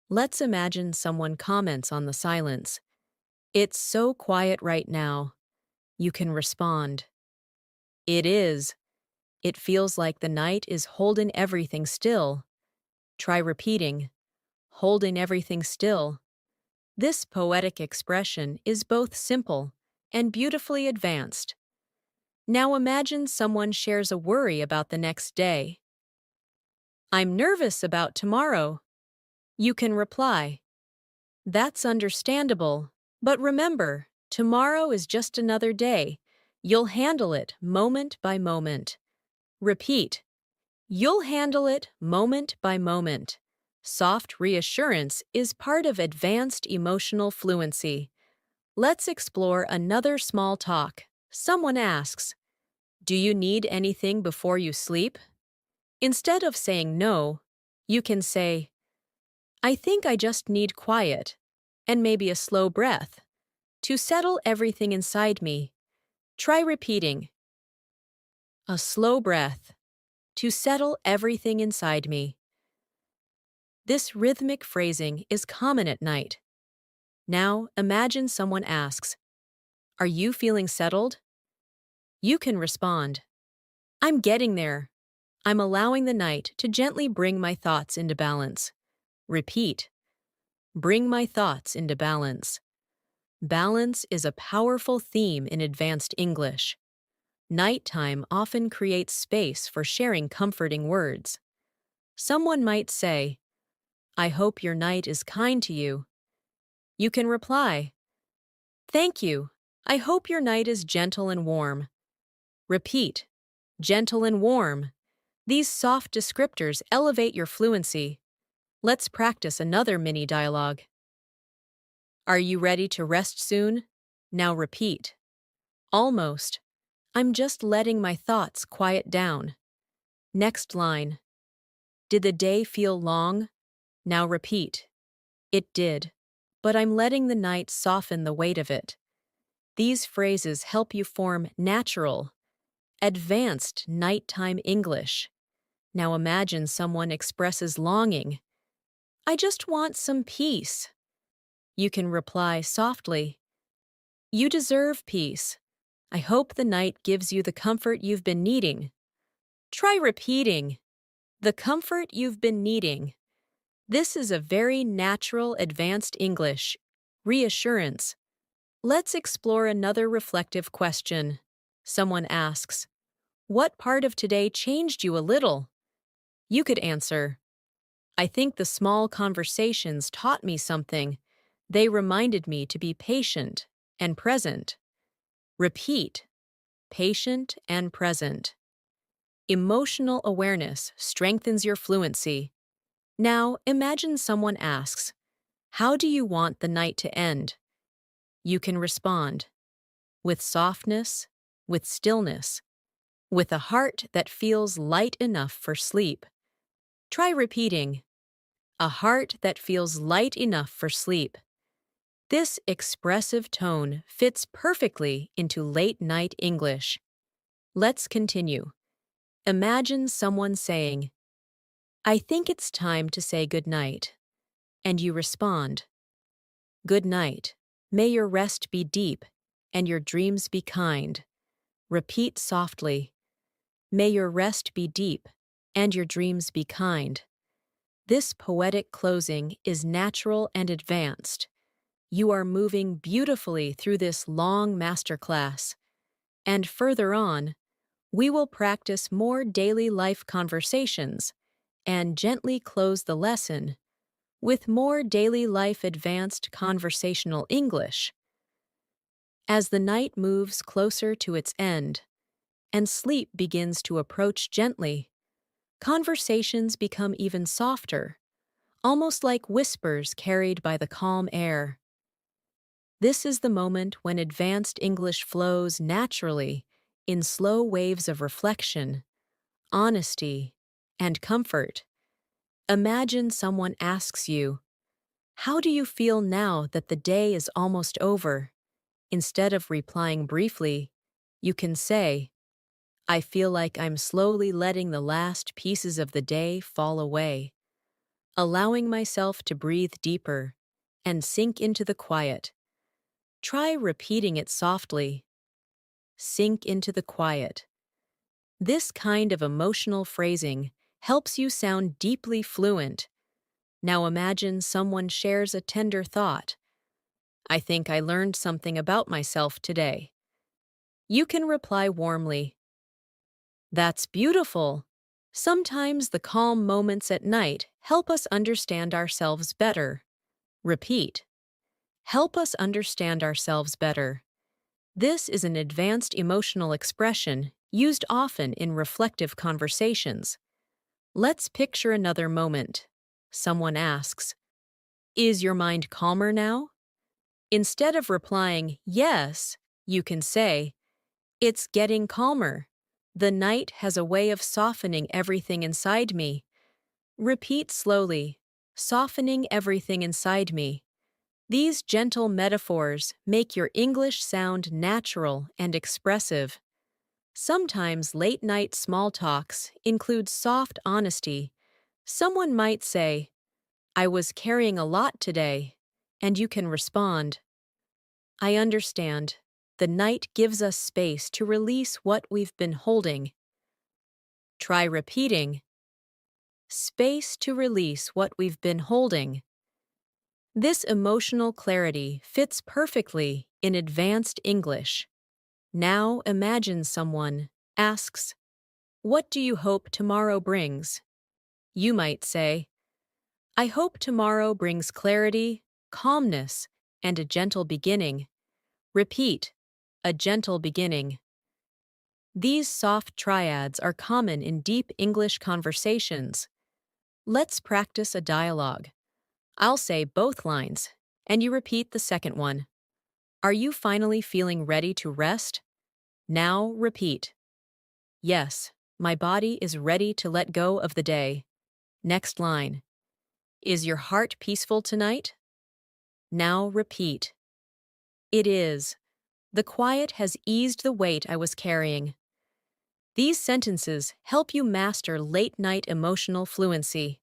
Let's imagine someone comments on the silence. "It's so quiet right now." You can respond, "It is. It feels like the night is holding everything still." Try repeating, "Holding everything still." This poetic expression is both simple and beautifully advanced. Now imagine someone shares a worry about the next day. "I'm nervous about tomorrow." You can reply, "That's understandable, but remember, tomorrow is just another day. You'll handle it moment by moment." Repeat, You'll handle it moment by moment. Soft reassurance is part of advanced emotional fluency. Let's explore another small talk. Someone asks, "Do you need anything before you sleep?" Instead of saying no, you can say, "I think I just need quiet," and maybe a slow breath. To settle everything inside me, try repeating, a slow breath, to settle everything inside me. This rhythmic phrasing is common at night. Now imagine someone asks, "Are you feeling settled?" You can respond, "I'm getting there. I'm allowing the night to gently bring my thoughts into balance." Repeat, bring my thoughts into balance. Balance is a powerful theme in advanced English. Nighttime often creates space for sharing comforting words. Someone might say, "I hope your night is kind to you." You can reply, "Thank you. I hope your night is gentle and warm." Repeat, gentle and warm. These soft descriptors elevate your fluency. Let's practice another mini dialogue. "Are you ready to rest soon?" Now repeat. "Almost. I'm just letting my thoughts quiet down." Next line. "Did the day feel long?" Now repeat. "It did, but I'm letting the night soften the weight of it." These phrases help you form natural, advanced nighttime English. Now imagine someone expresses longing. "I just want some peace." You can reply softly, "You deserve peace. I hope the night gives you the comfort you've been needing." Try repeating, "the comfort you've been needing." This is a very natural advanced English reassurance. Let's explore another reflective question. Someone asks, "What part of today changed you a little?" You could answer, "I think the small conversations taught me something. They reminded me to be patient and present." Repeat, patient and present. Emotional awareness strengthens your fluency. Now imagine someone asks, "How do you want the night to end?" You can respond, "With softness, with stillness, with a heart that feels light enough for sleep." Try repeating, "A heart that feels light enough for sleep." This expressive tone fits perfectly into late-night English. Let's continue. Imagine someone saying, "I think it's time to say goodnight." And you respond, "Good night. May your rest be deep and your dreams be kind." Repeat softly, "May your rest be deep and your dreams be kind." This poetic closing is natural and advanced. You are moving beautifully through this long masterclass. And further on, we will practice more daily life conversations and gently close the lesson with more daily life advanced conversational English. As the night moves closer to its end and sleep begins to approach gently, conversations become even softer, almost like whispers carried by the calm air. This is the moment when advanced English flows naturally in slow waves of reflection, honesty, and comfort. Imagine someone asks you, "How do you feel now that the day is almost over?" Instead of replying briefly, you can say, "I feel like I'm slowly letting the last pieces of the day fall away, allowing myself to breathe deeper and sink into the quiet." Try repeating it softly. Sink into the quiet. This kind of emotional phrasing helps you sound deeply fluent. Now imagine someone shares a tender thought. "I think I learned something about myself today." You can reply warmly, "That's beautiful." Sometimes the calm moments at night help us understand ourselves better. Repeat, "Help us understand ourselves better." This is an advanced emotional expression used often in reflective conversations. Let's picture another moment. Someone asks, "Is your mind calmer now?" Instead of replying, "Yes," you can say, "It's getting calmer. The night has a way of softening everything inside me." Repeat slowly, softening everything inside me. These gentle metaphors make your English sound natural and expressive. Sometimes late-night small talks include soft honesty. Someone might say, "I was carrying a lot today," and you can respond, "I understand. The night gives us space to release what we've been holding." Try repeating, "Space to release what we've been holding." This emotional clarity fits perfectly in advanced English. Now imagine someone asks, "What do you hope tomorrow brings?" You might say, "I hope tomorrow brings clarity, calmness, and a gentle beginning." Repeat, "A gentle beginning." These soft triads are common in deep English conversations. Let's practice a dialogue. I'll say both lines, and you repeat the second one. Are you finally feeling ready to rest? Now repeat. Yes, my body is ready to let go of the day. Next line. Is your heart peaceful tonight? Now repeat. It is. The quiet has eased the weight I was carrying. These sentences help you master late-night emotional fluency.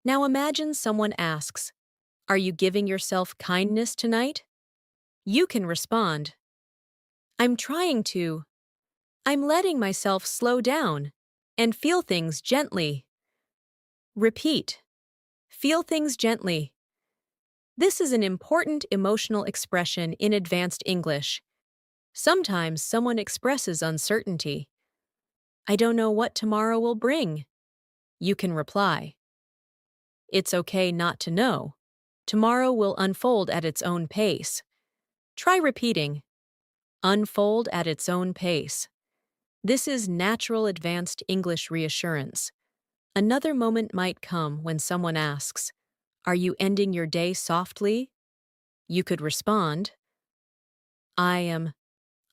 Now imagine someone asks, "Are you giving yourself kindness tonight?" You can respond, "I'm trying to. I'm letting myself slow down and feel things gently." Repeat, "Feel things gently." This is an important emotional expression in advanced English. Sometimes someone expresses uncertainty. "I don't know what tomorrow will bring." You can reply, "It's okay not to know. Tomorrow will unfold at its own pace." Try repeating, "Unfold at its own pace." This is natural advanced English reassurance. Another moment might come when someone asks, "Are you ending your day softly?" You could respond, "I am.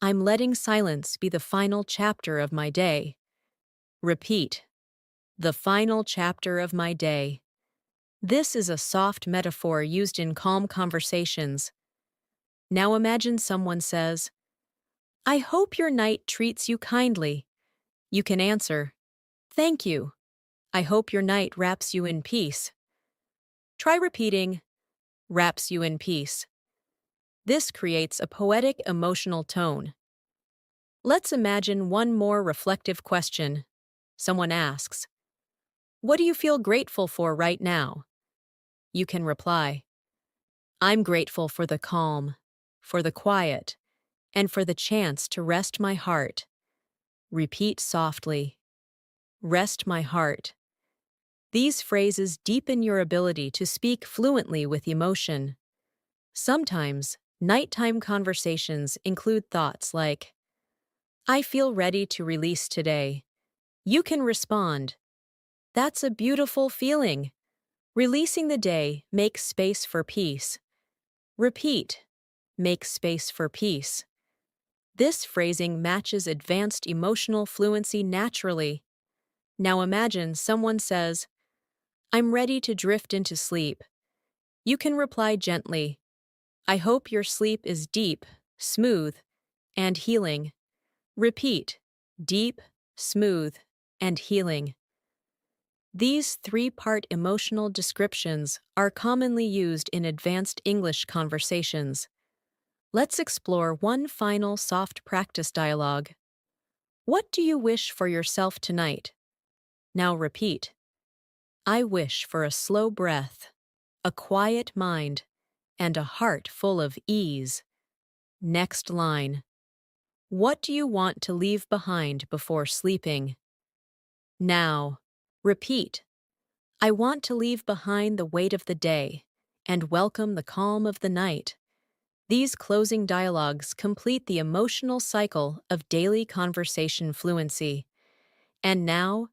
I'm letting silence be the final chapter of my day." Repeat, "The final chapter of my day." This is a soft metaphor used in calm conversations. Now imagine someone says, "I hope your night treats you kindly." You can answer, "Thank you. I hope your night wraps you in peace." Try repeating, "Wraps you in peace." This creates a poetic emotional tone. Let's imagine one more reflective question. Someone asks, "What do you feel grateful for right now?" You can reply, "I'm grateful for the calm, for the quiet, and for the chance to rest my heart." Repeat softly, "Rest my heart." These phrases deepen your ability to speak fluently with emotion. Sometimes, nighttime conversations include thoughts like, "I feel ready to release today." You can respond, "That's a beautiful feeling." Releasing the day makes space for peace. Repeat, "Make space for peace." This phrasing matches advanced emotional fluency naturally. Now imagine someone says, "I'm ready to drift into sleep." You can reply gently, "I hope your sleep is deep, smooth, and healing." Repeat, "Deep, smooth, and healing." These three-part emotional descriptions are commonly used in advanced English conversations. Let's explore one final soft practice dialogue. What do you wish for yourself tonight? Now repeat. I wish for a slow breath, a quiet mind, and a heart full of ease. Next line. What do you want to leave behind before sleeping? Now, repeat. I want to leave behind the weight of the day and welcome the calm of the night. These closing dialogues complete the emotional cycle of daily conversation fluency. And now,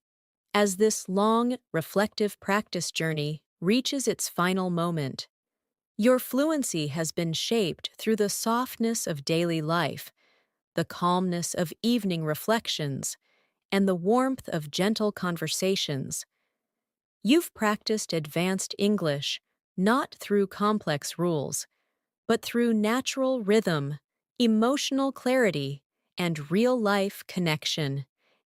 as this long, reflective practice journey reaches its final moment. Your fluency has been shaped through the softness of daily life, the calmness of evening reflections, and the warmth of gentle conversations. You've practiced advanced English not through complex rules, but through natural rhythm, emotional clarity, and real-life connection.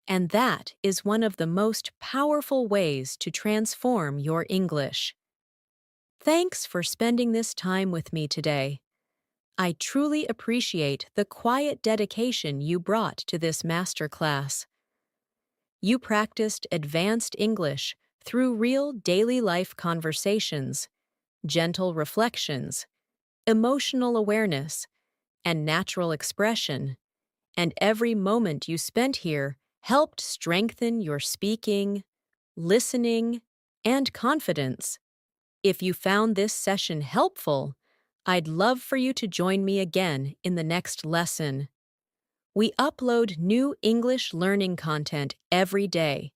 And that is one of the most powerful ways to transform your English. Thanks for spending this time with me today. I truly appreciate the quiet dedication you brought to this masterclass. You practiced advanced English through real daily life conversations, gentle reflections, emotional awareness, and natural expression, and every moment you spent here helped strengthen your speaking, listening, and confidence. If you found this session helpful, I'd love for you to join me again in the next lesson. We upload new English learning content every day,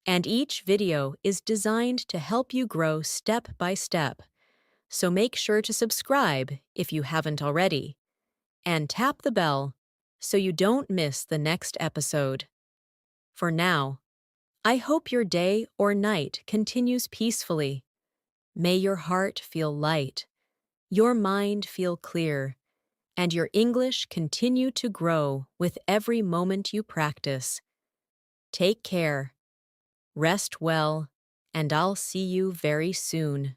and each video is designed to help you grow step by step. So make sure to subscribe if you haven't already, and tap the bell so you don't miss the next episode. For now, I hope your day or night continues peacefully. May your heart feel light, your mind feel clear, and your English continue to grow with every moment you practice. Take care, rest well, and I'll see you very soon.